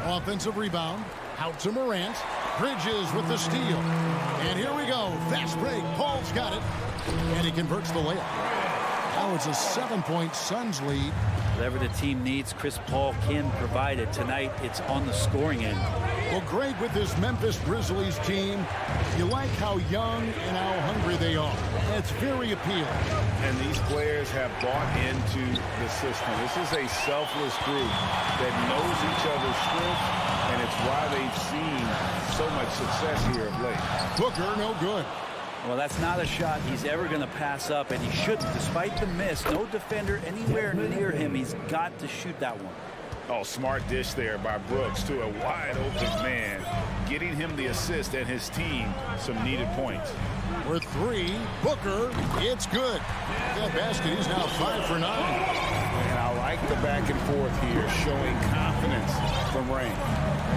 Speaker 1: Offensive rebound. Out to Morant. Bridges with the steal. And here we go. Fast break. Paul's got it. And he converts the layup. Now it's a 7-point Suns lead.
Speaker 3: Whatever the team needs, Chris Paul can provide it. Tonight, it's on the scoring end.
Speaker 1: Well, Greg, with this Memphis Grizzlies team, you like how young and how hungry they are. It's very appealing.
Speaker 11: And these players have bought into the system. This is a selfless group that knows each other's strengths, and it's why they've seen so much success here of late.
Speaker 1: Booker, no good.
Speaker 3: Well, that's not a shot he's ever going to pass up, and he shouldn't. Despite the miss, no defender anywhere near him. He's got to shoot that one.
Speaker 11: Oh, smart dish there by Brooks to a wide-open man, getting him the assist and his team some needed points.
Speaker 1: For three, Booker, it's good. That basket, he's now 5 for 9.
Speaker 11: And I like the back and forth here, showing confidence from Rain.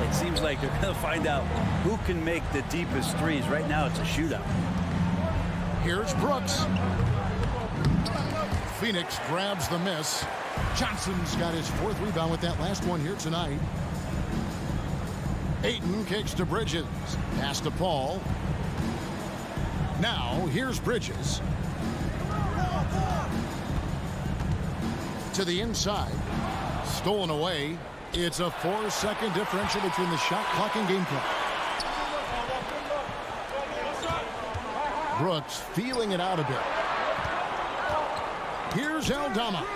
Speaker 3: It seems like they're going to find out who can make the deepest threes. Right now, it's a shootout.
Speaker 1: Here's Brooks. Phoenix grabs the miss. Johnson's got his 4th rebound with that last one here tonight. Ayton kicks to Bridges. Pass to Paul. Now, here's Bridges. To the inside. Stolen away. It's a 4-second differential between the shot clock and game clock. Brooks feeling it out a bit. Here's Aldama.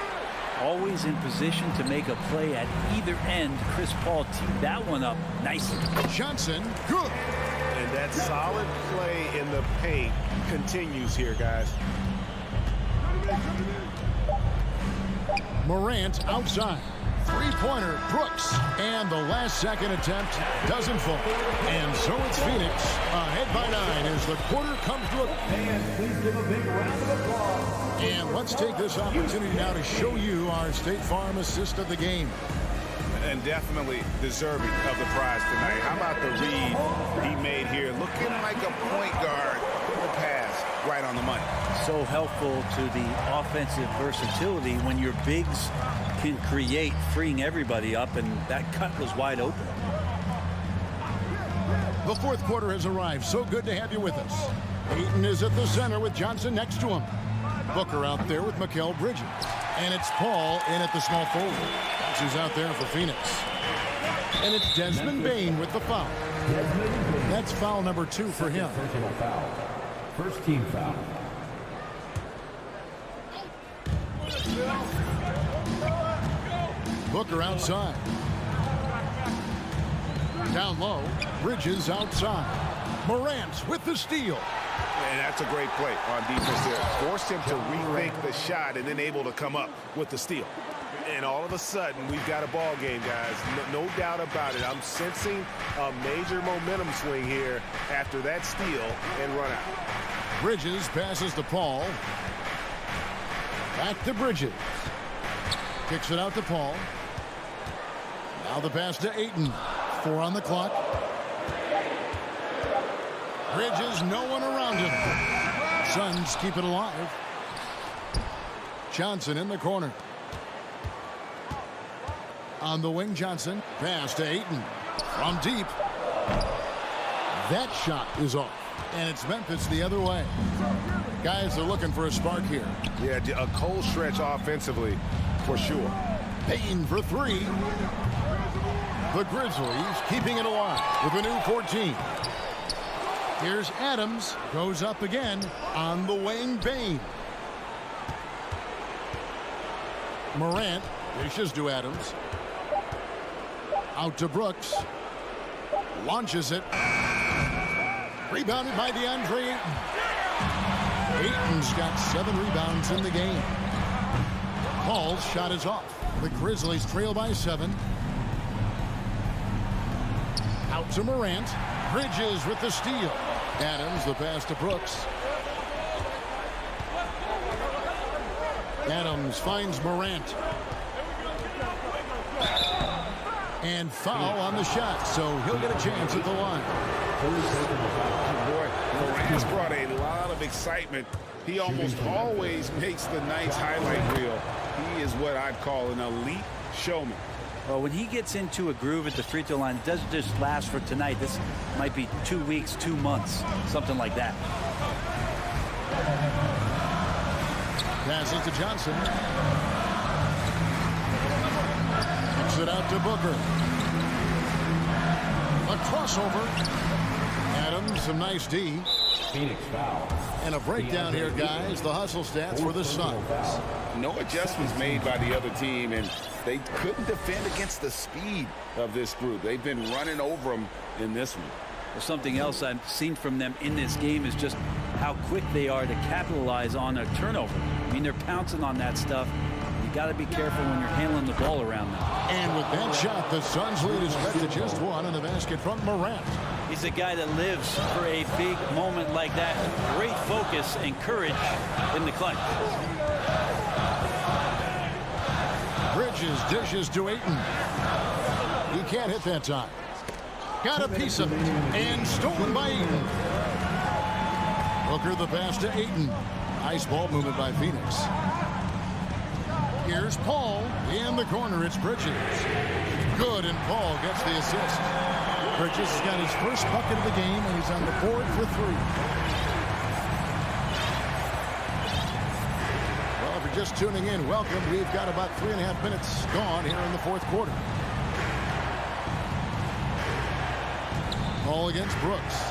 Speaker 3: Always in position to make a play at either end. Chris Paul teed that one up nicely.
Speaker 1: Johnson, good.
Speaker 2: And that solid play in the paint continues here, guys.
Speaker 1: Morant outside. Three-pointer, Brooks. And the last-second attempt doesn't fall. And so it's Phoenix ahead by 9 as the quarter comes to a...
Speaker 13: And please give a big round of applause.
Speaker 1: And let's take this opportunity now to show you our State Farm assist of the game.
Speaker 11: And definitely deserving of the prize tonight. How about the read he made here? Looking like a point guard. The pass right on the money.
Speaker 3: So helpful to the offensive versatility when your bigs can create, freeing everybody up, and that cut was wide open.
Speaker 1: The 4th quarter has arrived. So good to have you with us. Ayton is at the center with Johnson next to him. Booker out there with Mikal Bridges. And it's Paul in at the small forward. Who's out there for Phoenix. And it's Desmond Bain with the foul. That's foul number 2 for him.
Speaker 6: Personal foul. First team foul.
Speaker 1: Booker outside. Down low. Bridges outside. Morant with the steal.
Speaker 11: And that's a great play on defense there. Forced him to rethink the shot and then able to come up with the steal.
Speaker 2: And all of a sudden, we've got a ball game, guys. No doubt about it. I'm sensing a major momentum swing here after that steal and run out.
Speaker 1: Bridges passes to Paul. Back to Bridges. Kicks it out to Paul. Now the pass to Ayton. 4 on the clock. Bridges, no one around him. Suns keep it alive. Johnson in the corner. On the wing, Johnson. Pass to Ayton. From deep. That shot is off. And it's Memphis the other way. Guys are looking for a spark here.
Speaker 2: Yeah, a cold stretch offensively, for sure.
Speaker 1: Payne for three. The Grizzlies keeping it alive with a new 14. Here's Adams. Goes up again on the wing. Payne. Morant dishes to Adams. Out to Brooks. Launches it. Rebounded by DeAndre Ayton. Ayton's got 7 rebounds in the game. Paul's shot is off. The Grizzlies trail by 7. Out to Morant. Bridges with the steal. Adams, the pass to Brooks. Adams finds Morant. And foul on the shot, so he'll get a chance at the line.
Speaker 2: Boy, Morant's brought a lot of excitement. He almost always makes the night's highlight reel. He is what I'd call an elite showman.
Speaker 3: Well, when he gets into a groove at the free throw line, it doesn't just last for tonight. This might be 2 weeks, 2 months, something like that.
Speaker 1: Passes to Johnson. Kicks it out to Booker. A crossover. Adams, some nice D.
Speaker 6: Phoenix foul.
Speaker 1: And a breakdown here, guys. The hustle stats for the Suns.
Speaker 11: No adjustments made by the other team, and they couldn't defend against the speed of this group. They've been running over them in this one.
Speaker 3: Well, something else I've seen from them in this game is just how quick they are to capitalize on a turnover. I mean, they're pouncing on that stuff. You got to be careful when you're handling the ball around them.
Speaker 1: And with that shot, the Suns lead is cut to just 1 on the basket from Morant.
Speaker 3: He's a guy that lives for a big moment like that. Great focus and courage in the clutch.
Speaker 1: Bridges dishes to Ayton. He can't hit that time. Got a piece of it. And stolen by Ayton. Booker the pass to Ayton. Nice ball movement by Phoenix. Here's Paul. In the corner, it's Bridges. Good, and Paul gets the assist. Bridges has got his first bucket of the game, and he's on the board for 3. Well, if you're just tuning in, welcome. We've got about 3.5 minutes gone here in the 4th quarter. Ball against Brooks.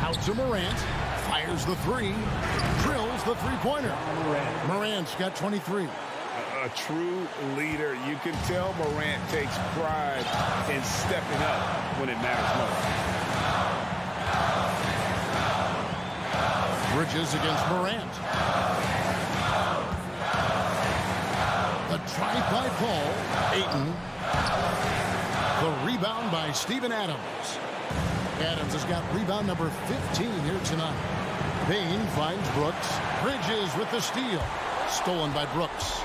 Speaker 1: Out to Morant. Fires the 3. Drills the 3-pointer. Morant's got 23.
Speaker 2: A true leader. You can tell Morant takes pride in stepping up when it matters most.
Speaker 1: Bridges against Morant. The drive by Paul. Ayton. The rebound by Steven Adams. Adams has got rebound number 15 here tonight. Payne finds Brooks. Bridges with the steal. Stolen by Brooks.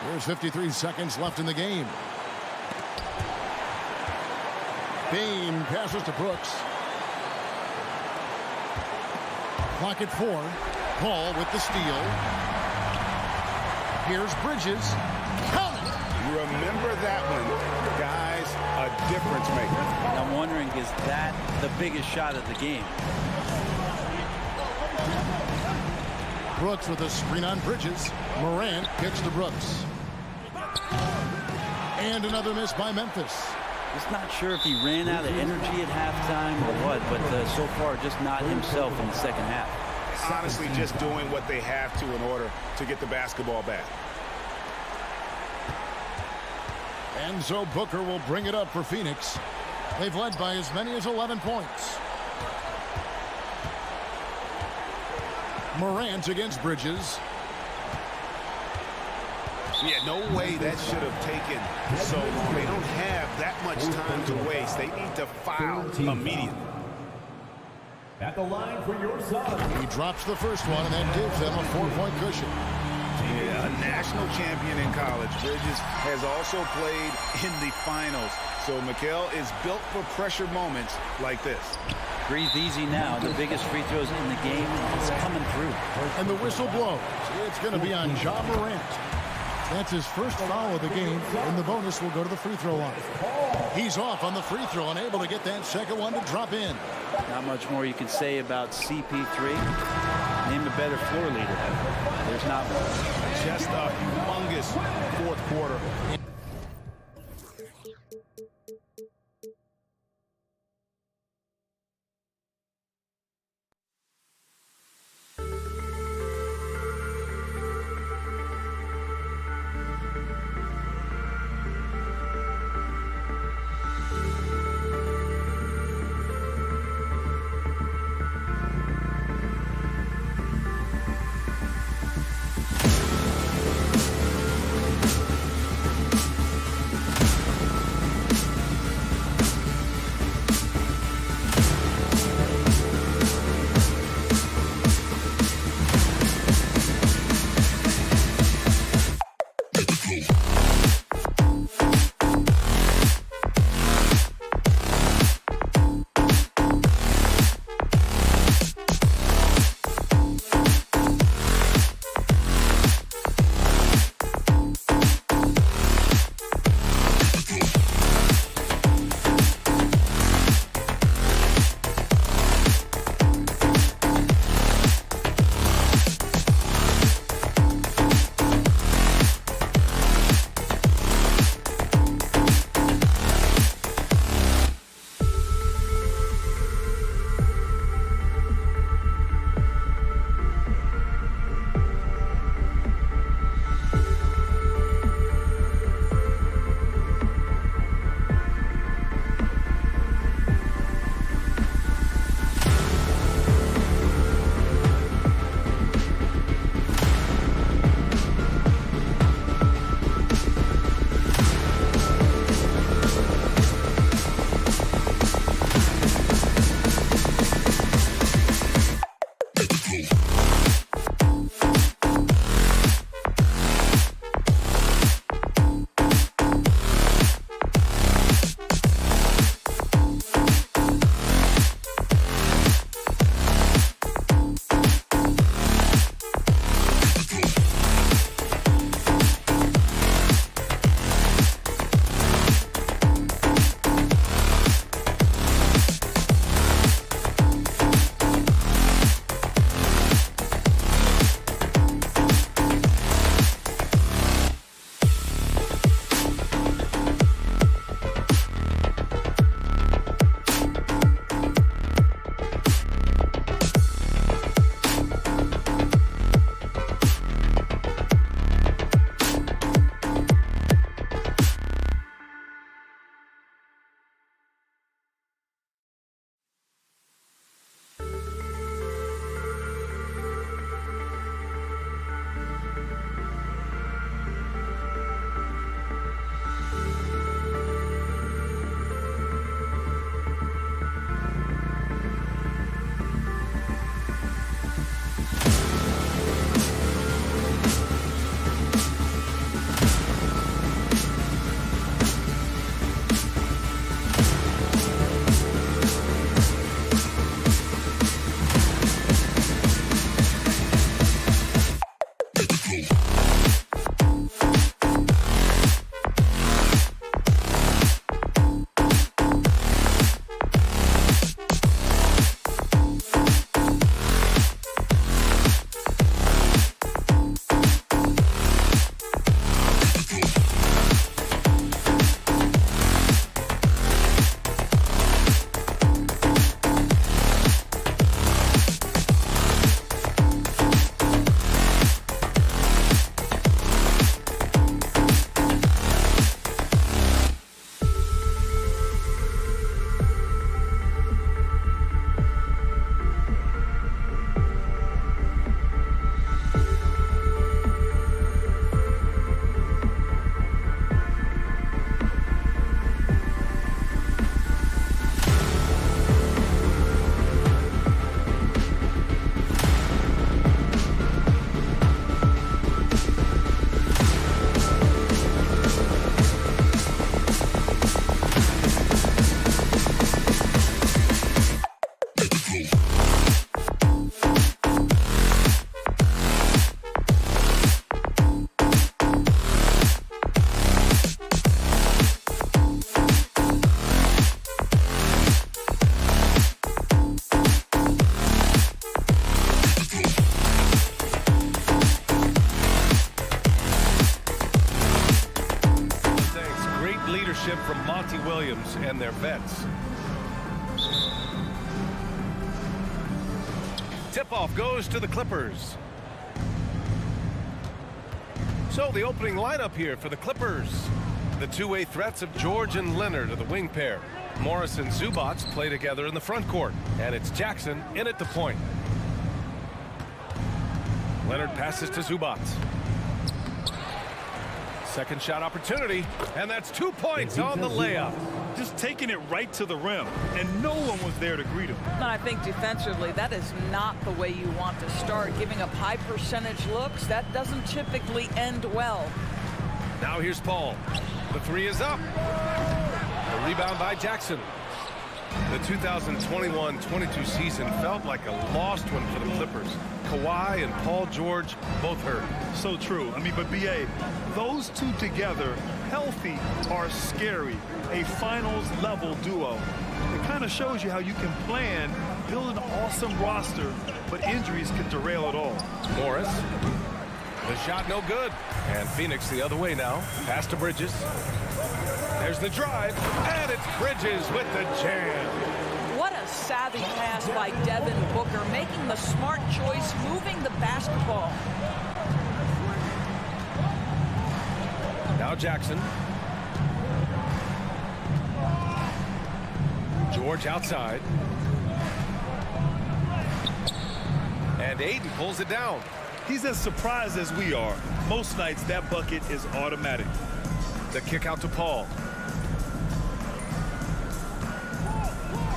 Speaker 1: There's 53 seconds left in the game. Payne passes to Brooks. Clock at 4. Paul with the steal. Here's Bridges. Count it.
Speaker 2: Remember that one, guys. A difference maker.
Speaker 3: And I'm wondering, is that the biggest shot of the game?
Speaker 1: Brooks with a screen on Bridges. Morant kicks to Brooks. And another miss by Memphis.
Speaker 3: Just not sure if he ran out of energy at halftime or what, but so far just not himself in the second half.
Speaker 2: Honestly, just doing what they have to in order to get the basketball back.
Speaker 1: And so Booker will bring it up for Phoenix. They've led by as many as 11 points. Morant against Bridges.
Speaker 2: Yeah, no way that should have taken so long. They don't have that much time to waste. They need to foul immediately.
Speaker 6: At the line for your Suns.
Speaker 1: He drops the first one, and that gives them a 4-point cushion.
Speaker 11: Yeah, a national champion in college. Bridges has also played in the finals. So Mikel is built for pressure moments like this.
Speaker 3: Breathe easy now. The biggest free throws in the game is coming through.
Speaker 1: And the whistle blows. It's going to be on Ja Morant. That's his first foul of the game, and the bonus will go to the free throw line. He's off on the free throw, unable to get that second one to drop in.
Speaker 3: Not much more you can say about CP3. Name a better floor leader. There's not one.
Speaker 7: Just a humongous fourth quarter. Williams and their vets. Tip-off goes to the Clippers. So the opening lineup here for the Clippers. The two-way threats of George and Leonard are the wing pair. Morris and Zubac play together in the front court. And it's Jackson in at the point. Leonard passes to Zubac. Second shot opportunity, and that's 2 points on the layup.
Speaker 5: Just taking it right to the rim, and no one was there to greet him.
Speaker 14: And I think defensively, that is not the way you want to start. Giving up high percentage looks, that doesn't typically end well.
Speaker 7: Now here's Paul. The three is up. The rebound by Jackson. The 2021-22 season felt like a lost one for the Clippers. Kawhi and Paul George both hurt.
Speaker 5: So true. I mean, but B.A., those two together, healthy, are scary. A finals-level duo. It kind of shows you how you can plan, build an awesome roster, but injuries can derail it all.
Speaker 7: Morris. The shot no good. And Phoenix the other way now. Pass to Bridges. There's the drive, and it's Bridges with the jam.
Speaker 14: What a savvy pass by Devin Booker, making the smart choice, moving the basketball.
Speaker 7: Now Jackson. George outside. And Ayton pulls it down.
Speaker 5: He's as surprised as we are. Most nights, that bucket is automatic.
Speaker 7: The kick out to Paul.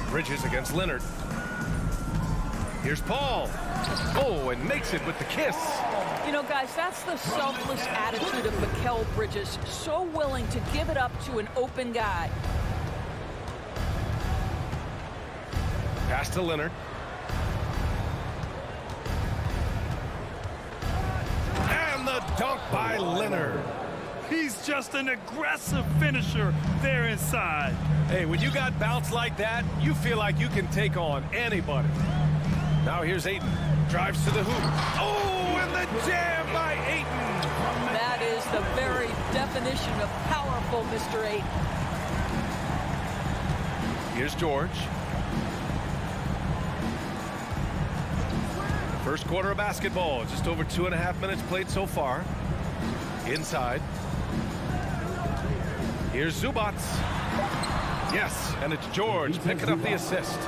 Speaker 7: Bridges against Leonard. Here's Paul. Oh, and makes it with the kiss.
Speaker 14: You know, guys, that's the selfless attitude of Mikal Bridges. So willing to give it up to an open guy.
Speaker 7: Pass to Leonard. And the dunk by Leonard.
Speaker 5: He's just an aggressive finisher there inside.
Speaker 7: Hey, when you got bounce like that, you feel like you can take on anybody. Now here's Ayton. Drives to the hoop. Oh, and the jam by Ayton.
Speaker 14: That is the very definition of powerful, Mr. Ayton.
Speaker 7: Here's George. First quarter of basketball. Just over 2.5 minutes played so far. Inside. Here's Zubac. Yes, and it's George picking up the assist.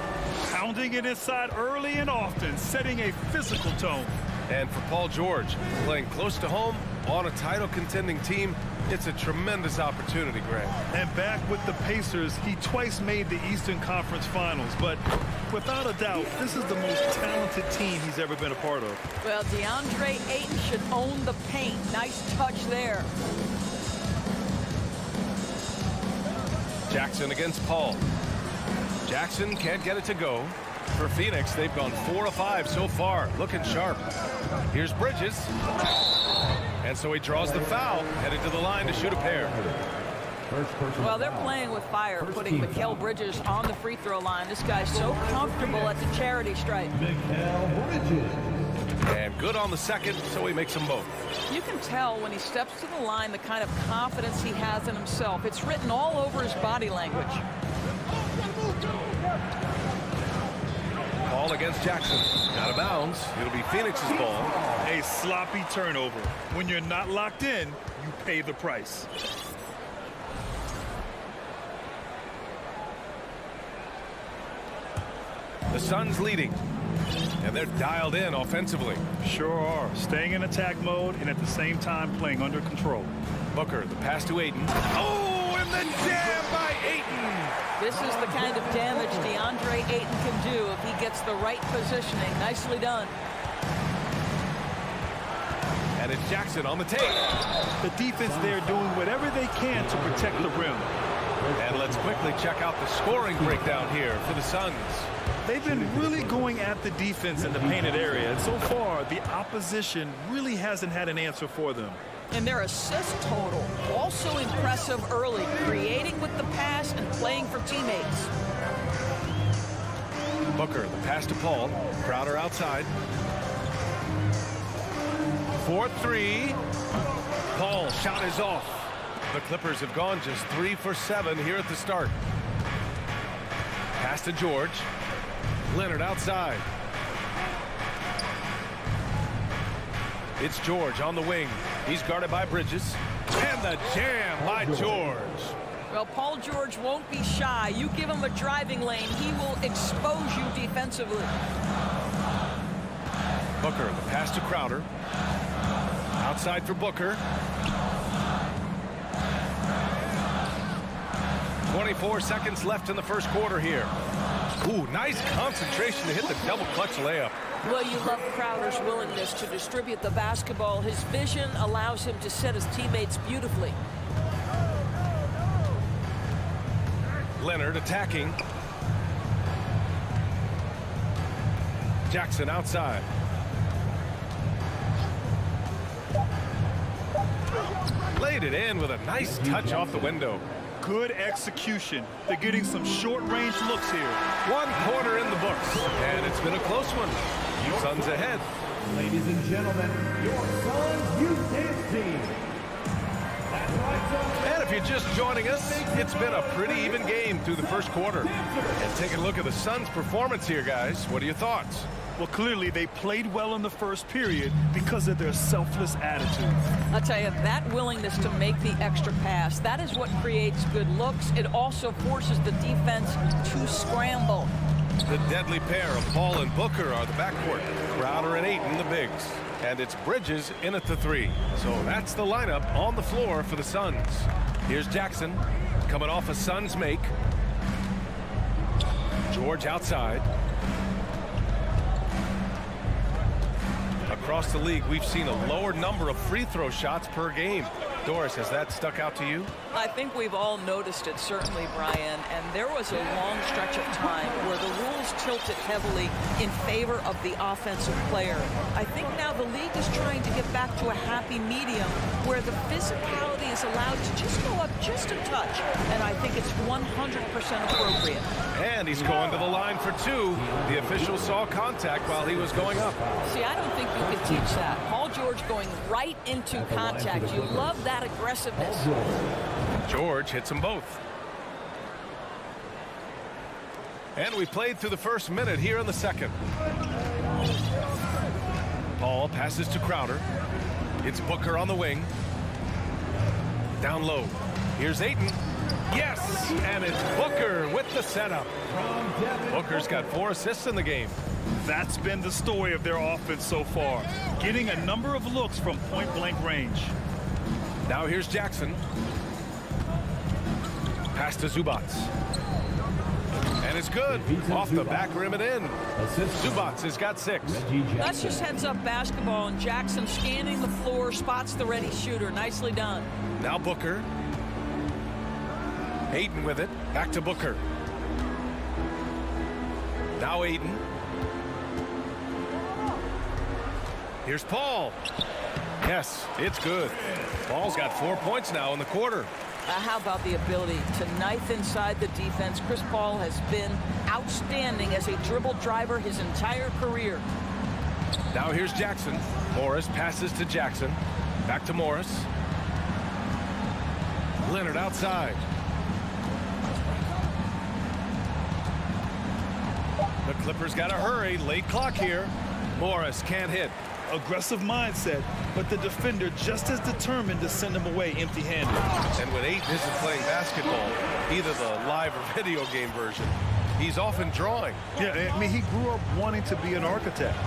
Speaker 5: Pounding it inside early and often, setting a physical tone.
Speaker 7: And for Paul George, playing close to home on a title contending team, it's a tremendous opportunity, Grant.
Speaker 5: And back with the Pacers, he twice made the Eastern Conference Finals. But without a doubt, this is the most talented team he's ever been a part of.
Speaker 14: Well, DeAndre Ayton should own the paint. Nice touch there.
Speaker 7: Jackson against Paul. Jackson can't get it to go. For Phoenix, they've gone 4 of 5 so far. Looking sharp. Here's Bridges. And so he draws the foul, headed to the line to shoot a pair.
Speaker 14: Well, they're playing with fire, putting Mikal Bridges on the free throw line. This guy's so comfortable at the charity stripe.
Speaker 7: And good on the second, so he makes them both.
Speaker 14: You can tell when he steps to the line the kind of confidence he has in himself. It's written all over his body language.
Speaker 7: Ball against Jackson. Out of bounds. It'll be Phoenix's ball.
Speaker 5: A sloppy turnover. When you're not locked in, you pay the price.
Speaker 7: The Suns leading. And they're dialed in offensively.
Speaker 5: Sure are. Staying in attack mode and at the same time playing under control.
Speaker 7: Booker, the pass to Ayton. Oh, and the jam by Ayton.
Speaker 14: This is the kind of damage DeAndre Ayton can do if he gets the right positioning. Nicely done.
Speaker 7: And it's Jackson on the tape.
Speaker 5: The defense there doing whatever they can to protect the rim.
Speaker 7: And let's quickly check out the scoring breakdown here for the Suns.
Speaker 5: They've been really going at the defense in the painted area, and so far the opposition really hasn't had an answer for them.
Speaker 14: And their assist total also impressive early, creating with the pass and playing for teammates.
Speaker 7: Booker, the pass to Paul. Crowder outside. 4-3. Paul, shot is off. The Clippers have gone just 3 for 7 here at the start. Pass to George. Leonard outside. It's George on the wing. He's guarded by Bridges. And the jam by George.
Speaker 14: Well, Paul George won't be shy. You give him a driving lane, he will expose you defensively.
Speaker 7: Booker, the pass to Crowder. Outside for Booker. 24 seconds left in the first quarter here. Ooh, nice concentration to hit the double clutch layup.
Speaker 14: Well, you love Crowder's willingness to distribute the basketball. His vision allows him to set his teammates beautifully.
Speaker 7: Leonard attacking. Jackson outside. Laid it in with a nice touch off the window.
Speaker 5: Good execution. They're getting some short-range looks here.
Speaker 7: 1 quarter in the books, and it's been a close one. Suns ahead.
Speaker 13: Ladies and gentlemen, your Suns Youth Dance Team. That's right, Suns.
Speaker 7: And if you're just joining us, it's been a pretty even game through the first quarter. And take a look at the Suns' performance here, guys. What are your thoughts?
Speaker 5: Well, clearly they played well in the first period because of their selfless attitude.
Speaker 14: I'll tell you, that willingness to make the extra pass, that is what creates good looks. It also forces the defense to scramble.
Speaker 7: The deadly pair of Paul and Booker are the backcourt. Crowder and Ayton, the bigs. And it's Bridges in at the 3. So that's the lineup on the floor for the Suns. Here's Jackson coming off a Suns make. George outside. Across the league, we've seen a lower number of free throw shots per game. Doris, has that stuck out to you?
Speaker 14: I think we've all noticed it, certainly, Brian. And there was a long stretch of time where the rules tilted heavily in favor of the offensive player. I think now the league is trying to get back to a happy medium where the physicality is allowed to just go up just a touch. And I think it's 100% appropriate.
Speaker 7: And he's going to the line for 2. The official saw contact while he was going up.
Speaker 14: See, I don't think you can teach that. Paul George going right into contact. You love that aggressiveness.
Speaker 7: George hits them both. And we played through the first minute here in the second. Paul passes to Crowder. It's Booker on the wing. Down low. Here's Ayton. Yes! And it's Booker with the setup. Booker's got 4 assists in the game.
Speaker 5: That's been the story of their offense so far. Getting a number of looks from point-blank range.
Speaker 7: Now here's Jackson. Pass to Zubats. And it's good. Off the back rim and in. Zubats has got 6.
Speaker 14: That's just heads-up basketball, and Jackson scanning the floor, spots the ready shooter. Nicely done.
Speaker 7: Now Booker. Ayton with it. Back to Booker. Now Ayton. Here's Paul. Yes, it's good. Paul's got 4 points now in the quarter.
Speaker 14: How about the ability to knife inside the defense? Chris Paul has been outstanding as a dribble driver his entire career.
Speaker 7: Now here's Jackson. Morris passes to Jackson. Back to Morris. Leonard outside. The Clippers got to hurry. Late clock here. Morris can't hit.
Speaker 5: Aggressive mindset, but the defender just as determined to send him away empty-handed.
Speaker 7: And when Ayton isn't playing basketball, either the live or video game version, he's often drawing.
Speaker 5: Yeah, I mean, he grew up wanting to be an architect.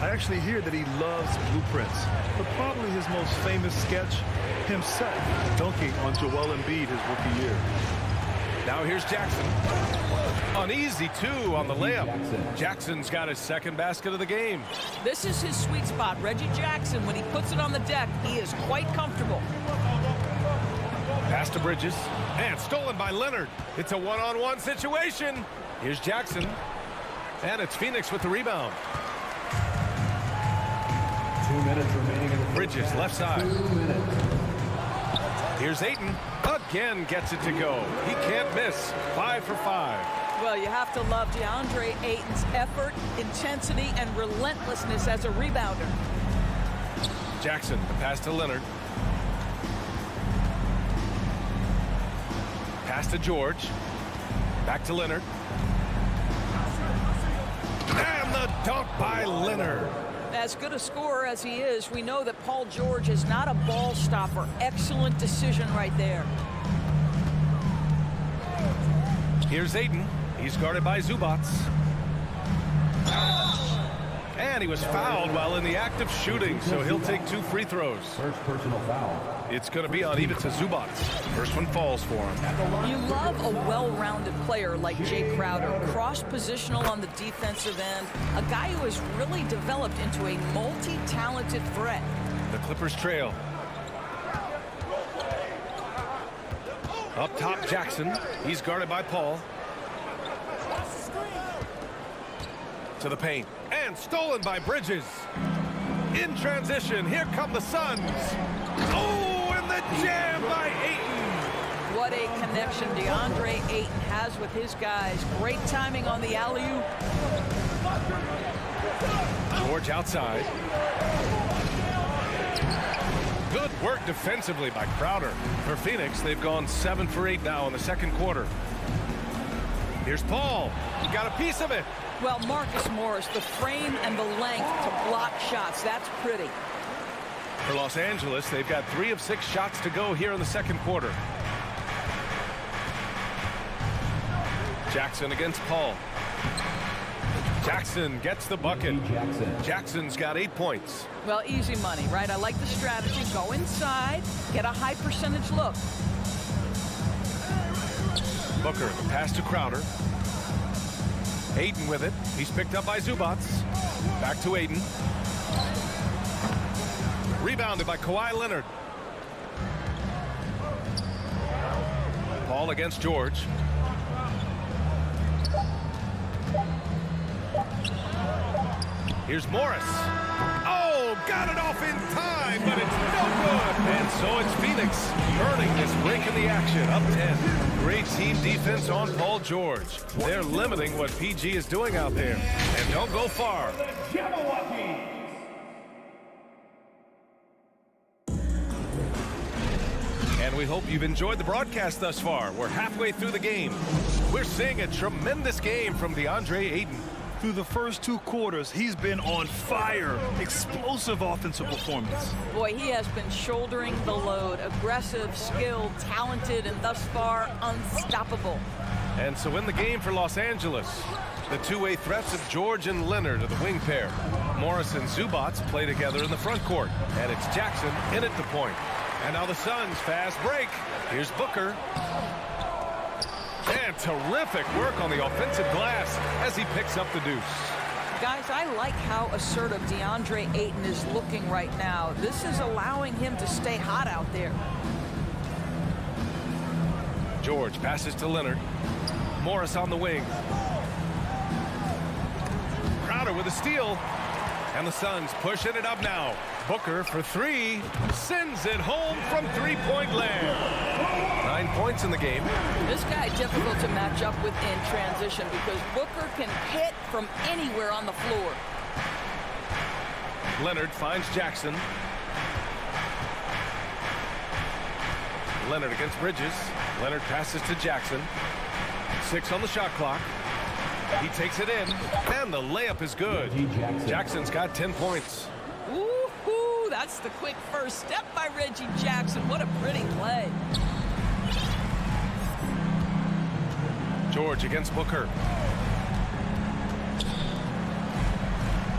Speaker 5: I actually hear that he loves blueprints, but probably his most famous sketch, himself dunking on Joel Embiid his rookie year.
Speaker 7: Now here's Jackson. An easy 2 on the layup. Jackson's got his 2nd basket of the game.
Speaker 14: This is his sweet spot. Reggie Jackson, when he puts it on the deck, he is quite comfortable.
Speaker 7: Pass to Bridges. And stolen by Leonard. It's a one-on-one situation. Here's Jackson. And it's Phoenix with the rebound.
Speaker 6: 2 minutes remaining in the
Speaker 7: Bridges, left side.
Speaker 6: 2 minutes.
Speaker 7: Here's Ayton. Again gets it to go. He can't miss. 5 for 5.
Speaker 14: Well, you have to love DeAndre Ayton's effort, intensity, and relentlessness as a rebounder.
Speaker 7: Jackson, the pass to Leonard. Pass to George. Back to Leonard. And the dunk by Leonard.
Speaker 14: As good a scorer as he is, we know that Paul George is not a ball stopper. Excellent decision right there.
Speaker 7: Here's Aiden. He's guarded by Zubac. And he was fouled while in the act of shooting, so he'll take 2 free throws.
Speaker 6: First personal foul.
Speaker 7: It's going to be on Ivica Zubac. First one falls for him.
Speaker 14: You love a well-rounded player like Jay Crowder, cross-positional on the defensive end, a guy who has really developed into a multi-talented threat.
Speaker 7: The Clippers trail. Up top, Jackson. He's guarded by Paul. To the paint. And stolen by Bridges. In transition, here come the Suns. Oh, and the jam by Ayton.
Speaker 14: What a connection DeAndre Ayton has with his guys. Great timing on the alley-oop.
Speaker 7: George outside. Good work defensively by Crowder. For Phoenix, they've gone 7 for 8 now in the second quarter. Here's Paul. He got a piece of it.
Speaker 14: Well, Marcus Morris, the frame and the length to block shots. That's pretty.
Speaker 7: For Los Angeles, they've got 3 of 6 shots to go here in the second quarter. Jackson against Paul. Jackson gets the bucket. Jackson's got 8 points.
Speaker 14: Well, easy money, right? I like the strategy. Go inside, get a high percentage look.
Speaker 7: Booker, the pass to Crowder. Ayton with it. He's picked up by Zubac. Back to Ayton. Rebounded by Kawhi Leonard. Paul against George. Here's Morris. Oh, got it off in time, but it's no good. And so it's Phoenix earning this break in the action, up 10. Great team defense on Paul George. They're limiting what PG is doing out there. And don't go far. And we hope you've enjoyed the broadcast thus far. We're halfway through the game. We're seeing a tremendous game from DeAndre Ayton.
Speaker 5: Through the first 2 quarters, he's been on fire. Explosive offensive performance.
Speaker 14: Boy, he has been shouldering the load. Aggressive, skilled, talented, and thus far unstoppable.
Speaker 7: And so in the game for Los Angeles, the two-way threats of George and Leonard are the wing pair. Morris and Zubac play together in the front court. And it's Jackson in at the point. And now the Suns fast break. Here's Booker. And terrific work on the offensive glass as he picks up the deuce.
Speaker 14: Guys, I like how assertive DeAndre Ayton is looking right now. This is allowing him to stay hot out there.
Speaker 7: George passes to Leonard. Morris on the wing. Crowder with a steal. And the Suns pushing it up now. Booker for 3. Sends it home from 3-point land. 9 points in the game.
Speaker 14: This guy difficult to match up with in transition because Booker can hit from anywhere on the floor.
Speaker 7: Leonard finds Jackson. Leonard against Bridges. Leonard passes to Jackson. 6 on the shot clock. He takes it in, and the layup is good. Jackson's got 10 points.
Speaker 14: Ooh, that's the quick first step by Reggie Jackson. What a pretty play.
Speaker 7: George against Booker.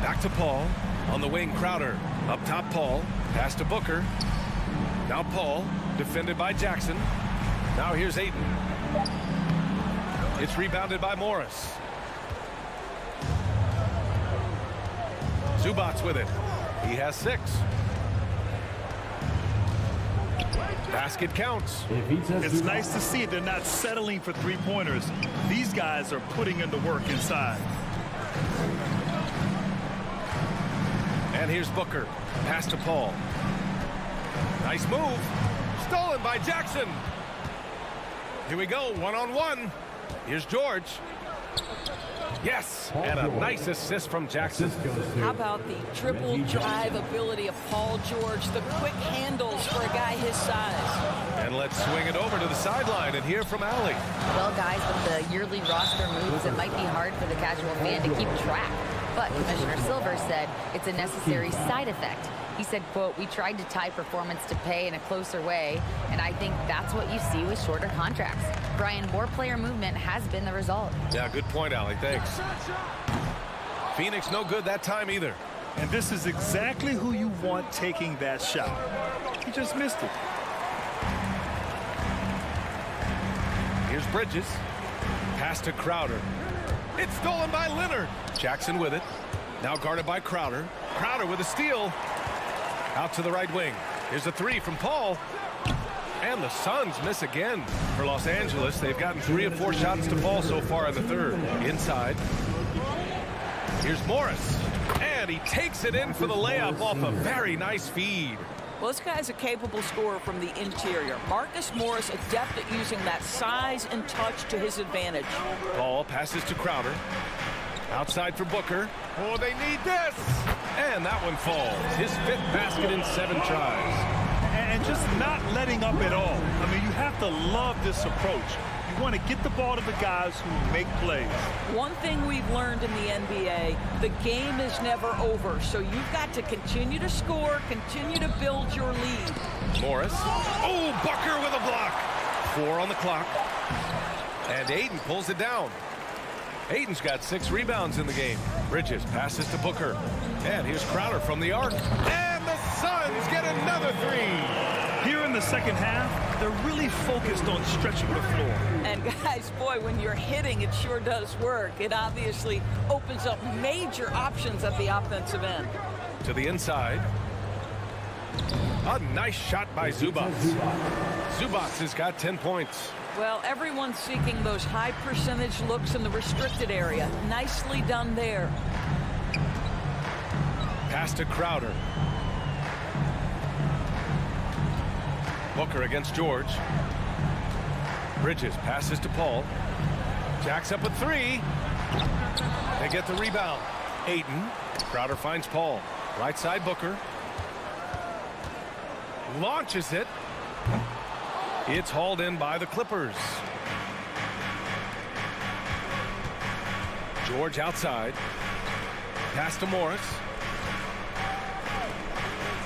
Speaker 7: Back to Paul. On the wing, Crowder. Up top, Paul. Pass to Booker. Now Paul, defended by Jackson. Now here's Ayton. It's rebounded by Morris. Zubac with it. He has 6. Basket counts.
Speaker 5: It's nice to see they're not settling for 3-pointers. These guys are putting in the work inside.
Speaker 7: And here's Booker. Pass to Paul. Nice move. Stolen by Jackson. Here we go, 1-on-1. Here's George. Yes, and a nice assist from Jackson.
Speaker 14: How about the triple drive ability of Paul George, the quick handles for a guy his size.
Speaker 7: And let's swing it over to the sideline and hear from Allie.
Speaker 9: Well, guys, with the yearly roster moves, it might be hard for the casual fan to keep track. But Commissioner Silver said it's a necessary side effect. He said, quote, "We tried to tie performance to pay in a closer way, and I think that's what you see with shorter contracts." Brian, more player movement has been the result.
Speaker 7: Yeah, good point, Allie. Thanks. Phoenix no good that time either.
Speaker 5: And this is exactly who you want taking that shot. He just missed it.
Speaker 7: Here's Bridges. Pass to Crowder. It's stolen by Leonard. Jackson with it. Now guarded by Crowder. Crowder with a steal. Out to the right wing. Here's a three from Paul. And the Suns miss again. For Los Angeles, they've gotten 3 of 4 shots to fall so far in the third. Inside. Here's Morris. And he takes it in for the layup off a very nice feed.
Speaker 14: Well, this guy's a capable scorer from the interior. Marcus Morris adept at using that size and touch to his advantage.
Speaker 7: Paul passes to Crowder. Outside for Booker. Oh, they need this. And that one falls. His 5th basket in 7 tries.
Speaker 5: And just not letting up at all. I mean, you have to love this approach. You want to get the ball to the guys who make plays.
Speaker 14: One thing we've learned in the NBA, the game is never over. So you've got to continue to score, continue to build your lead.
Speaker 7: Morris. Oh, Booker with a block. 4 on the clock. And Aiden pulls it down. Aiden's got 6 rebounds in the game. Bridges passes to Booker. And here's Crowder from the arc. And the Suns get another 3.
Speaker 5: Here in the second half, they're really focused on stretching the floor.
Speaker 14: And guys, boy, when you're hitting, it sure does work. It obviously opens up major options at the offensive end.
Speaker 7: To the inside. A nice shot by Zubac. Zubac has got 10 points.
Speaker 14: Well, everyone's seeking those high percentage looks in the restricted area. Nicely done there.
Speaker 7: Pass to Crowder. Booker against George. Bridges passes to Paul. Jacks up a 3. They get the rebound. Aiden. Crowder finds Paul. Right side Booker. Launches it. It's hauled in by the Clippers. George outside. Pass to Morris.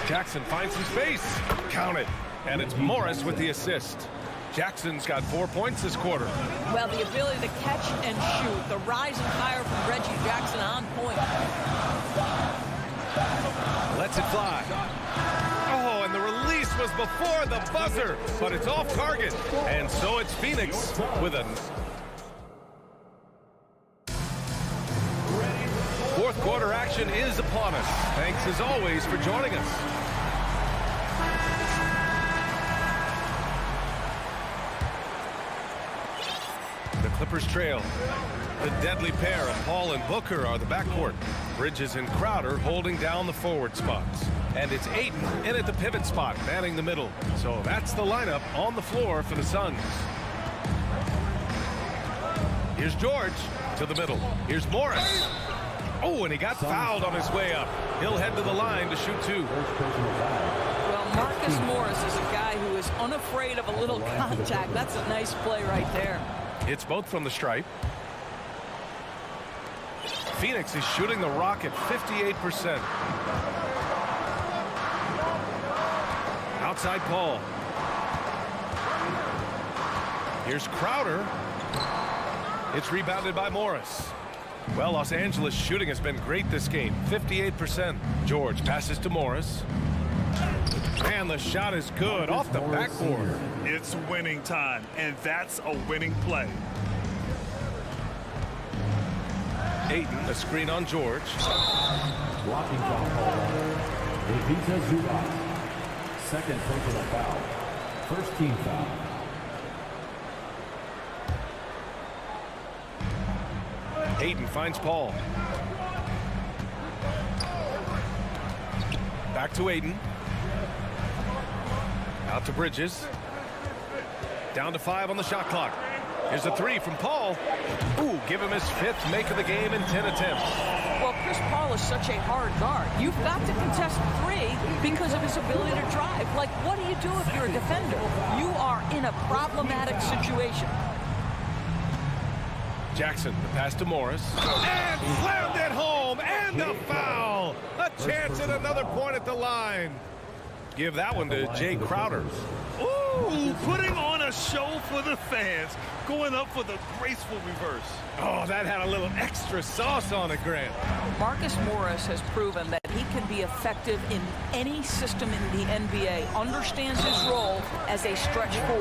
Speaker 7: Jackson finds some space. Count it. And it's Morris with the assist. Jackson's got 4 points this quarter.
Speaker 14: Well, the ability to catch and shoot. The rising fire from Reggie Jackson on point.
Speaker 7: Lets it fly. Oh, and the release was before the buzzer, but it's off target. And so it's Phoenix with a fourth quarter action is upon us. Thanks as always for joining us. The Clippers trail. The deadly pair of Paul and Booker are the backcourt. Bridges and Crowder holding down the forward spots. And it's Aiden in at the pivot spot, manning the middle. So that's the lineup on the floor for the Suns. Here's George to the middle. Here's Morris. Oh, and he got fouled on his way up. He'll head to the line to shoot 2.
Speaker 14: Well, Marcus Morris is a guy who is unafraid of a little contact. That's a nice play right there.
Speaker 7: It's both from the stripe. Phoenix is shooting the rock at 58%. Outside Paul. Here's Crowder. It's rebounded by Morris. Well, Los Angeles shooting has been great this game. 58%. George passes to Morris. And the shot is good off the backboard.
Speaker 5: It's winning time, and that's a winning play.
Speaker 7: Aiden, a screen on George.
Speaker 6: Blocking foul called. Evita Zubac. Second personal foul. First team foul.
Speaker 7: Aiden finds Paul. Back to Aiden. Out to Bridges. Down to 5 on the shot clock. Here's a three from Paul. Ooh, give him his 5th make of the game in 10 attempts.
Speaker 14: Well, Chris Paul is such a hard guard. You've got to contest 3 because of his ability to drive. Like, what do you do if you're a defender? You are in a problematic situation.
Speaker 7: Jackson, the pass to Morris. And slammed it home, and a foul. A chance at another point at the line. Give that one to Jay Crowder.
Speaker 5: Ooh, putting on a show for the fans. Going up for the graceful reverse.
Speaker 7: Oh, that had a little extra sauce on it, Grant.
Speaker 14: Marcus Morris has proven that he can be effective in any system in the NBA, understands his role as a stretch 4.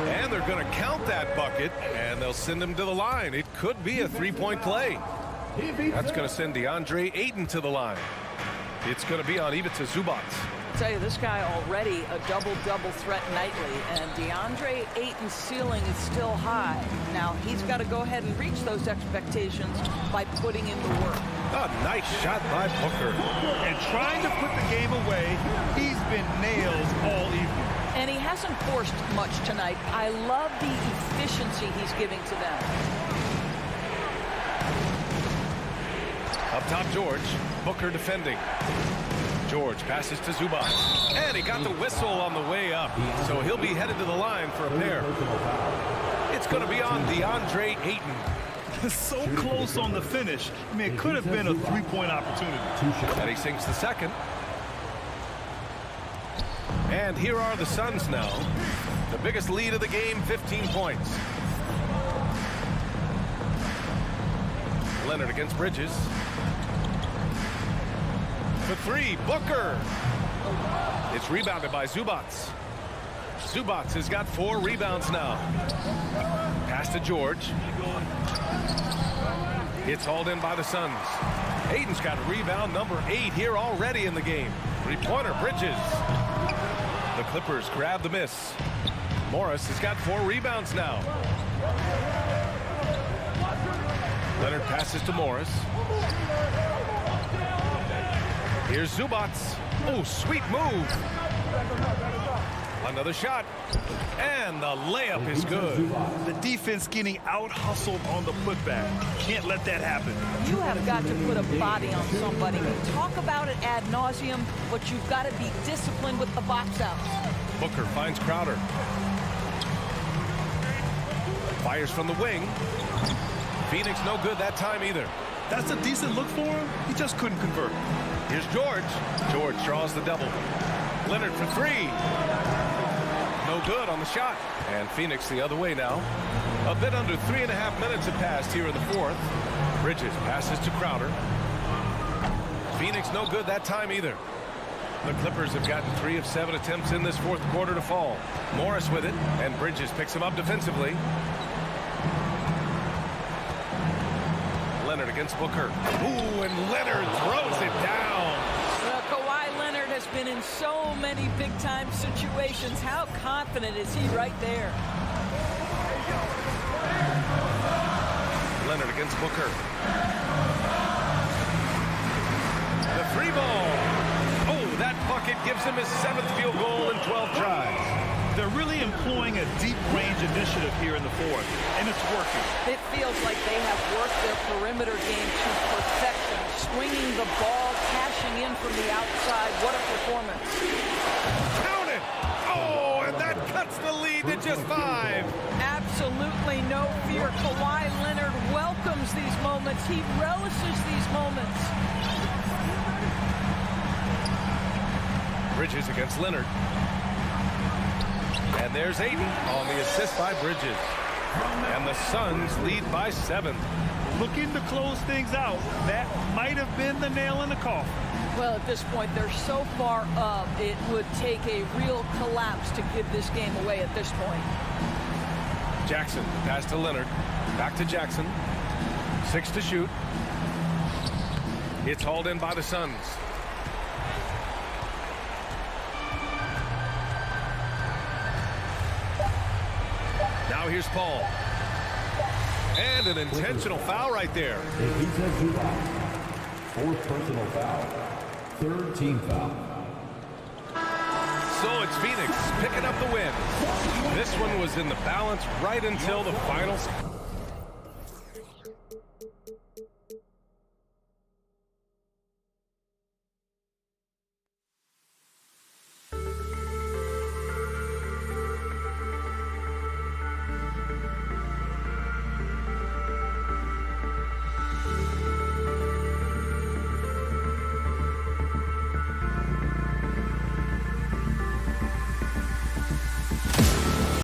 Speaker 7: And they're going to count that bucket, and they'll send him to the line. It could be a 3-point play. That's going to send DeAndre Ayton to the line. It's going to be on Ivica Zubac.
Speaker 14: I'll tell you, this guy already a double-double threat nightly, and DeAndre Ayton's ceiling is still high. Now, he's got to go ahead and reach those expectations by putting in the work.
Speaker 7: A nice shot by Booker.
Speaker 5: And trying to put the game away, he's been nailed all evening.
Speaker 14: And he hasn't forced much tonight. I love the efficiency he's giving to them.
Speaker 7: Up top, George. Booker defending. George passes to Zubac. And he got the whistle on the way up. So he'll be headed to the line for a pair. It's going to be on DeAndre Ayton.
Speaker 5: So close on the finish. I mean, it could have been a 3-point opportunity.
Speaker 7: And he sinks the second. And here are the Suns now. The biggest lead of the game, 15 points. Leonard against Bridges. For 3, Booker. It's rebounded by Zubac. Zubac has got 4 rebounds now. Pass to George. It's hauled in by the Suns. Ayton's got rebound number 8 here already in the game. 3-pointer, Bridges. The Clippers grab the miss. Morris has got 4 rebounds now. Leonard passes to Morris. Here's Zubac. Oh, sweet move. Another shot. And the layup is good.
Speaker 5: The defense getting out-hustled on the putback. Can't let that happen.
Speaker 14: You have got to put a body on somebody. We talk about it ad nauseum, but you've got to be disciplined with the box out.
Speaker 7: Booker finds Crowder. Fires from the wing. Phoenix no good that time either.
Speaker 5: That's a decent look for him. He just couldn't convert.
Speaker 7: Here's George. George draws the double. Leonard for 3. No good on the shot. And Phoenix the other way now. A bit under 3.5 minutes have passed here in the 4th. Bridges passes to Crowder. Phoenix no good that time either. The Clippers have gotten 3 of 7 attempts in this 4th quarter to fall. Morris with it, and Bridges picks him up defensively. Leonard against Booker. Ooh, and Leonard throws it down.
Speaker 14: Well, Kawhi Leonard has been in so many big-time situations. How confident is he right there?
Speaker 7: Leonard against Booker. The 3 ball. Oh, that bucket gives him his 7th field goal in 12 tries.
Speaker 5: They're really employing a deep range initiative here in the 4th, and it's working.
Speaker 14: It feels like they have worked their perimeter game to perfection, swinging the ball, cashing in from the outside. What a performance.
Speaker 7: Count it! Oh, and that cuts the lead to just 5.
Speaker 14: Absolutely no fear. Kawhi Leonard welcomes these moments. He relishes these moments.
Speaker 7: Bridges against Leonard. And there's Ayton on the assist by Bridges. And the Suns lead by 7.
Speaker 5: Looking to close things out. That might have been the nail in the coffin.
Speaker 14: Well, at this point, they're so far up, it would take a real collapse to give this game away at this point.
Speaker 7: Jackson, pass to Leonard. Back to Jackson. 6 to shoot. It's hauled in by the Suns. Now here's Paul. And an intentional foul right there.
Speaker 6: Fourth personal foul. Third team foul.
Speaker 7: So So it's Phoenix picking up the win. This one was in the balance right until the final.